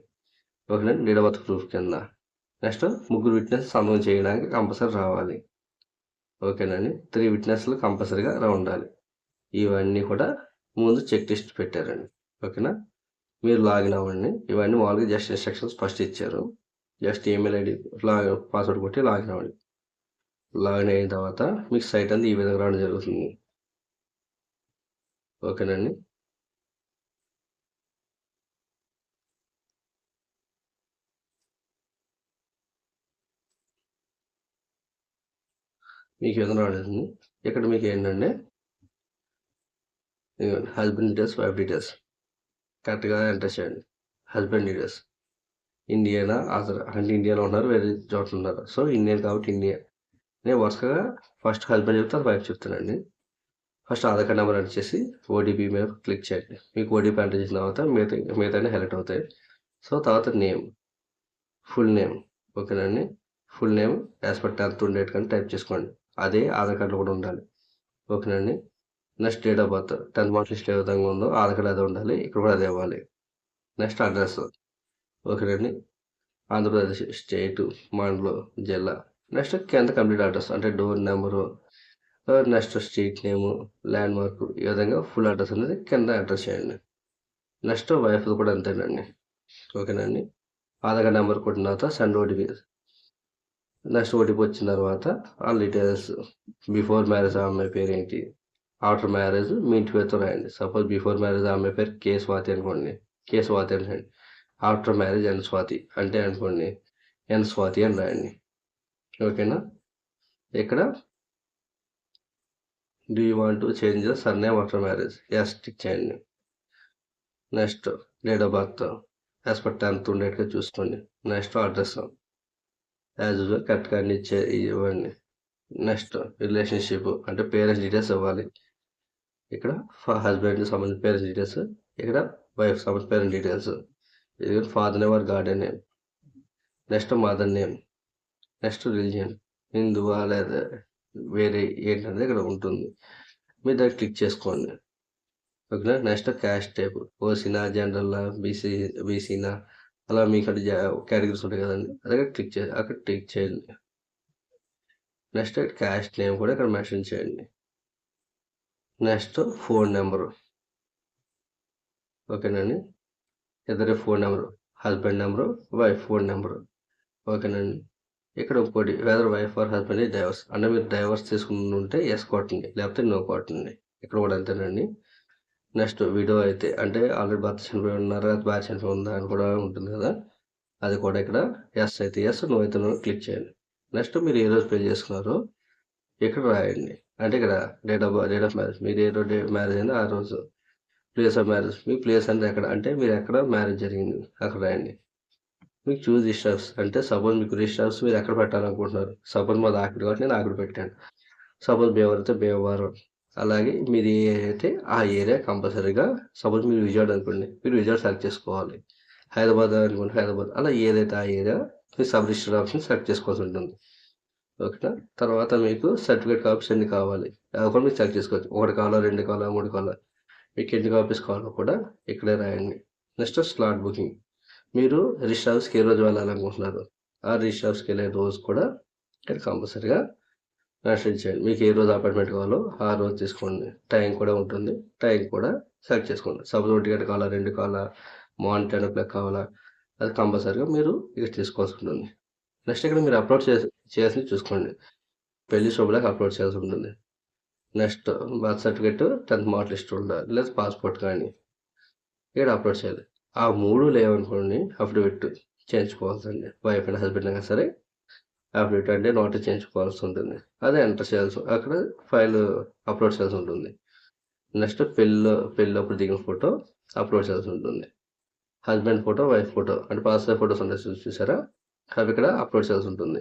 ఓకేనండి. డేట్ ఆఫ్ బర్త్ ప్రూఫ్ కింద. నెక్స్ట్ ముగ్గురు విట్నెస్ సంతకం చేయడానికి కంపల్సరీ రావాలి. ఓకేనండి. 3 విట్నెస్లు కంపల్సరీగా ఉండాలి. ఇవన్నీ కూడా ముందు చెక్ లిస్ట్ పెట్టారండి. ఓకేనా. మీరు లాగిన్ అవ్వండి. ఇవన్నీ మామూలుగా జస్ట్ ఇన్స్ట్రక్షన్స్ ఫస్ట్ ఇచ్చారు. జస్ట్ ఈమెయిల్ ఐడి పాస్వర్డ్ కొట్టి లాగిన్ అవ్వండి. లాగిన్ అయిన తర్వాత మీకు సైట్ అనేది ఈ విధంగా రావడం జరుగుతుంది. ఓకేనండి. మీకు ఈ విధంగా రావడం జరుగుతుంది. ఇక్కడ మీకు ఏంటంటే హస్బెండ్ డీటెయిల్స్, వైఫ్ డీటెయిల్స్ కరెక్ట్గా ఎంటర్ చేయండి. హస్బెండ్ డీటెయిల్స్ ఇండియనా ఆధార్ అంటే ఇండియాలో ఉన్నారు, వేరే చోట్ల ఉన్నారు. సో ఇండియన్ కాబట్టి ఇండియా. నేను వరుసగా ఫస్ట్ హస్బెండ్ చెప్తాను, వైఫ్ చెప్తానండి. First Aadhaar card number enter చేసి ఓటీపీ మీద క్లిక్ చేయండి. మీకు ఓటీపీ ఎంటర్ చేసిన తర్వాత మిగతా హైలైట్ అవుతాయి. సో తర్వాత నేమ్, ఫుల్ నేమ్. ఓకేనండి. Full name as per 10th date కానీ టైప్ చేసుకోండి. అదే ఆధార్ కార్డులో కూడా ఉండాలి. ఓకేనండి. Next date of birth 10th mark list ఏ విధంగా ఉందో ఆధార్ కార్డు అదే ఉండాలి, ఇక్కడ కూడా అదే ఇవ్వాలి. Next address. ఓకేనండి. ఆంధ్రప్రదేశ్ స్టేటు, మండలం, జిల్లా. నెక్స్ట్ కింద కంప్లీట్ అడ్రస్ అంటే డోర్ నెంబరు, నెక్స్ట్ స్ట్రీట్ నేము, ల్యాండ్ మార్క్, ఈ విధంగా ఫుల్ అడ్రస్ అనేది కింద ఎంటర్ చేయండి. నెక్స్ట్ వైఫ్ కూడా అంతేనండి. ఓకేనండి. ఆధార్ కార్డ్ నెంబర్ కొట్టిన తర్వాత సెండ్ ఓటీపీ. నెక్స్ట్ ఓటీపీ వచ్చిన తర్వాత ఆ డీటెయిల్స్, బిఫోర్ మ్యారేజ్ ఆ అమ్మాయి పేరు ఏంటి, ఆఫ్టర్ మ్యారేజ్ మీ ఇంటి పేరుతో రాయండి. సపోజ్ బిఫోర్ మ్యారేజ్ ఆ అమ్మాయి పేరు కే స్వాతి అనుకోండి, కే స్వాతి అని రాయండి. ఆఫ్టర్ మ్యారేజ్ ఎన్ స్వాతి అంటే అనుకోండి, ఎన్ స్వాతి అని రాయండి. ఓకేనా. ఇక్కడ do you want to change the surname after marriage, yes tick చేయండి. Next date of birth as per 10th డేట్గా చూసుకోండి. నెక్స్ట్ అడ్రస్ యాజ్ యూజువల్ కరెక్ట్గా అన్ని ఇవ్వండి. నెక్స్ట్ రిలేషన్షిప్ అంటే పేరెంట్స్ డీటెయిల్స్ ఇవ్వాలి. ఇక్కడ హస్బెండ్కి సంబంధించిన పేరెంట్స్ డీటెయిల్స్, ఇక్కడ వైఫ్ సంబంధించిన పేరెంట్ డీటెయిల్స్, ఇది father name or guardian name. Next mother name. Next religion, హిందువా లేదా వేరే ఏంటనేది ఇక్కడ ఉంటుంది, మీరు దాన్ని క్లిక్ చేసుకోండి. ఓకేనా. నెక్స్ట్ క్యాస్ట్ టైప్, ఓసీనా, జనరల్, బీసీనా, అలా మీకు అంటే కేటగిరీస్ ఉంటాయి కదండి, అదే అక్కడ క్లిక్ చేయండి. నెక్స్ట్ క్యాస్ట్ నేమ్ కూడా ఇక్కడ మెన్షన్ చేయండి. Next phone number. ఓకేనండి. ఇద్దరి phone number, husband number, wife phone number. ఓకేనండి. ఇక్కడ ఇంకోటి whether wife or husband divorce అంటే మీరు డైవర్స్ తీసుకుని ఉంటే ఎస్ కొట్టండి, లేకపోతే నో కొట్టండి. ఇక్కడ కూడా అంతేనండి. నెక్స్ట్ విడో అయితే అంటే ఆల్రెడీ భర్త చనిపోయి ఉన్నారు, భార్య చనిపోయి ఉందా అని కూడా ఉంటుంది కదా, అది కూడా ఇక్కడ ఎస్ అయితే ఎస్, నో అయితే నో క్లిక్ చేయండి. నెక్స్ట్ మీరు ఏ రోజు పే చేసుకున్నారో ఇక్కడ రాయండి. అంటే ఇక్కడ డేట్ ఆఫ్ మ్యారేజ్, మీరు ఏ రోజు మ్యారేజ్ అయిందో ఆ రోజు. Place of marriage, me place అంటే ఎక్కడ అంటే మీరు ఎక్కడ మ్యారేజ్ జరిగింది అక్కడ రాయండి. మీకు చూస్ రిజిస్టర్స్ అంటే సపోజ్ మీకు రిజిస్టర్స్ మీరు ఎక్కడ పెట్టాలనుకుంటున్నారు. సపోజ్ మాది ఆకుడు కాబట్టి నేను ఆకుడు పెట్టాను. సపోజ్ భీమవరం అయితే భీమవరం. అలాగే మీది ఏ అయితే ఆ ఏరియా కంపల్సరీగా, సపోజ్ మీరు విజయవాడ అనుకోండి, మీరు విజయవాడ సెలెక్ట్ చేసుకోవాలి. హైదరాబాద్ అనుకోండి హైదరాబాద్, అలా ఏదైతే ఆ ఏరియా మీ సబ్ రిజిస్టర్ ఆప్షన్ సెలెక్ట్ చేసుకోవాల్సి ఉంటుంది. ఓకేనా. తర్వాత మీకు సర్టిఫికేట్ కాపీస్ ఎన్ని కావాలి అవి కూడా మీరు సెలెక్ట్ చేసుకోవచ్చు. 1 కావాలా, 2 కావాలా, 3 కావాలా, మీకు ఎన్ని కాపీస్ కావాలో కూడా ఇక్కడే రాయండి. Next slot booking. మీరు రిజిస్టర్ ఆఫీస్కి ఏ రోజు వెళ్ళాలనుకుంటున్నారు ఆ రిజిస్టర్ ఆఫీస్కి వెళ్ళే రోజు కూడా ఇక్కడ కంపల్సరీగా మెన్షన్ చేయండి. మీకు ఏ రోజు అపాయింట్మెంట్ కావాలో ఆ రోజు తీసుకోండి. టైం కూడా ఉంటుంది, టైం కూడా సెలెక్ట్ చేసుకోండి. సపోజ్ 1 గంట కావాలా, 2 కావాలా, మార్నింగ్ 10 o'clock కావాలా, అది కంపల్సరీగా మీరు ఇక్కడ తీసుకోవాల్సి ఉంటుంది. నెక్స్ట్ ఇక్కడ మీరు అప్లోడ్ చేయాల్సింది చూసుకోండి. పెళ్లి శుభ్రంగా అప్లోడ్ చేయాల్సి ఉంటుంది. Next birth certificate, 10th mark list ఉండాలి, లేదా పాస్పోర్ట్ కానీ ఇక్కడ అప్లోడ్ చేయాలి. ఆ 3 లేవనుకోండి అఫిడవిట్ చేయించుకోవాల్సింది. వైఫ్ అండ్ హస్బెండ్ అయినా సరే అఫిడవిట్ అంటే నోట్ చేయించుకోవాల్సి ఉంటుంది. అదే ఎంటర్ చేయాల్సి అక్కడ ఫైల్ అప్లోడ్ చేయాల్సి ఉంటుంది. నెక్స్ట్ పెళ్ళప్పుడు దిగిన ఫోటో అప్లోడ్ చేయాల్సి ఉంటుంది. హస్బెండ్ ఫోటో, వైఫ్ ఫోటో అంటే పాస్పోర్ట్ ఫోటోస్ ఉంటాయి చూసారా, అవి ఇక్కడ అప్లోడ్ చేయాల్సి ఉంటుంది.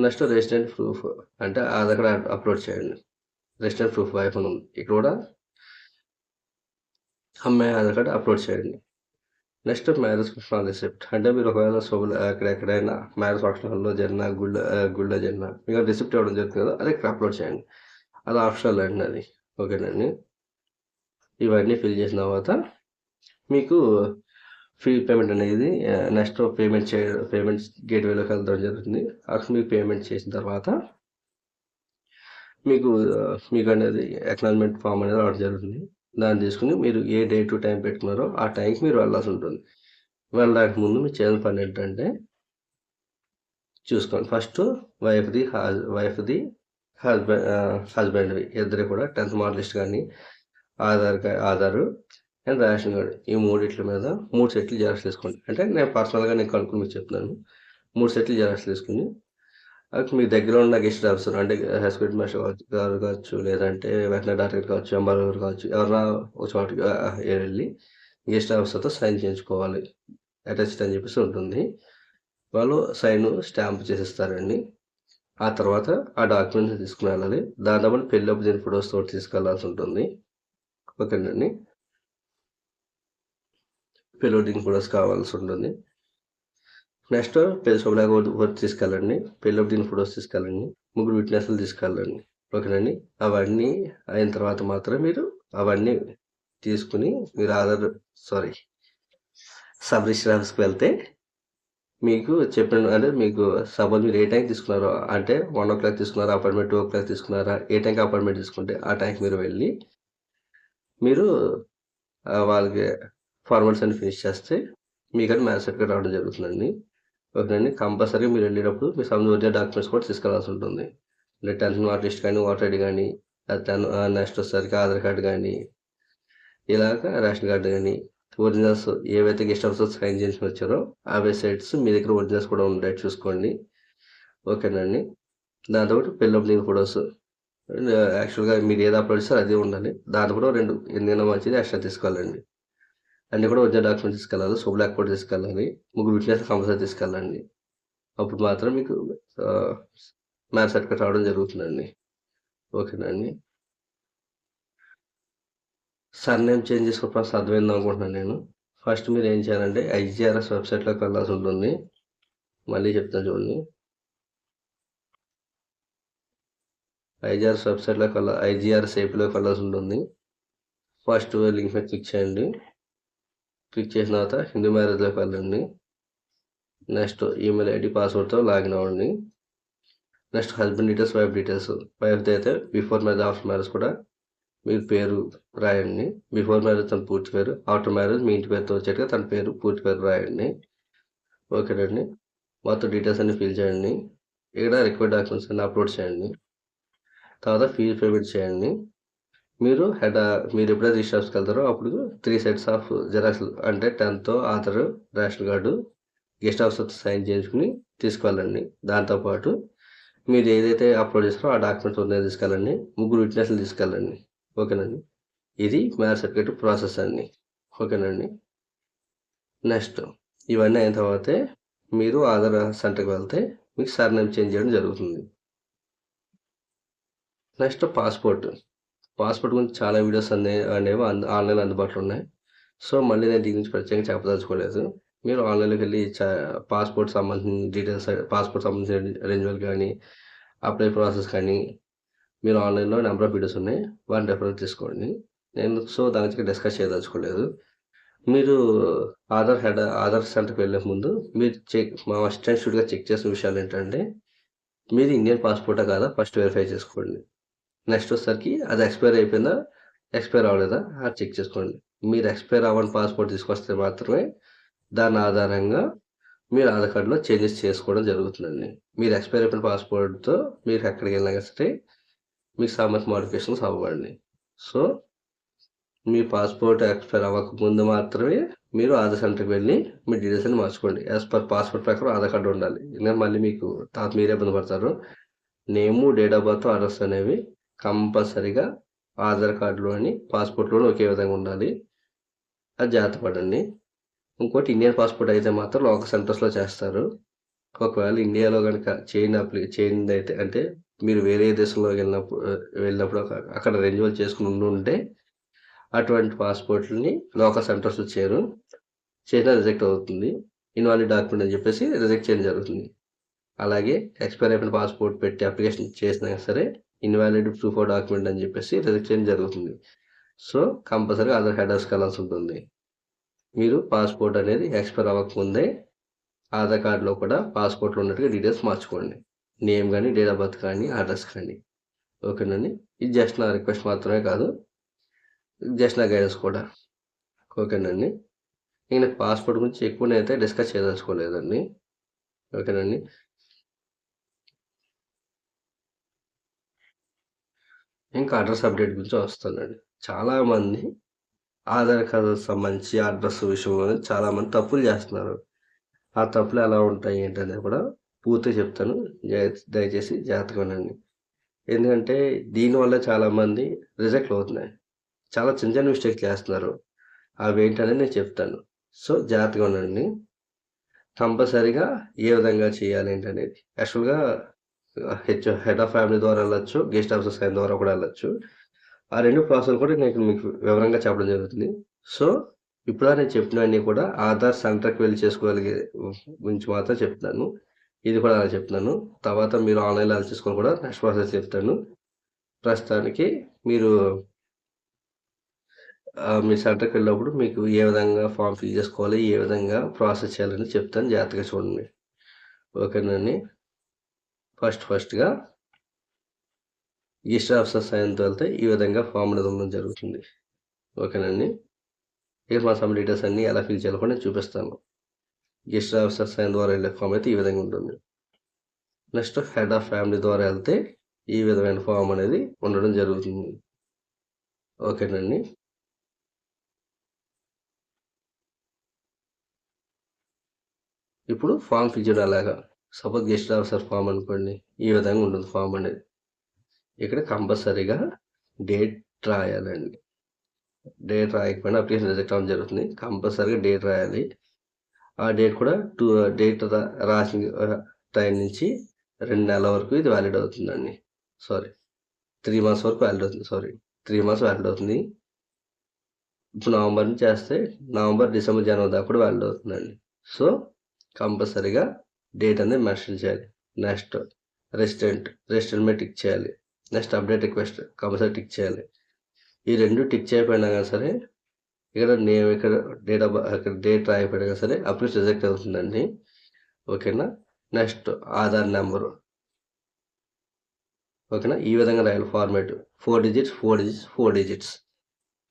నెక్స్ట్ రెసిడెంట్ ప్రూఫ్ అంటే ఆధార్ కార్డ్ అప్లోడ్ చేయండి. రెసిడెంట్ ప్రూఫ్ వైఫ్ ఉంది, ఇక్కడ కూడా అమ్మాయి ఆధార్ కార్డ్ అప్లోడ్ చేయండి. నెక్స్ట్ మ్యారేజ్ ఫంక్షన్ రిసిప్ట్ అంటే మీరు ఒకవేళ ఎక్కడైనా మ్యారేజ్ ఫంక్షన్ హాల్లో జరిగిన గుళ్ళో జరిగిన మీకు రిసిప్ట్ ఇవ్వడం జరుగుతుంది కదా, అది ఇక్కడ అప్లోడ్ చేయండి. అది ఆప్షనల్ అండి అది. ఓకేనండి. ఇవన్నీ ఫిల్ చేసిన తర్వాత మీకు ఫీ పేమెంట్ అనేది నెక్స్ట్ పేమెంట్ గేట్వేలోకి వెళ్ళడం జరుగుతుంది. అక్కడ మీకు పేమెంట్ చేసిన తర్వాత మీకు అనేది అక్నాలజ్మెంట్ ఫామ్ అనేది రావడం జరుగుతుంది. దాన్ని తీసుకుని మీరు ఏ డే టు టైం పెట్టుకున్నారో ఆ టైంకి మీరు వెళ్ళాల్సి ఉంటుంది. వెళ్ళడానికి ముందు మీరు చేయాల్సిన పని ఏంటంటే చూసుకోండి. ఫస్ట్ వైఫ్ది హస్బెండ్వి ఇద్దరు కూడా 10th మార్క్ లిస్ట్ కానీ ఆధారు అండ్ రేషన్ కార్డు ఈ మూడిట్ల మీద 3 సెట్లు జెరాక్స్ తీసుకోండి. అంటే నేను పర్సనల్గా నేను కనుక్కొని మీకు చెప్తున్నాను. 3 సెట్లు జెరాక్స్ తీసుకుని అక్కడ మీ దగ్గర ఉన్న గెస్ట్ ఆఫీసర్ అంటే హెస్పీడ్ మాస్టర్ గారు కావచ్చు, లేదంటే వెటనరీ డాక్టర్ కావచ్చు, ఎంఆర్ఓ గారు కావచ్చు, ఎవరైనా ఒక చోటుకి వెళ్ళి గెస్ట్ ఆఫీసర్తో సైన్ చేయించుకోవాలి. అటాచ్డ్ అని చెప్పేసి ఉంటుంది. వాళ్ళు సైన్ స్టాంప్ చేసిస్తారండి. ఆ తర్వాత ఆ డాక్యుమెంట్స్ తీసుకుని వెళ్ళాలి. దాంతో పెళ్ళప్పుడు దీని ఫొటోస్ తోటి తీసుకెళ్లాల్సి ఉంటుంది. ఓకేనండి. పెళ్ళి ఫొటోస్ కావాల్సి ఉంటుంది. నెక్స్ట్ పెళ్లి శుభ్రంగా వర్క్ తీసుకెళ్ళండి. పెళ్ళప్పుడు దీని ఫొటోస్ తీసుకెళ్ళండి. 3 విట్నెస్లు తీసుకెళ్ళండి. ఓకేనండి. అవన్నీ అయిన తర్వాత మాత్రం మీరు అవన్నీ తీసుకుని మీరు సబ్ రిజిస్టర్ ఆఫీస్కి వెళ్తే మీకు చెప్పిన అంటే మీకు సపోజ్ మీరు ఏ టైంకి తీసుకున్నారో అంటే 1 o'clock తీసుకున్నారా అపాయింట్మెంట్, 2 o'clock తీసుకున్నారా, ఏ టైంకి అపాయింట్మెంట్ తీసుకుంటే ఆ టైంకి మీరు వెళ్ళి మీరు వాళ్ళకి ఫార్మాలిటీస్ అన్ని ఫినిష్ చేస్తే మీకు మ్యారేజ్ సర్టిఫికేట్ రావడం జరుగుతుందండి. ఓకేనండి. కంపల్సరీ మీరు వెళ్ళేటప్పుడు మీ ఒరిజినల్ డాక్యుమెంట్స్ కూడా తీసుకెళ్లాల్సి ఉంటుంది. అంటే 10th మార్క్ లిస్ట్ కానీ, ఓటర్ ఐడి కానీ, నెక్స్ట్ వచ్చేసరికి ఆధార్ కార్డు కానీ, ఇలాగ రేషన్ కార్డు కానీ, ఒరిజినల్స్ ఏవైతే గెస్ట్ ఆఫీసర్ సైన్ చేసి వచ్చారో ఆ వెబ్సైట్స్ మీ దగ్గర ఒరిజినల్స్ కూడా ఉండేది చూసుకోండి. ఓకేనండి. దాంతోపాటు పెళ్ళప్పుడు దిగిన ఫొటోస్ యాక్చువల్గా మీరు ఏది అప్లోడ్ చేస్తారో అదే ఉండాలి. దాంతో కూడా 2 ఎన్నైనా మంచిది ఎక్స్ట్రా తీసుకోవాలండి. అన్నీ కూడా ఒరిజినల్ డాక్యుమెంట్స్ తీసుకెళ్ళాలి. శుభ్లాక్ కూడా తీసుకెళ్ళాలి. 3 విట్నెస్ కంపల్సరీ తీసుకెళ్ళండి. అప్పుడు మాత్రం మీకు మ్యారేజ్ సర్టిఫికేట్ రావడం జరుగుతుందండి. ఓకేనండి. సర్నేమ్ చేంజ్ చేసుకున్న ప్రాసెస్ అర్థమైంది అనుకుంటున్నాను నేను. ఫస్ట్ మీరు ఏం చేయాలంటే ఐజీఆర్ఎస్ వెబ్సైట్లోకి వెళ్ళాల్సి ఉంటుంది. మళ్ళీ చెప్తాను చూడండి. ఐజీఆర్ఎస్ ఏపీలోకి వెళ్ళాల్సి ఉంటుంది. ఫస్ట్ లింక్ మీద క్లిక్ చేయండి. క్లిక్ చేసిన తర్వాత హిందూ మ్యారేజ్లోకి వెళ్ళండి. నెక్స్ట్ ఈమెయిల్ ఐడి పాస్వర్డ్తో లాగిన్ అవ్వండి. Next husband details, wife details. వైఫ్ది అయితే బిఫోర్ మ్యారేజ్, ఆఫ్టర్ మ్యారేజ్ కూడా మీరు పేరు రాయండి. బిఫోర్ మ్యారేజ్ తన పూర్తి పేరు, ఆఫ్టర్ మ్యారేజ్ మీ ఇంటి పేరుతో వచ్చేట్టుగా తన పేరు పూర్తి పేరు రాయండి. ఓకేనండి. మొత్తం డీటెయిల్స్ అన్ని ఫిల్ చేయండి. ఇక్కడ రిక్వైర్డ్ డాక్యుమెంట్స్ అన్ని అప్లోడ్ చేయండి. తర్వాత ఫీజు పేమెంట్ చేయండి. మీరు ఎప్పుడైతే రిజిస్టర్ ఆఫీస్కి వెళ్తారో అప్పుడు 3 sets ఆఫ్ జెరాక్స్ అంటే 10th Aadhaar, ration card, guest officer sign చేయించుకుని తీసుకెళ్ళండి. దాంతోపాటు మీరు ఏదైతే అప్లోడ్ చేస్తారో ఆ డాక్యుమెంట్స్ ఉన్నాయి తీసుకెళ్ళండి. 3 విట్నెస్లు తీసుకెళ్ళండి. ఓకేనండి. ఇది మ్యారేజ్ సర్టిఫికేట్ ప్రాసెస్ అండి. ఓకేనండి. నెక్స్ట్ ఇవన్నీ అయిన తర్వాతే మీరు ఆధార్ సెంటర్కి వెళ్తే మీకు సర్నేమ్ చేంజ్ చేయడం జరుగుతుంది. నెక్స్ట్ పాస్పోర్ట్ గురించి చాలా వీడియోస్ అనేవి ఆన్లైన్ అందుబాటులో ఉన్నాయి. సో మళ్ళీ నేను దీని గురించి ప్రత్యేకంగా చెప్పదలుచుకోలేదు. మీరు ఆన్లైన్లోకి వెళ్ళి పాస్పోర్ట్ సంబంధించిన డీటెయిల్స్, పాస్పోర్ట్ సంబంధించిన రెన్యువల్ కానీ, అప్లై ప్రాసెస్ కానీ మీరు ఆన్లైన్లో నెంబర్ ఆఫ్ వీడియోస్ ఉన్నాయి, వాటిని రెఫరెన్స్ తీసుకోండి. నేను దాని గురించి డిస్కస్ చేయదలుచుకోలేదు. మీరు ఆధార్ సెంటర్కి వెళ్ళే ముందు మీరు మా అసిస్టెంట్ షూట్గా చెక్ చేసిన విషయాలు ఏంటంటే, మీది ఇండియన్ పాస్పోర్టా కాదా ఫస్ట్ వెరిఫై చేసుకోండి. నెక్స్ట్ వచ్చేసరికి అది ఎక్స్పైర్ అయిపోయిందా, ఎక్స్పైర్ అవ్వలేదా అది చెక్ చేసుకోండి. మీరు ఎక్స్పైర్ అవ్వని పాస్పోర్ట్ తీసుకొస్తే మాత్రమే దాని ఆధారంగా మీరు ఆధార్ కార్డులో చేంజెస్ చేసుకోవడం జరుగుతుందండి. మీరు ఎక్స్పైర్ అయిపోయిన పాస్పోర్ట్తో మీరు ఎక్కడికి వెళ్ళినా సరే మీకు సంబంధించిన మోడిఫికేషన్స్ అవ్వండి. సో మీ పాస్పోర్ట్ ఎక్స్పైర్ అవ్వకముందు మాత్రమే మీరు ఆధార్ సెంటర్కి వెళ్ళి మీ డీటెయిల్స్ అన్ని మార్చుకోండి. యాజ్ పర్ పాస్పోర్ట్ ప్రకారం ఆధార్ కార్డు ఉండాలి. ఎందుకంటే మళ్ళీ మీకు తర్వాత మీరే ఇబ్బంది పడతారు. నేము, డేట్ ఆఫ్ బర్త్, అడ్రస్ అనేవి కంపల్సరీగా ఆధార్ కార్డులోని పాస్పోర్ట్లోని ఒకే విధంగా ఉండాలి. అది జాగ్రత్త పడండి. ఇంకోటి ఇండియన్ పాస్పోర్ట్ అయితే మాత్రం లోకల్ సెంటర్స్లో చేస్తారు. ఒకవేళ ఇండియాలో కనుక చేంజ్ అయితే, అంటే మీరు వేరే దేశంలో వెళ్ళినప్పుడు అక్కడ రెన్యువల్ చేసుకుని ఉంటే అటువంటి పాస్పోర్ట్ని లోకల్ సెంటర్స్లో చేసినా రిజెక్ట్ అవుతుంది. ఇన్వాలిడ్ డాక్యుమెంట్ అని చెప్పేసి రిజెక్ట్ చేయడం జరుగుతుంది. అలాగే ఎక్స్పైర్ అయిపోయిన పాస్పోర్ట్ పెట్టి అప్లికేషన్ చేసినా సరే ఇన్వాలిడ్ ప్రూఫ్ ఆఫ్ డాక్యుమెంట్ అని చెప్పేసి రిజెక్ట్ చేయడం జరుగుతుంది. సో కంపల్సరీగా ఆధార్ హెడ్ ఆఫీస్కి వెళ్ళాల్సి ఉంటుంది. మీరు పాస్పోర్ట్ అనేది ఎక్స్పైర్ అవ్వకముందే ఆధార్ కార్డులో కూడా పాస్పోర్ట్లో ఉన్నట్టుగా డీటెయిల్స్ మార్చుకోండి. నేమ్ కానీ, డేట్ ఆఫ్ బర్త్ కానీ, అడ్రస్ కానీ. ఓకేనండి. ఇది జస్ట్ నా రిక్వెస్ట్ మాత్రమే కాదు, జస్ట్ నా గైడెన్స్ కూడా. ఓకేనండి. నేను పాస్పోర్ట్ గురించి ఎక్కువ నేనైతే డిస్కస్ చేయదలుచుకోలేదండి. ఓకేనండి. ఇంకా అడ్రస్ అప్డేట్ గురించి వస్తానండి. చాలామంది ఆధార్ కార్డు సంబంధించి అడ్రస్ విషయంలో చాలామంది తప్పులు చేస్తున్నారు. ఆ తప్పులు ఎలా ఉంటాయి ఏంటనేది కూడా పూర్తిగా చెప్తాను. దయచేసి జాగ్రత్తగా ఉండండి. ఎందుకంటే దీనివల్ల చాలామంది రిజెక్ట్ అవుతున్నాయి. చాలా చిన్న చిన్న మిస్టేక్ చేస్తున్నారు. అవి ఏంటనేది నేను చెప్తాను. సో జాగ్రత్తగా ఉండండి. కంపల్సరీగా ఏ విధంగా చేయాలి ఏంటనేది యాక్చువల్గా హెడ్ ఆఫ్ ఫ్యామిలీ ద్వారా వెళ్ళచ్చు, గెస్ట్ ఆఫీసర్ సైన్ ద్వారా కూడా వెళ్ళచ్చు. ఆ రెండు ప్రాసెస్ కూడా నేను మీకు వివరంగా చెప్పడం జరుగుతుంది. సో ఇప్పుడు నేను చెప్పినవన్నీ కూడా ఆధార్ సెంటర్కి వెళ్ళి చేసుకోగలిగే గురించి మాత్రం చెప్తాను. ఇది కూడా అలా చెప్తున్నాను. తర్వాత మీరు ఆన్లైన్లో అలా చేసుకొని కూడా నెక్స్ట్ ప్రాసెస్ చెప్తాను. ప్రస్తుతానికి మీరు మీ సెంటర్కి వెళ్ళినప్పుడు మీకు ఏ విధంగా ఫామ్ ఫిల్ చేసుకోవాలి, ఏ విధంగా ప్రాసెస్ చేయాలని చెప్తాను. జాగ్రత్తగా చూడండి. ఓకేనండి. ఫస్ట్గా గెస్ట్ ఆఫీసర్ సైన్తో వెళ్తే ఈ విధంగా ఫామ్ అనేది ఉండడం జరుగుతుంది. ఓకేనండి. ఇక మా సమ్ డీటెయిల్స్ అన్నీ ఎలా ఫిల్ చేయాలో కూడా నేను చూపిస్తాను. గెస్ట్ ఆఫీసర్ సైన్ ద్వారా వెళ్ళే ఫామ్ అయితే ఈ విధంగా ఉంటుంది. నెక్స్ట్ హెడ్ ఆఫ్ ఫ్యామిలీ ద్వారా వెళ్తే ఈ విధమైన ఫామ్ అనేది ఉండడం జరుగుతుంది. ఓకేనండి. ఇప్పుడు ఫామ్ ఫిల్ చేయడం అలాగా. సపోజ్ గెస్ట్ ఆఫీసర్ ఫామ్ అనుకోండి, ఈ విధంగా ఉంటుంది ఫామ్ అనేది. ఇక్కడ కంపల్సరీగా డేట్ రాయాలండి. డేట్ రాయకపోయినా అప్లికేషన్ రిజెక్ట్ అవ్వడం జరుగుతుంది. కంపల్సరీగా డేట్ రాయాలి. ఆ డేట్ కూడా డేట్ రాసిన టైం నుంచి 2 నెలల వరకు ఇది వ్యాలిడ్ అవుతుందండి. 3 మంత్స్ వరకు వ్యాలిడ్ అవుతుంది. 3 మంత్స్ వ్యాలిడ్ అవుతుంది. ఇప్పుడు నవంబర్ నుంచి చేస్తే నవంబర్, డిసెంబర్, జనవరి దాకా కూడా వ్యాలిడ్ అవుతుందండి. సో కంపల్సరీగా డేట్ అనేది మెన్షన్ చేయాలి. నెక్స్ట్ రెసిడెంట్ మీద టిక్ చేయాలి. Next update request compulsory tick చేయాలి. ఈ రెండు టిక్ చేయకపోయినా కానీ సరే, ఇక్కడ నేమ్, ఇక్కడ డేట్ రాయకపోయినా కానీ సరే అప్లికేషన్ రిజెక్ట్ అవుతుందండి. ఓకేనా. Next Aadhaar number. ఓకేనా. ఈ విధంగా రాయాలి ఫార్మేట్. 4 డిజిట్స్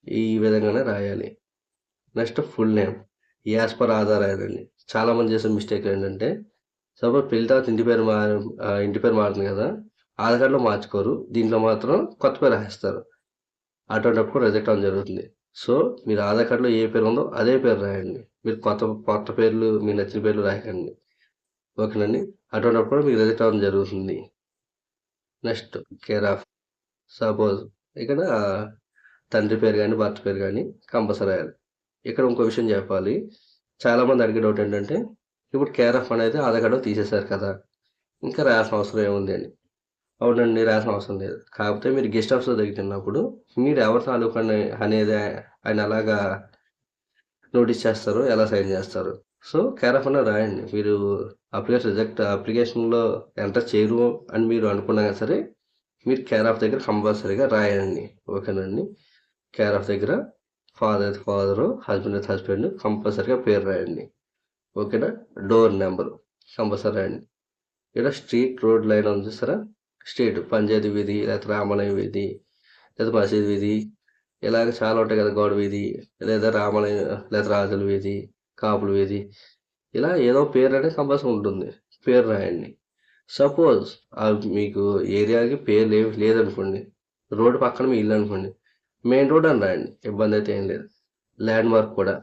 ఈ విధంగానే రాయాలి. Next full name as per Aadhaar రాయాలండి. చాలామంది చేసే మిస్టేక్ ఏంటంటే, సపోజ్ పెళ్లి తర్వాత ఇంటి పేరు మారుతుంది కదా, ఆధార్ కార్డులో మార్చుకోరు, దీంట్లో మాత్రం కొత్త పేరు రాస్తారు. అటువంటిప్పుడు రిజెక్ట్ అవ్వడం జరుగుతుంది. సో మీరు ఆధార్ కార్డులో ఏ పేరు ఉందో అదే పేరు రాయండి. మీరు కొత్త పేర్లు, మీకు నచ్చిన పేర్లు రాయకండి. ఓకేనండి. అటువంటిప్పుడు మీకు రిజెక్ట్ అవ్వడం జరుగుతుంది. Next care of. సపోజ్ ఇక్కడ తండ్రి పేరు కానీ, భర్త పేరు కానీ కంపల్సరీ రాయాలి. ఇక్కడ ఇంకో విషయం చెప్పాలి. చాలామంది అడిగే డౌట్ ఏంటంటే, ఇప్పుడు కేర్ ఆఫ్ అనేది ఆధార్ కార్డు తీసేశారు కదా, ఇంకా రాయాల్సిన అవసరం ఏముంది అని. అవునండి, రాయాల్సిన అవసరం లేదు. కాకపోతే మీరు గెస్ట్ హౌస్లో దగ్గరున్నప్పుడు మీరు ఎవరి తాలూకు అనేది ఆయన అలాగా నోటీస్ చేస్తారు, ఎలా సైన్ చేస్తారు. సో కేర్ ఆఫ్ అనేది రాయండి. మీరు అప్లికేషన్లో ఎంటర్ చేయరు అని మీరు అనుకున్నా సరే మీరు కేర్ ఆఫ్ దగ్గర కంపల్సరీగా రాయండి. ఓకేనండి. కేర్ ఆఫ్ దగ్గర ఫాదర్ అయితే ఫాదరు, హస్బెండ్ అయితే హస్బెండ్ కంపల్సరీగా పేరు రాయండి. ఓకేనా. డోర్ నెంబరు కంపల్సరీ రాయండి. ఇక్కడ స్ట్రీట్ రోడ్ లైన్ ఉంది చూసారా, స్ట్రీట్ పంచాయతీ వీధి లేకపోతే రామాలయం వీధి లేదా మసీద్ వీధి ఇలాగ చాలా ఉంటాయి కదా, గౌడ వీధి లేదా రామాలయం లేదా రాజుల వీధి, కాపుల వీధి, ఇలా ఏదో పేరు అనేది కంపల్సరీ ఉంటుంది. పేరు రాయండి. సపోజ్ మీకు ఏరియాకి పేరు లేదనుకోండి, రోడ్డు పక్కన మీ ఇల్లు అనుకోండి, మెయిన్ రోడ్ అని రాయండి, ఇబ్బంది అయితే ఏం లేదు. ల్యాండ్ మార్క్ కూడా,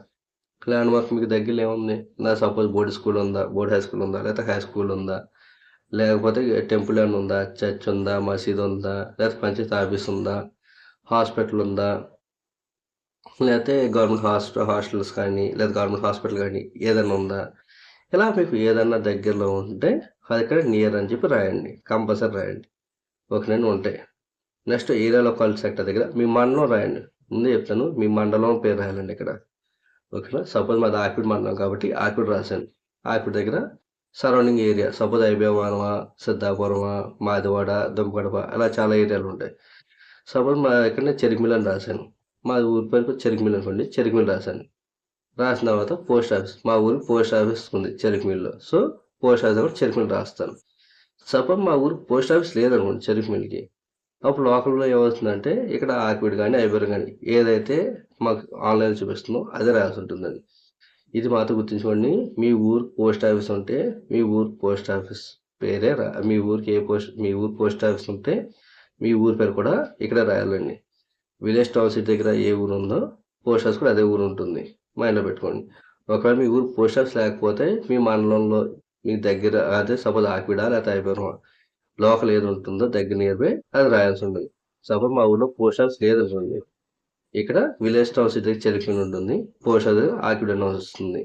ల్యాండ్ మార్క్ మీకు దగ్గరలో ఏముంది, నా సపోజ్ బోర్డు స్కూల్ ఉందా, బోర్డు హై స్కూల్ ఉందా, లేకపోతే హై స్కూల్ ఉందా, లేకపోతే టెంపుల్ ఏమైనా ఉందా, చర్చ్ ఉందా, మసీద్ ఉందా, లేకపోతే పంచాయతీ ఆఫీస్ ఉందా, హాస్పిటల్ ఉందా, లేకపోతే గవర్నమెంట్ హాస్టల్స్ కానీ లేదా గవర్నమెంట్ హాస్పిటల్ కానీ ఏదైనా ఉందా, ఇలా మీకు ఏదన్నా దగ్గరలో ఉంటే అది ఇక్కడ నియర్ అని చెప్పి రాయండి, కంపల్సరీ రాయండి. ఓకేనండి. ఉంటాయి. నెక్స్ట్ ఏరియా లోకాలిటీ సెక్టర్ దగ్గర మీ మండలం రాయండి. ముందే చెప్తాను, మీ మండలం పేరు రాయాలండి ఇక్కడ. ఓకేనా. సపోజ్ మాది ఆర్పిడ్ మండలం కాబట్టి ఆర్పిడ్ రాశాను. ఆర్పిడ్ దగ్గర సరౌండింగ్ ఏరియా, సపోజ్ ఐబీవనమా, సిద్ధాపురమా, మాదివాడ, దుమ్మగడప, అలా చాలా ఏరియాలు ఉంటాయి. సపోజ్ మా ఇక్కడ చెరుకుమిల్ అని రాశాను. మా ఊరి పేరుకు చెరుకుమిల్ అనుకోండి, చెరుకుమిల్ రాశాను. రాసిన తర్వాత పోస్ట్ ఆఫీస్, మా ఊరు పోస్ట్ ఆఫీస్ ఉంది చెరుకుమిల్లో, సో పోస్ట్ ఆఫీస్ కూడా చెరుకుమిల్ రాస్తాను. సపోజ్ మా ఊరు పోస్ట్ ఆఫీస్ లేదనుకోండి చెరుకుమిల్కి, అప్పుడు లోకల్లో ఏమవుతుందంటే ఇక్కడ ఆర్కిడ్ కానీ ఐబర్ కానీ ఏదైతే మాకు ఆన్లైన్ చూపిస్తుందో అదే రాసి ఉంటుందండి. ఇది మాత్రం గుర్తుంచుకోండి. మీ ఊరు పోస్ట్ ఆఫీస్ ఉంటే మీ ఊరు పోస్ట్ ఆఫీస్ పేరే మీ ఊరికి మీ ఊరు పోస్ట్ ఆఫీస్ ఉంటే మీ ఊరి పేరు కూడా ఇక్కడ రాయాలండి. విలేజ్ టౌన్ సిటీ దగ్గర ఏ ఊరు ఉందో పోస్ట్ ఆఫీస్ కూడా అదే ఊరు ఉంటుంది, మైండ్లో పెట్టుకోండి. ఒకవేళ మీ ఊరు పోస్ట్ ఆఫీస్ లేకపోతే మీ మండలంలో మీ దగ్గర అదే సపోజ్ ఆకివీడ లేకపోతే ఐబీవరం లోకల్ ఏది ఉంటుందో దగ్గర నియర్ బై అది రాయాల్సి ఉంటుంది. సపోజ్ మా ఊళ్ళో పోస్ట్ ఆఫీస్ లేదనుకోండి, ఇక్కడ విలేజ్ టౌన్ సిటీ చెరుకుని ఉంటుంది, పోస్ట్ ఆఫీస్ ఆకివీడ వస్తుంది.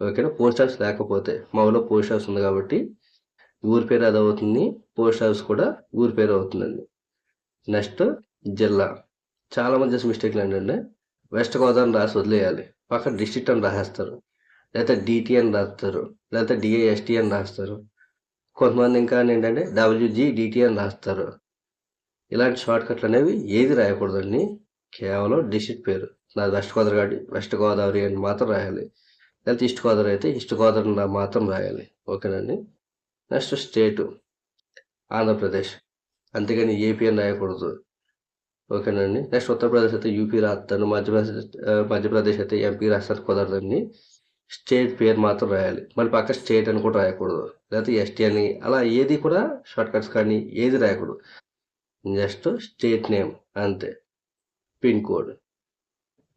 ఓకేనా. పోస్ట్ ఆఫీస్ లేకపోతే మా ఊళ్ళో పోస్ట్ ఆఫీస్ ఉంది కాబట్టి ఊరి పేరు అది అవుతుంది, పోస్ట్ ఆఫీస్ కూడా ఊరి పేరు అవుతుందండి. నెక్స్ట్ జిల్లా. చాలా మంది చేసే మిస్టేక్లు ఏంటంటే వెస్ట్ గోదావరి రాసి వదిలేయాలి, పక్కన డిస్ట్రిక్ట్ అని రాసేస్తారు, లేకపోతే డిటి అని రాస్తారు, లేకపోతే డిఐఎస్టీ అని రాస్తారు. కొంతమంది ఇంకా ఏంటంటే WGDT అని రాస్తారు. ఇలాంటి షార్ట్ కట్లు అనేవి ఏది రాయకూడదండి. కేవలం డిస్ట్రిక్ట్ పేరు, నాది వెస్ట్ గోదావరి కాబట్టి వెస్ట్ గోదావరి అని మాత్రం రాయాలి, లేకపోతే ఈస్ట్ గోదావరి అయితే ఈస్ట్ గోదావరి మాత్రం రాయాలి. ఓకేనండి. నెక్స్ట్ స్టేటు ఆంధ్రప్రదేశ్, అంతేగాని ఏపీ అని రాయకూడదు. ఓకేనండి. నెక్స్ట్ ఉత్తరప్రదేశ్ అయితే యూపీ రాస్తాను, మధ్యప్రదేశ్ అయితే ఎంపీ రాస్తారు, కుదరదండి. స్టేట్ పేరు మాత్రం రాయాలి, మళ్ళీ పక్క స్టేట్ అని కూడా రాయకూడదు, లేకపోతే ఎస్టీ అని అలా ఏది కూడా షార్ట్ కట్స్ కానీ ఏది రాయకూడదు. జస్ట్ స్టేట్ నేమ్ అంతే, పిన్ కోడ్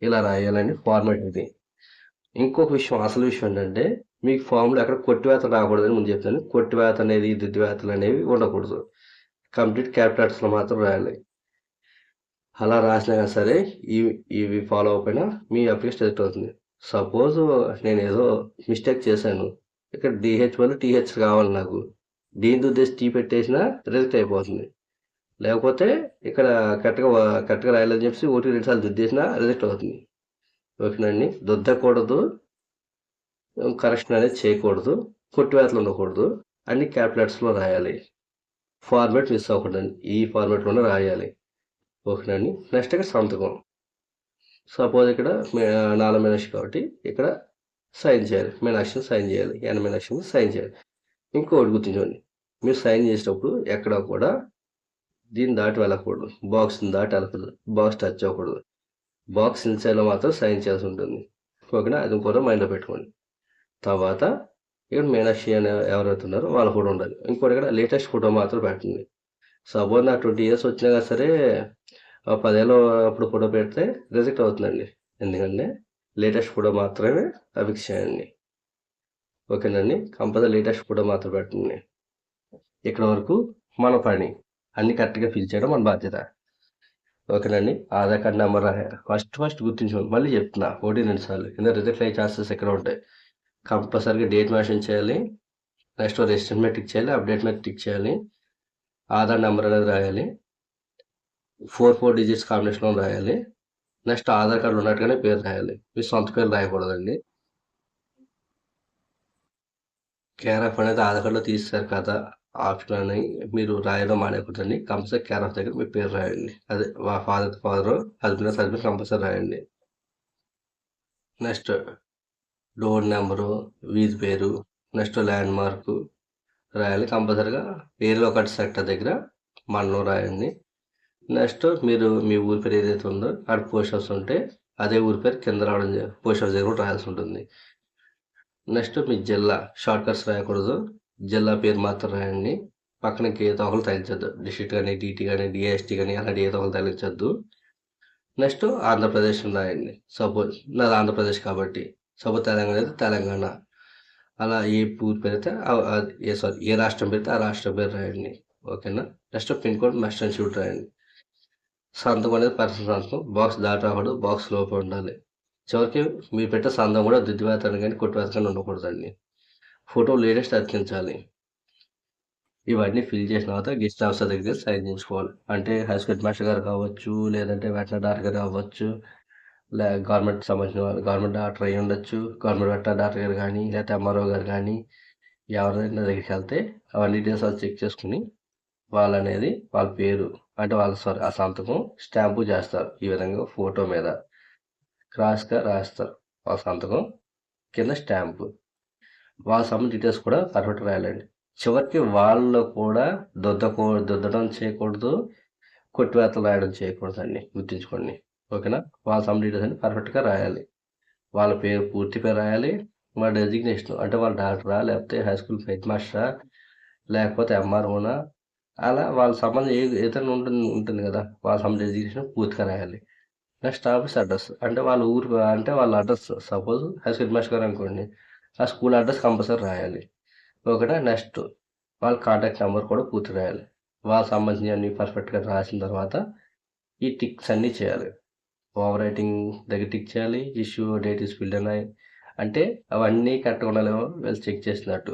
ఇలా రాయాలండి. ఫార్మాట్ ఇది. ఇంకొక విషయం, అసలు విషయం ఏంటంటే మీకు ఫామ్లో ఎక్కడ కొట్టివేతలు రాకూడదని ముందు చెప్తాను. కొట్టివేత అనేది దిద్దువేతలు అనేవి ఉండకూడదు, కంప్లీట్ క్యాపిటల్స్లో మాత్రం రాయాలి. అలా రాసినా సరే ఇవి ఫాలో అవ్వకపోయినా మీ అప్లికేషన్ రిజెక్ట్ అవుతుంది. సపోజ్ నేను ఏదో మిస్టేక్ చేశాను, ఇక్కడ డిహెచ్ వల్ల టీహెచ్ కావాలి, నాకు దీని ఉద్దేశం టీ పెట్టేసినా రిజెక్ట్ అయిపోతుంది. లేకపోతే ఇక్కడ కరెక్ట్గా రాయాలని చెప్పి ఒకటి 2 సార్లు దుద్దేసినా రిజెక్ట్ అవుతుంది. ఓకేనండి. దుద్దకూడదు, కరెక్షన్ అనేది చేయకూడదు, కొట్టివేతలు ఉండకూడదు, అన్ని క్యాపిటల్స్లో రాయాలి. ఫార్మాట్ మిస్ అవ్వకూడదండి, ఈ ఫార్మాట్లోనే రాయాలి. ఓకేనండి. నెక్స్ట్ ఇక్కడ సంతకం. సపోజ్ ఇక్కడ 4 మీనాక్షి కాబట్టి ఇక్కడ సైన్ చేయాలి, మీనాక్షి సైన్ చేయాలి, మీనాక్షి సైన్ చేయాలి. ఇంకోటి గుర్తుంచుకోండి, మీరు సైన్ చేసేటప్పుడు ఎక్కడ కూడా దీన్ని దాటి వెళ్ళకూడదు, బాక్స్ని దాటి వెళ్ళకూడదు, బాక్స్ టచ్ అవ్వకూడదు, బాక్స్ ఇన్సైడ్లో మాత్రం సైన్ చేయాల్సి ఉంటుంది. ఓకేనా. అది కూడా మైండ్లో పెట్టుకోండి. తర్వాత ఇక్కడ మీనాక్షి అని ఎవరైతే ఉన్నారో వాళ్ళు కూడా ఉండాలి. ఇంకోటి ఇక్కడ లేటెస్ట్ ఫోటో మాత్రం పెట్టండి. సపోజ్ నాకు 20 ఇయర్స్ వచ్చినా కానీ సరే 10 ఏళ్ళు అప్పుడు ఫోటో పెడితే రిజెక్ట్ అవుతుందండి, ఎందుకంటే లేటెస్ట్ ఫోటో మాత్రమే అఫిక్స్ చేయండి. ఓకేనండి. కంపల్సరీ లేటెస్ట్ ఫోటో మాత్రం పెట్టండి. ఇక్కడ వరకు మన పని అన్ని కరెక్ట్గా ఫిల్ చేయడం మన బాధ్యత. ఓకేనండి. ఆధార్ కార్డ్ నెంబర్ ఫస్ట్ గుర్తుంచుకోండి, మళ్ళీ చెప్తున్నా 1-2 సార్లు, కింద రిజెక్ట్ అయ్యే ఛాన్సెస్ ఎక్కడ ఉంటాయి. కంపల్సరీగా డేట్ మెన్షన్ చేయాలి, నెక్స్ట్ రెసిడెంట్ మీద టిక్ చేయాలి, అప్డేట్ మీద టిక్ చేయాలి, ఆధార్ నెంబర్ అనేది రాయాలి, 4 డిజిట్స్ కాంబినేషన్లో రాయాలి. నెక్స్ట్ ఆధార్ కార్డు ఉన్నట్టుగానే పేరు రాయాలి, మీ సొంత పేరు రాయకూడదండి. కేర్ ఆఫ్ అనేది ఆధార్ కార్డులో తీస్తారు కదా ఆప్షన్ అని మీరు రాయడం మానేయకూడదండి. కంపల్సరీ కేర్ ఆఫ్ దగ్గర మీ పేరు రాయండి. అదే ఫాదర్ హస్బెండ్ కంపల్సరీ రాయండి. నెక్స్ట్ డోర్ నెంబరు, వీధి పేరు, నెక్స్ట్ ల్యాండ్ మార్కు రాయాలి కంపల్సరీగా. ఏరియాలో ఒకటి సెక్టర్ దగ్గర మండలం రాయండి. నెక్స్ట్ మీరు మీ ఊరి పేరు ఏదైతే ఉందో అక్కడ పోస్ట్ ఆఫీస్ ఉంటే అదే ఊరి పేరు కింద రావడం పోస్ట్ ఆఫీస్ దగ్గర కూడా రాయాల్సి ఉంటుంది. నెక్స్ట్ మీ జిల్లా షార్ట్ కట్స్ రాయకూడదు. జిల్లా పేరు మాత్రం రాయండి. పక్కన ఏదో ఒకరు తగిలించద్దు. డిస్ట్రిక్ట్ కానీ డిటి కానీ డిఎస్టీ కానీ అలాంటి ఏదో ఒకరు తగిలించద్దు. నెక్స్ట్ ఆంధ్రప్రదేశ్ రాయండి. సపోజ్ నాది ఆంధ్రప్రదేశ్ కాబట్టి సపోజ్ తెలంగాణ అయితే తెలంగాణ అలా ఏ ఊరు పెడితే ఏ రాష్ట్రం పెడితే ఆ రాష్ట్రం పేరు రాయండి. ఓకేనా. Next pin code must and shoot రాయండి. సంతకం అనేది పర్సనల్ సంతకం. బాక్స్ దాటి రాకూడదు. బాక్స్ లోపల ఉండాలి. చివరికి మీరు పెట్టే సంతకం కూడా దిద్దువేతనం కానీ కొట్టువేతనం ఉండకూడదండి. ఫోటో లేటెస్ట్ అతికించాలి. ఇవన్నీ ఫిల్ చేసిన తర్వాత గెస్ట్ ఆఫీసర్ దగ్గర సైన్ చేయించుకోవాలి. అంటే హై స్కూల్ హెడ్ మాస్టర్ గారు కావచ్చు, లేదంటే వెటనరీ డాక్టర్ గారు కావచ్చు, గవర్నమెంట్ సంబంధించిన వాళ్ళు గవర్నమెంట్ డాక్టర్ అయి ఉండొచ్చు, గవర్నమెంట్ వెటనరీ డాక్టర్ గారు కానీ, లేకపోతే ఎంఆర్ఓ గారు కానీ ఎవరైనా దగ్గరికి వెళ్తే అవన్నీ డీటెయిల్స్ అది చెక్ చేసుకుని వాళ్ళనేది వాళ్ళ పేరు అంటే ఆ సంతకం స్టాంపు చేస్తారు. ఈ విధంగా ఫోటో మీద క్రాస్గా రాస్తారు వాళ్ళ సంతకం కింద స్టాంపు. వాళ్ళ సంబంధించిన డీటెయిల్స్ కూడా పర్ఫెక్ట్గా రాయాలండి. చివరికి వాళ్ళు కూడా దుద్దడం చేయకూడదు, కొట్టివేతలు రాయడం చేయకూడదండి. గుర్తుంచుకోండి. ఓకేనా. వాళ్ళ సంబంధించిన డీటెయిల్స్ అన్ని పర్ఫెక్ట్గా రాయాలి. వాళ్ళ పేరు పూర్తి పేరు రాయాలి. వాళ్ళ డెసిగ్నేషన్ అంటే వాళ్ళ డాక్టరా, లేకపోతే హై స్కూల్ హెడ్ మాస్టరా, లేకపోతే ఎంఆర్ఓనా, అలా వాళ్ళ సంబంధం ఏదైనా ఉంటుంది కదా, వాళ్ళ సంబంధించిన డెసిగ్నేషన్ పూర్తిగా రాయాలి. నెక్స్ట్ ఆఫీస్ అడ్రస్ అంటే వాళ్ళ ఊరు అంటే వాళ్ళ address. Suppose high school head master గారు అనుకోండి, ఆ స్కూల్ అడ్రస్ కంపల్సరీ రాయాలి. ఒకటే. నెక్స్ట్ వాళ్ళ కాంటాక్ట్ నెంబర్ కూడా పూర్తి రాయాలి. వాళ్ళకి సంబంధించినవన్నీ పర్ఫెక్ట్గా రాసిన తర్వాత ఈ టిక్స్ అన్నీ చేయాలి. ఓవర్ రైటింగ్ దగ్గర టిక్ చేయాలి. ఇష్యూ డేట్ ఇస్ ఫిల్డ్ అని అంటే అవన్నీ కరెక్ట్గా ఉండాలేమో వీళ్ళు చెక్ చేసినట్టు.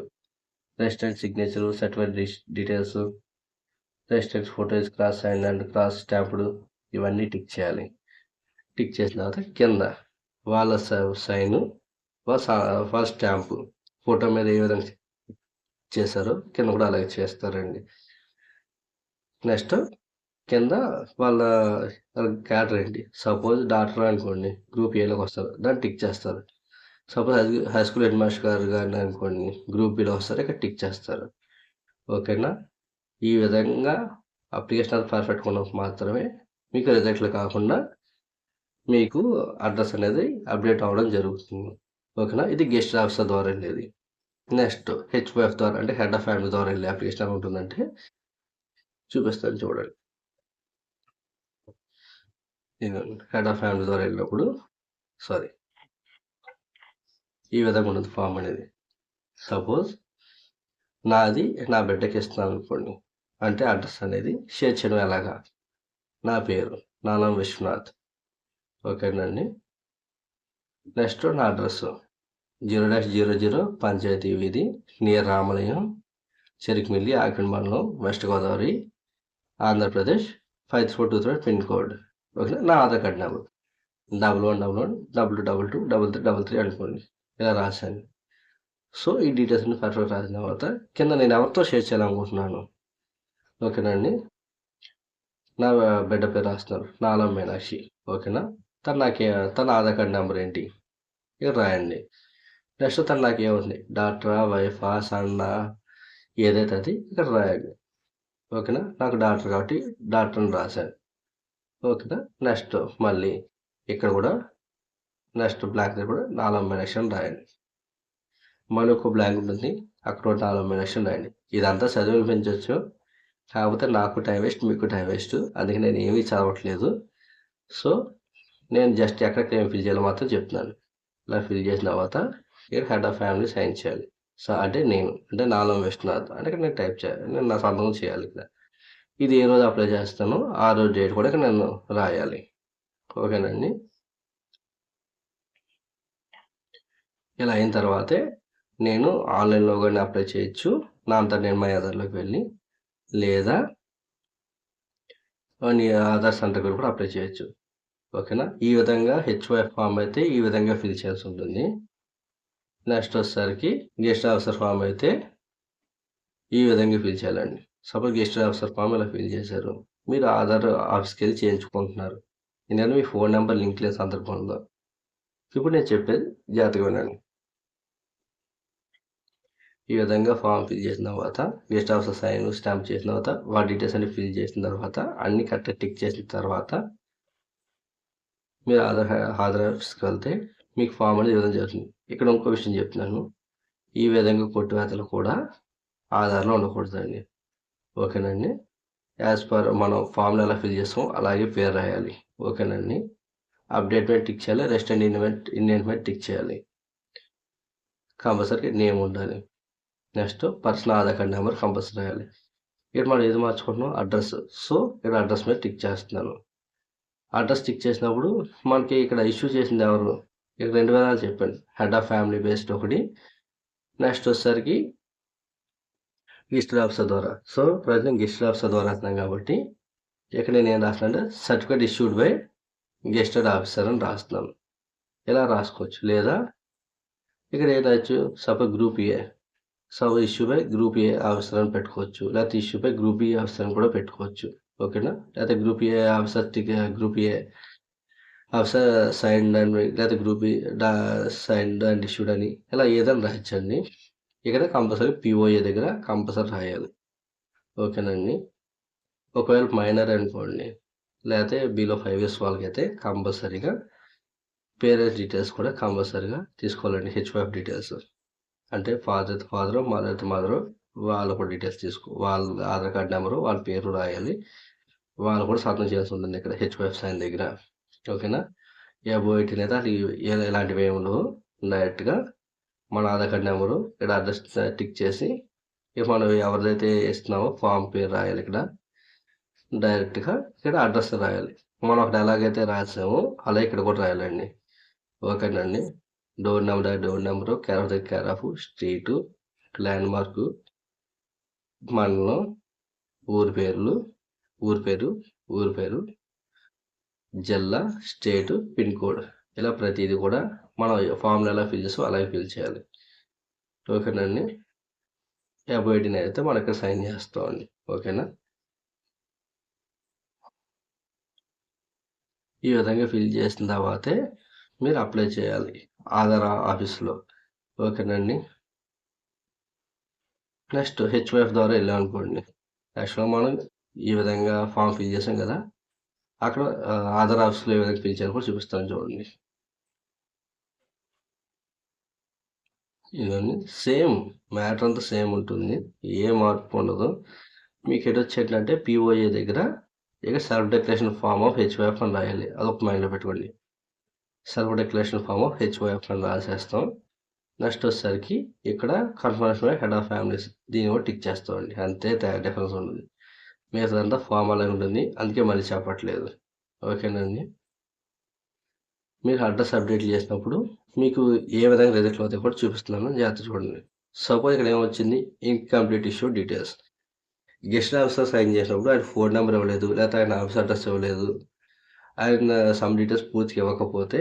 Resident signature, certified details, resident photos cross sign and cross స్టాంపుడు ఇవన్నీ టిక్ చేయాలి. టిక్ చేసిన తర్వాత కింద వాళ్ళ సైను, వాళ్ళ స్టాంపు ఫోటో మీద ఏ విధంగా చేశారో కింద కూడా అలాగే చేస్తారండి. నెక్స్ట్ కింద వాళ్ళ క్యాటర్ ఏంటి. సపోజ్ డాక్టర్ అనుకోండి, గ్రూప్ ఏలోకి వస్తారు, దాన్ని టిక్ చేస్తారు. Suppose high school head master గారు కానీ అనుకోండి, గ్రూప్ బిలో వస్తారు, ఇక్కడ టిక్ చేస్తారు. ఓకేనా. ఈ విధంగా అప్లికేషన్ అది పర్ఫెక్ట్గా ఉన్నప్పుడు మాత్రమే మీకు రిజెక్ట్లు కాకుండా మీకు అడ్రస్ అనేది అప్డేట్ అవ్వడం జరుగుతుంది. ఓకేనా. ఇది గెస్ట్ ఆఫీసర్ ద్వారా వెళ్ళేది. నెక్స్ట్ హెచ్ఓఎఫ్ ద్వారా అంటే హెడ్ ఆఫ్ ఫ్యామిలీ ద్వారా వెళ్ళే అప్లికేషన్ ఎలా ఉంటుందంటే చూపిస్తాను చూడండి. హెడ్ ఆఫ్ ఫ్యామిలీ ద్వారా వెళ్ళినప్పుడు ఈ విధంగా ఉంటుంది ఫామ్ అనేది. సపోజ్ నాది నా బిడ్డకి ఇస్తున్నాను అనుకోండి, అంటే అడ్రస్ అనేది షేర్ చేయడం ఎలాగా. నా పేరు నాలం విశ్వనాథ్. ఓకేనండి. నెక్స్ట్ నా అడ్రస్ 0-00 పంచాయతీ వీధి నియర్ రామలయం, చెరుకుమిల్లి, ఆకిండ్ మండలం, west Godavari, Andhra Pradesh 5323 pin code. Okay. నా ఆధార్ కార్డ్ నెంబర్ 1111222233 అనుకోండి. ఇలా రాశాను. సో ఈ డీటెయిల్స్ అన్ని పర్ఫెక్ట్ రాసిన తర్వాత కింద నేను ఎవరితో షేర్ చేయాలనుకుంటున్నాను. ఓకేనండి. నా బిడ్డ పేరు రాస్తున్నారు, నాలం మీనాక్షి. ఓకేనా. తన ఆధార్ కార్డ్ నెంబర్ ఏంటి ఇక్కడ రాయండి. నెక్స్ట్ తను నాకు ఏముంది, డాక్టరా, వైఫా, సన్నా, ఏదైతే అది ఇక్కడ రాయండి. ఓకేనా. నాకు డాక్టర్ కాబట్టి డాక్టర్ని రాశాను. ఓకేనా. నెక్స్ట్ మళ్ళీ ఇక్కడ కూడా నెక్స్ట్ బ్లాంక్ కూడా నాలం మీనాక్షి అని రాయండి. మళ్ళీ ఒక బ్లాంక్ ఉంటుంది, అక్కడ కూడా నాలం మీనాక్షి అని రాయండి. ఇదంతా చదివి పెంచవచ్చు, కాకపోతే నాకు టైం వేస్ట్, మీకు టైం వేస్ట్, అందుకే నేను ఏమీ చదవట్లేదు. సో నేను జస్ట్ ఎక్కడికి ఏం ఫిల్ చేయాలో మాత్రం చెప్తున్నాను. ఇలా ఫిల్ చేసిన తర్వాత ఇక్కడ హెడ్ ఆఫ్ ఫ్యామిలీ సైన్ చేయాలి. సో అంటే నేను అంటే నాలం విశ్వనాథ్ అంటే ఇక్కడ నేను టైప్ చేయాలి, నేను నా సంతకం చేయాలి ఇక్కడ. ఇది ఏ రోజు అప్లై చేస్తానో ఆ రోజు డేట్ కూడా ఇక్కడ నేను రాయాలి. ఓకేనండి. ఇలా అయిన తర్వాతే నేను ఆన్లైన్లో కానీ అప్లై చేయొచ్చు, నా అంతా నేను మై ఆధార్లోకి వెళ్ళి, లేదా నీ ఆధార్ సెంటర్ కూడా అప్లై చేయొచ్చు. ఓకేనా. ఈ విధంగా హెచ్ఓఎఫ్ ఫామ్ అయితే ఈ విధంగా ఫిల్ చేయాల్సి ఉంటుంది. నెక్స్ట్ వచ్చేసరికి గెస్ట్ ఆఫీసర్ ఫామ్ అయితే ఈ విధంగా ఫిల్ చేయాలండి. సపోజ్ గెస్ట్ ఆఫీసర్ ఫామ్ ఇలా ఫిల్ చేశారు. మీరు ఆధార్ ఆఫీస్కి వెళ్ళి చేయించుకుంటున్నారు. ఎందుకంటే మీ ఫోన్ నెంబర్ లింక్ లేని సందర్భంలో. ఇప్పుడు నేను చెప్పేది జాగ్రత్తగా వినండి. ఈ విధంగా ఫామ్ ఫిల్ చేసిన తర్వాత గెస్ట్ ఆఫీసర్ సైన్ స్టాంప్ చేసిన తర్వాత వాటి డీటెయిల్స్ అన్ని ఫిల్ చేసిన తర్వాత అన్ని కరెక్ట్గా టిక్ చేసిన తర్వాత మీరు ఆధార్ ఆఫీస్కి వెళ్తే మీకు ఫామ్ అనేది ఈ విధంగా జరుగుతుంది. ఇక్కడ ఇంకో విషయం చెప్తున్నాను. ఈ విధంగా కొట్టువేతలు కూడా ఆధార్లో ఉండకూడదండి. ఓకేనండి. యాజ్ పర్ మనం ఫామ్లో ఎలా ఫిల్ చేస్తామో అలాగే పేరు రాయాలి. ఓకేనండి. అప్డేట్ మీద టిక్ చేయాలి. రెస్ట్ అండ్ ఇండియన్ మీద టిక్ చేయాలి. కంపల్సరీ నేమ్ ఉండాలి. Next personal Aadhaar card number compulsory రాయాలి. ఇక్కడ మనం ఏది మార్చుకుంటున్నాం అడ్రస్. సో ఇక్కడ అడ్రస్ మీద టిక్ చేస్తున్నాను. అడ్రస్ టిక్ చేసినప్పుడు మనకి ఇక్కడ ఇష్యూ చేసింది ఎవరు? ఇక్కడ 2 విధాలు చెప్పాను. హెడ్ ఆఫ్ ఫ్యామిలీ బేస్డ్ ఒకటి, నెక్స్ట్ వచ్చేసరికి గెస్టెడ్ ఆఫీసర్ ద్వారా. సో ప్రజెంట్ గెస్టెడ్ ఆఫీసర్ ద్వారా రాస్తున్నాం కాబట్టి ఇక్కడ నేను ఏం రాస్తున్నానంటే certificate issued by gazetted officer అని రాస్తున్నాను. ఇలా రాసుకోవచ్చు. లేదా ఇక్కడ ఏం రాయొచ్చు, suppose group A, suppose issue by group A officer అని పెట్టుకోవచ్చు. లేకపోతే issue by group B officer అని కూడా పెట్టుకోవచ్చు. ఓకేనా. లేకపోతే group A officer group A officer signed and లేకపోతే group B signed and issued అని ఇలా ఏదైనా రాయొచ్చండి. ఇక్కడ కంపల్సరీ పిఓఏ దగ్గర కంపల్సరీ రాయాలి. ఓకేనండి. ఒకవేళ మైనర్ అనుకోండి, లేకపోతే బిలో 5 years వాళ్ళకైతే కంపల్సరీగా పేరెంట్స్ డీటెయిల్స్ కూడా కంపల్సరీగా తీసుకోవాలండి. హెచ్వైఎఫ్ డీటెయిల్స్ అంటే ఫాదర్ మదర్ వాళ్ళ కూడా డీటెయిల్స్ వాళ్ళ ఆధార్ కార్డ్ నెంబరు వాళ్ళ పేరు రాయాలి. వాళ్ళు కూడా సంతకం చేయాల్సి ఉంటుంది ఇక్కడ హెచ్వైఎఫ్ సైన్ దగ్గర. ఓకేనా. అబోవ్ 18 అయితే అది ఇలాంటివి ఏమి ఉండవు. డైరెక్ట్గా మన ఆధార్ కార్డ్ నెంబరు ఇక్కడ అడ్రస్ టిక్ చేసి ఇక మనం ఎవరిదైతే ఇస్తున్నామో ఫామ్ పేరు రాయాలి. ఇక్కడ డైరెక్ట్గా ఇక్కడ అడ్రస్ రాయాలి. మనం అక్కడ ఎలాగైతే రాసామో అలా ఇక్కడ కూడా రాయాలండి. ఓకేనండి. Door number care of street land mark మండలం ఊరి పేరు జిల్లా స్టేటు పిన్ కోడ్ ఇలా ప్రతిదీ కూడా మనం ఫామ్లో ఎలా ఫిల్ చేస్తామో అలాగే ఫిల్ చేయాలి. ఓకేనండి. అబోవ్ 18 అయితే మనం ఇక్కడ సైన్ చేస్తామండి. ఓకేనా. ఈ విధంగా ఫిల్ చేసిన తర్వాతే మీరు అప్లై చేయాలి ఆధార్ ఆఫీస్లో. ఓకేనండి. నెక్స్ట్ హెచ్వైఎఫ్ ద్వారా వెళ్ళామనుకోండి. యాక్చువల్గా మనం ఈ విధంగా ఫామ్ ఫిల్ చేసాం కదా, అక్కడ ఆధార్ ఆఫీస్లో ఏ విధంగా ఫిల్ చేయాలో కూడా చూపిస్తాను చూడండి. ఇవన్నీ సేమ్ మ్యాటర్ అంతా సేమ్ ఉంటుంది, ఏ మార్పు ఉండదు. మీకు ఎటు వచ్చేటంటే పిఓఏ దగ్గర ఇక సెల్ఫ్ డిక్లరేషన్ ఫామ్ ఆఫ్ హెచ్వైఎఫ్ అని రాయాలి. అదొక మైండ్లో పెట్టుకోండి. సెల్ఫ్ డిక్లరేషన్ ఫామ్ ఆఫ్ హెచ్వైఎఫ్ అని రాసేస్తాం. నెక్స్ట్ వచ్చేసరికి ఇక్కడ confirmation by head of families దీన్ని కూడా టిక్ చేస్తామండి. అంతే డిఫరెన్స్ ఉంటుంది. మిగతాదంతా ఫామ్ అలాగే ఉంటుంది, అందుకే మళ్ళీ చెప్పట్లేదు. ఓకేనండి. మీరు అడ్రస్ అప్డేట్ చేసినప్పుడు మీకు ఏ విధంగా రిజల్ట్ అవుతాయి కూడా చూపిస్తున్నాను, జాగ్రత్త చూడండి. సపోజ్ ఇక్కడ ఏమొచ్చింది, incomplete issue details. Guest officer sign చేసినప్పుడు ఆయన ఫోన్ నెంబర్ ఇవ్వలేదు, లేకపోతే ఆయన ఆఫీస్ అడ్రస్ ఇవ్వలేదు, ఆయన సమ్ డీటెయిల్స్ పూర్తిగా ఇవ్వకపోతే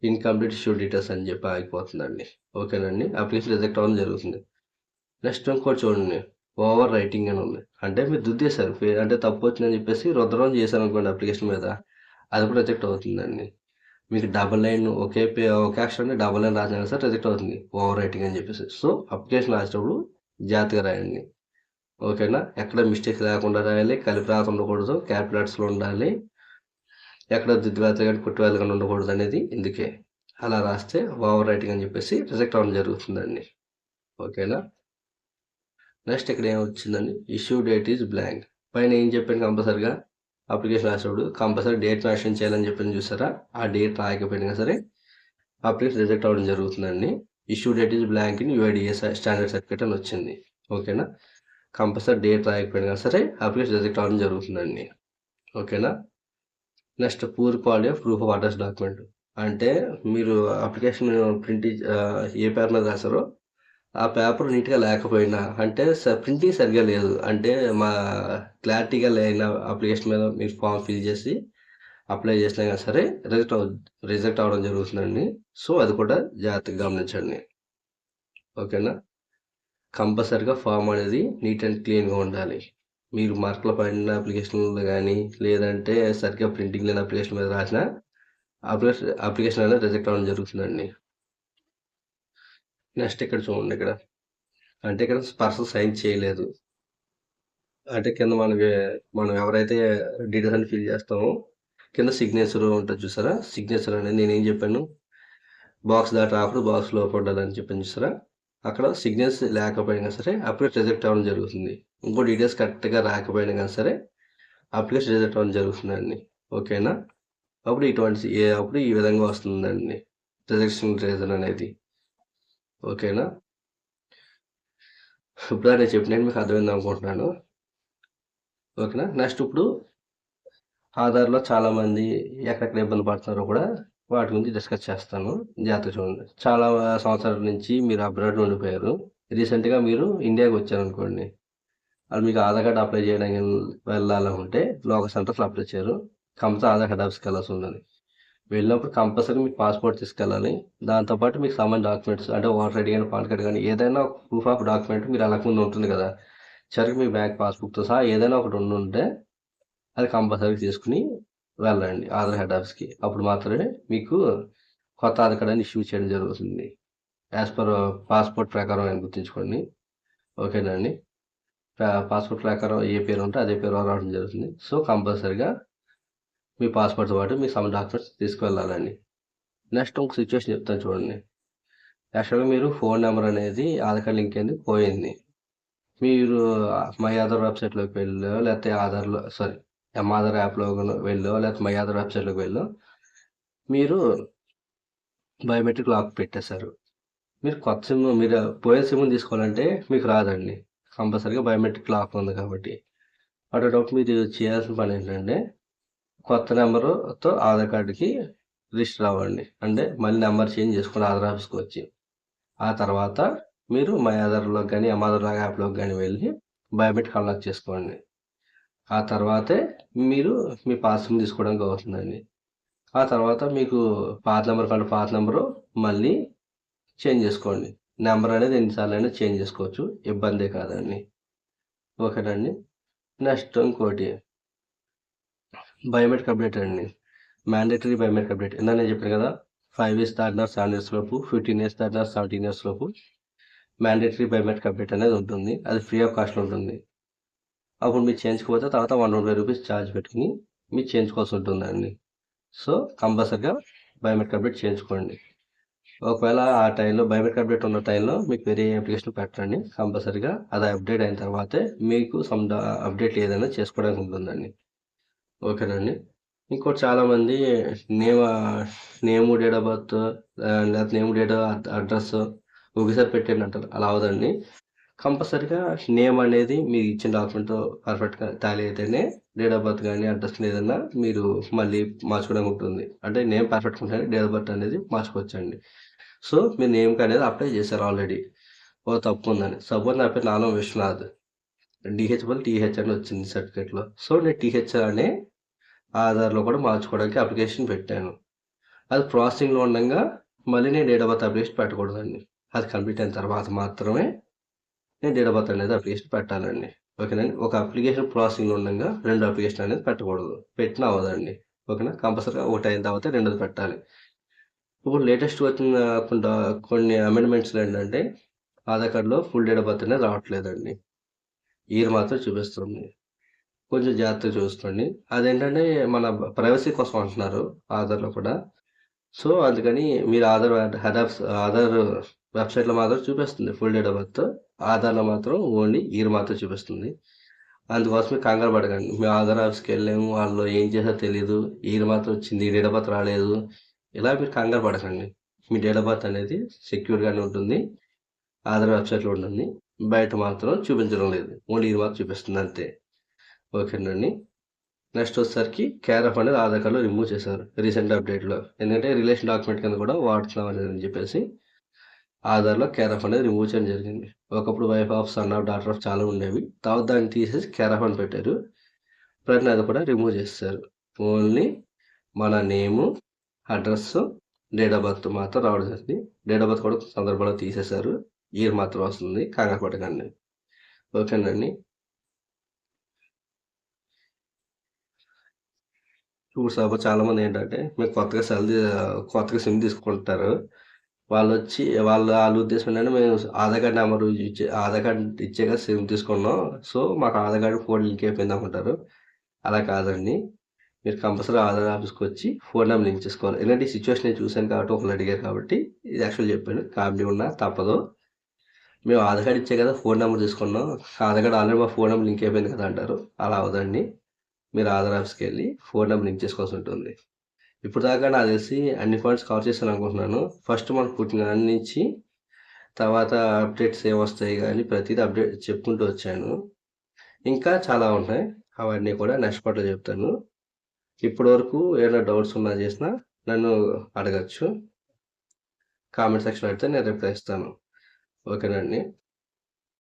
ఇన్కంప్లీట్ ఇష్యూ డీటెయిల్స్ అని చెప్పి ఆగిపోతుందండి. ఓకేనండి. అప్లికేషన్ రిజెక్ట్ అవ్వడం జరుగుతుంది. నెక్స్ట్ ఇంకోటి చూడండి, ఓవర్ రైటింగ్ అని ఉంది. అంటే మీరు దుద్దేశారు, అంటే తప్పు వచ్చిందని చెప్పేసి రుద్రం చేశారు అనుకోండి అప్లికేషన్ మీద, అది కూడా రిజెక్ట్ అవుతుందండి. మీకు డబల్ లైన్ ఒకే అక్షరం డబల్ లైన్ రాసినా సరే రిజెక్ట్ అవుతుంది, ఓవర్ రైటింగ్ అని చెప్పేసి. సో అప్లికేషన్ రాసేటప్పుడు జాగ్రత్తగా రాయండి. ఓకేనా. ఎక్కడ మిస్టేక్స్ లేకుండా రాయాలి, కలిపి రాత ఉండకూడదు, క్యాపిటల్స్లో ఉండాలి, ఎక్కడ దిద్దువేత కానీ కుట్టువేత కానీ ఉండకూడదు అనేది ఇందుకే. అలా రాస్తే ఓవర్ రైటింగ్ అని చెప్పేసి రిజెక్ట్ అవ్వడం జరుగుతుందండి. ఓకేనా. నెక్స్ట్ ఇక్కడ ఏమొచ్చిందండి, ఇష్యూ డేట్ ఈజ్ బ్లాంక్. పైన ఏం చెప్పాను, కంపల్సరిగా అప్లికేషన్ రాసేటప్పుడు కంపల్సరీ డేట్ మెన్షన్ చేయాలని చెప్పని చూసారా, ఆ డేట్ రాయకపోయినా సరే అప్లికేషన్ రిజెక్ట్ అవ్వడం జరుగుతుందండి. Issue date is blank in UIDA standard certificate అని వచ్చింది. ఓకేనా. కంపల్సరీ డేట్ రాయకపోయినా సరే అప్లికేషన్ రిజెక్ట్ అవ్వడం జరుగుతుందండి. ఓకేనా. Next poor quality of proof of address document. అంటే మీరు అప్లికేషన్ ప్రింట్ ఏ పేపర్ మీద రాశారో ఆ పేపర్ నీట్గా లేకపోయినా, అంటే ప్రింటింగ్ సరిగ్గా లేదు అంటే మా క్లారిటీగా లేని అప్లికేషన్ మీద మీరు ఫామ్ ఫిల్ చేసి అప్లై చేసినా కానీ సరే రిజెక్ట్ అవ్వడం జరుగుతుందండి. సో అది కూడా జాగ్రత్తగా గమనించండి. ఓకేనా? కంపల్సరీగా ఫామ్ అనేది నీట్ అండ్ క్లీన్గా ఉండాలి. మీరు మార్కులు పడిన అప్లికేషన్లో కానీ లేదంటే సరిగ్గా ప్రింటింగ్ లేని అప్లికేషన్ మీద రాసిన అప్లికేషన్ అనేది రిజెక్ట్ అవ్వడం జరుగుతుందండి. నెక్స్ట్ ఇక్కడ చూడండి, అంటే ఇక్కడ పర్సన్ సైన్ చేయలేదు అంటే కింద మనం ఎవరైతే డీటెయిల్స్ అని ఫిల్ చేస్తామో కింద సిగ్నేచర్ ఉంటుంది చూసారా? సిగ్నేచర్ అనేది నేను ఏం చెప్పాను, బాక్స్ దాటి రాకుండా బాక్స్ లోపల ఉండాలని చెప్పాను చూసారా? అక్కడ సిగ్నేచర్ లేకపోయినా సరే అప్లికేషన్ రిజెక్ట్ అవ్వడం జరుగుతుంది. ఇంకో డీటెయిల్స్ కరెక్ట్గా రాకపోయినా కానీ సరే అప్లికేషన్ రిజెక్ట్ అవ్వడం జరుగుతుందండి. ఓకేనా? అప్పుడు ఈ విధంగా వస్తుందండి రిజెక్షన్ రీజన్ అనేది. ఓకేనా? ఇప్పుడు నేను చెప్పినట్టు మీకు అర్థమైంది అనుకుంటున్నాను. ఓకేనా? నెక్స్ట్ ఇప్పుడు ఆధార్లో చాలామంది ఎక్కడెక్కడ ఇబ్బంది పడుతున్నారో కూడా వాటి గురించి డిస్కస్ చేస్తాను. జాగ్రత్తగా చూడండి. చాలా సంవత్సరాల నుంచి మీరు అబ్రాడ్ ఉండిపోయారు. రీసెంట్గా మీరు ఇండియాకి వచ్చారనుకోండి, అది మీకు ఆధార్ కార్డు అప్లై చేయడానికి వెళ్ళాలనుకుంటే లోకల్ సెంటర్స్లో అప్లై చేయరు. కంపల్సరీ ఆధార్ కార్డు ఆఫీస్కి వెళ్ళాల్సి ఉంటుంది. వెళ్ళినప్పుడు కంపల్సరీ మీకు పాస్పోర్ట్ తీసుకెళ్ళాలి. దాంతోపాటు మీకు సంబంధించిన డాక్యుమెంట్స్ అంటే ఓటర్ ఐడి కానీ పాన్ కార్డు కానీ ఏదైనా ప్రూఫ్ ఆఫ్ డాక్యుమెంట్ మీరు వెళ్ళకముందు ఉంటుంది కదా, సరిగ్గా మీ బ్యాంక్ పాస్బుక్తో సహా ఏదైనా ఒకటి ఉంటే అది కంపల్సరీ తీసుకుని వెళ్ళండి ఆధార్ హెడ్ ఆఫీస్కి. అప్పుడు మాత్రమే మీకు కొత్త ఆధార్ కార్డ్ అని ఇష్యూ చేయడం జరుగుతుంది. యాజ్ పర్ పాస్పోర్ట్ ప్రకారం అని గుర్తుంచుకోండి. ఓకేనండి? పాస్పోర్ట్ ప్రకారం ఏ పేరు ఉంటే అదే పేరు రావడం జరుగుతుంది. సో కంపల్సరీగా మీ పాస్పోర్ట్తో పాటు మీ సమ్ డాక్యుమెంట్స్ తీసుకువెళ్ళాలండి. నెక్స్ట్ ఇంకొక సిచ్యువేషన్ చెప్తాను చూడండి. యాక్చువల్గా మీరు ఫోన్ నెంబర్ అనేది ఆధార్ కార్డ్ లింక్ అయింది పోయింది. మీరు మై ఆధార్ వెబ్సైట్లోకి వెళ్ళో లేకపోతే ఆధార్ యాప్లో వెళ్ళో లేకపోతే మై ఆధార్ వెబ్సైట్లోకి వెళ్ళో మీరు బయోమెట్రిక్ లాక్ పెట్టేశారు. మీరు కొత్త సిమ్ మీరు పోయిన సిమ్ తీసుకోవాలంటే మీకు రాదండి. కంపల్సరీగా బయోమెట్రిక్ లాక్ ఉంది కాబట్టి. అటువంటిప్పుడు మీరు చేయాల్సిన పని ఏంటంటే కొత్త నెంబరుతో ఆధార్ కార్డుకి రిజిస్టర్ అవ్వండి. అంటే మళ్ళీ నెంబర్ చేంజ్ చేసుకుని ఆధార్ ఆఫీస్కి వచ్చి ఆ తర్వాత మీరు మై ఆధార్లోకి కానీ ఆధార్ యాప్లోకి కానీ వెళ్ళి బయోమెట్రిక్ అన్లాక్ చేసుకోండి. ఆ తర్వాతే మీరు మీ పాస్ సిమ్ తీసుకోవడానికి అవుతుందండి. ఆ తర్వాత మీకు పాత నెంబరు మళ్ళీ చేంజ్ చేసుకోండి. నెంబర్ అనేది ఎన్నిసార్లు అయినా చేంజ్ చేసుకోవచ్చు, ఇబ్బందే కాదండి. ఓకేనండి? నెక్స్ట్ ఇంకోటి బయోమెట్రిక్ అప్డేట్ అండి. మ్యాండేటరీ బయోమెట్రిక్ అప్డేట్ ఇందా నేను చెప్పాను కదా, 5 years దాటిన 7 years లోపు, 15 years దాటిన 17 years లోపు మ్యాండేటరీ బయోమెట్రిక్ అప్డేట్ అనేది ఉంటుంది. అది ఫ్రీ ఆఫ్ కాస్ట్ ఉంటుంది. అప్పుడు మీరు చేయించుకోకపోతే తర్వాత 120 రూపీస్ ఛార్జ్ పెట్టుకుని మీరు చేయించుకోవాల్సి ఉంటుందండి. సో కంపల్సరిగా బయోమెట్రిక్ అప్డేట్ చేయించుకోండి. ఒకవేళ ఆ టైంలో బయోమెట్రిక్ అప్డేట్ ఉన్న టైంలో మీకు వేరే అప్లికేషన్ పెట్టండి. కంపల్సరిగా అది అప్డేట్ అయిన తర్వాతే మీకు అప్డేట్ ఏదైనా చేసుకోవడానికి ఉంటుందండి. ఓకేనండి? ఇంకోటి చాలామంది నేము డేట్ ఆఫ్ బర్త్ లేకపోతే నేమ్ డేట్ అడ్రస్ ఒకేసారి పెట్టండి అంటారు. అలా అవదండి. కంపల్సరీగా నేమ్ అనేది మీరు ఇచ్చిన డాక్యుమెంట్తో పర్ఫెక్ట్గా టాలీ అయితేనే డేట్ ఆఫ్ బర్త్ కానీ అడ్రస్ ఏదైనా మీరు మళ్ళీ మార్చుకోవడానికి ఉంటుంది. అంటే నేమ్ పర్ఫెక్ట్గా ఉంటేనే డేట్ ఆఫ్ బర్త్ అనేది మార్చుకోవచ్చండి. సో మీరు నేమ్కి అనేది అప్లై చేశారు ఆల్రెడీ, తప్పు ఉందని. సపోజ్ నా పేరు నాలం విశ్వనాథ్, డిహెచ్ బదులు టీహెచ్ అని వచ్చింది సర్టిఫికేట్లో. సో నేను టీహెచ్ అనే ఆధార్లో కూడా మార్చుకోవడానికి అప్లికేషన్ పెట్టాను. అది ప్రాసెసింగ్లో ఉండగా మళ్ళీ నేను డేట్ ఆఫ్ బర్త్ అప్లికేషన్ పెట్టకూడదండి. అది కంప్లీట్ అయిన తర్వాత మాత్రమే నేను డేట్ ఆఫ్ బర్త్ అనేది అప్లికేషన్ పెట్టాలండి. ఓకేనండి? ఒక అప్లికేషన్ ప్రాసెసింగ్లో ఉండగా 2 అప్లికేషన్ అనేది పెట్టకూడదు. పెట్టినా అవ్వదండి. ఓకేనా? కంపల్సరీగా ఒకటి అయిన తర్వాత రెండోది పెట్టాలి. ఇప్పుడు లేటెస్ట్ వచ్చిన కొన్ని అమెండ్మెంట్స్లో ఏంటంటే ఆధార్ కార్డులో ఫుల్ డేట్ ఆఫ్ బర్త్ అనేది రావట్లేదండి. ఇయర్ మాత్రం చూపిస్తుంది. కొంచెం జాగ్రత్తగా చూసుకోండి. అదేంటంటే మన ప్రైవసీ కోసం అంటున్నారు ఆధార్లో కూడా. సో అందుకని మీరు ఆధార్ వెబ్సైట్లో మాత్రం చూపిస్తుంది ఫుల్ డేట్ ఆఫ్ బర్త్. ఆధార్లో మాత్రం ఓన్లీ ఇయర్ మాత్రం చూపిస్తుంది. అందుకోసమే కంగారు పడకండి. మేము ఆధార్ ఆఫీస్కి వెళ్ళాము, వాళ్ళు ఏం చేశారో తెలియదు, ఇయర్ మాత్రం వచ్చింది, డేట్ ఆఫ్ బర్త్ రాలేదు, ఇలా మీరు కంగారు పడకండి. మీ డేట్ ఆఫ్ బర్త్ అనేది సెక్యూర్గానే ఉంటుంది, ఆధార్ వెబ్సైట్లో ఉంటుంది. బయట మాత్రం చూపించడం లేదు, ఓన్లీ ఇయర్ మాత్రం చూపిస్తుంది అంతే. ఓకేనండి? నెక్స్ట్ వచ్చేసరికి కేఆర్ఎఫ్ అనేది ఆధార్ కార్డులో రిమూవ్ చేశారు రీసెంట్ అప్డేట్లో. ఎందుకంటే రిలేషన్ డాక్యుమెంట్ కింద కూడా వాడుతున్నాం అని చెప్పేసి ఆధార్లో కేఆర్ఎఫ్ అనేది రిమూవ్ చేయడం జరిగింది. ఒకప్పుడు wife of, son of, daughter of చాలా ఉండేవి. తర్వాత దాన్ని తీసేసి కేఆర్ఎఫ్ అని పెట్టారు. ప్రతి అది కూడా రిమూవ్ చేస్తారు. ఓన్లీ మన నేము, అడ్రస్, డేట్ ఆఫ్ బర్త్ మాత్రం రావడం జరిగింది. డేట్ ఆఫ్ బర్త్ కూడా సందర్భంలో తీసేశారు. ఇయర్ మాత్రం వస్తుంది, కంగారు పడకండి. ఓకేనండి. ఇప్పుడు సపోజ్ చాలామంది ఏంటంటే మీరు కొత్తగా సిమ్ తీసుకుంటారు. వాళ్ళ ఉద్దేశం ఏంటంటే మేము Aadhaar card number Aadhaar card ఇచ్చాక సిమ్ తీసుకున్నాం. సో మాకు ఆధార్ కార్డ్ ఫోన్ లింక్ అయిపోయింది అనుకుంటారు. అలా కాదండి. మీరు కంపల్సరీ ఆధార్ ఆఫీస్కి వచ్చి ఫోన్ నెంబర్ లింక్ చేసుకోవాలి. ఎందుకంటే ఈ సిచ్యువేషన్ నేను చూశాను కాబట్టి ఒకళ్ళు అడిగారు కాబట్టి ఇది యాక్చువల్ చెప్పాను. కామెడీ ఉన్నా తప్పదు. మేము ఆధార్ కార్డ్ ఇచ్చే కదా ఫోన్ నెంబర్ తీసుకున్నాం, ఆధార్ కార్డ్ ఆల్రెడీ మా ఫోన్ నెంబర్ లింక్ అయిపోయింది కదా అంటారు. అలా అవదండి. మీరు ఆధార్ ఆఫీస్కి వెళ్ళి ఫోన్ నెంబర్ లింక్ చేసుకోవాల్సి ఉంటుంది. ఇప్పుడు దాకా నాకు తెలిసి అన్ని పాయింట్స్ కవర్ చేశాను అనుకుంటున్నాను. ఫస్ట్ మనకు పుట్టిన దాని నుంచి తర్వాత అప్డేట్స్ ఏమొస్తాయి కానీ ప్రతిదీ అప్డేట్ చెప్పుకుంటూ వచ్చాను. ఇంకా చాలా ఉన్నాయి, అవన్నీ కూడా నెక్స్ట్ పార్ట్లో చెప్తాను. ఇప్పటి వరకు ఏమైనా డౌట్స్ ఉన్నా చేసినా నన్ను అడగచ్చు. కామెంట్ సెక్షన్ అడిగితే నేను రిప్లై ఇస్తాను. ఓకేనండి.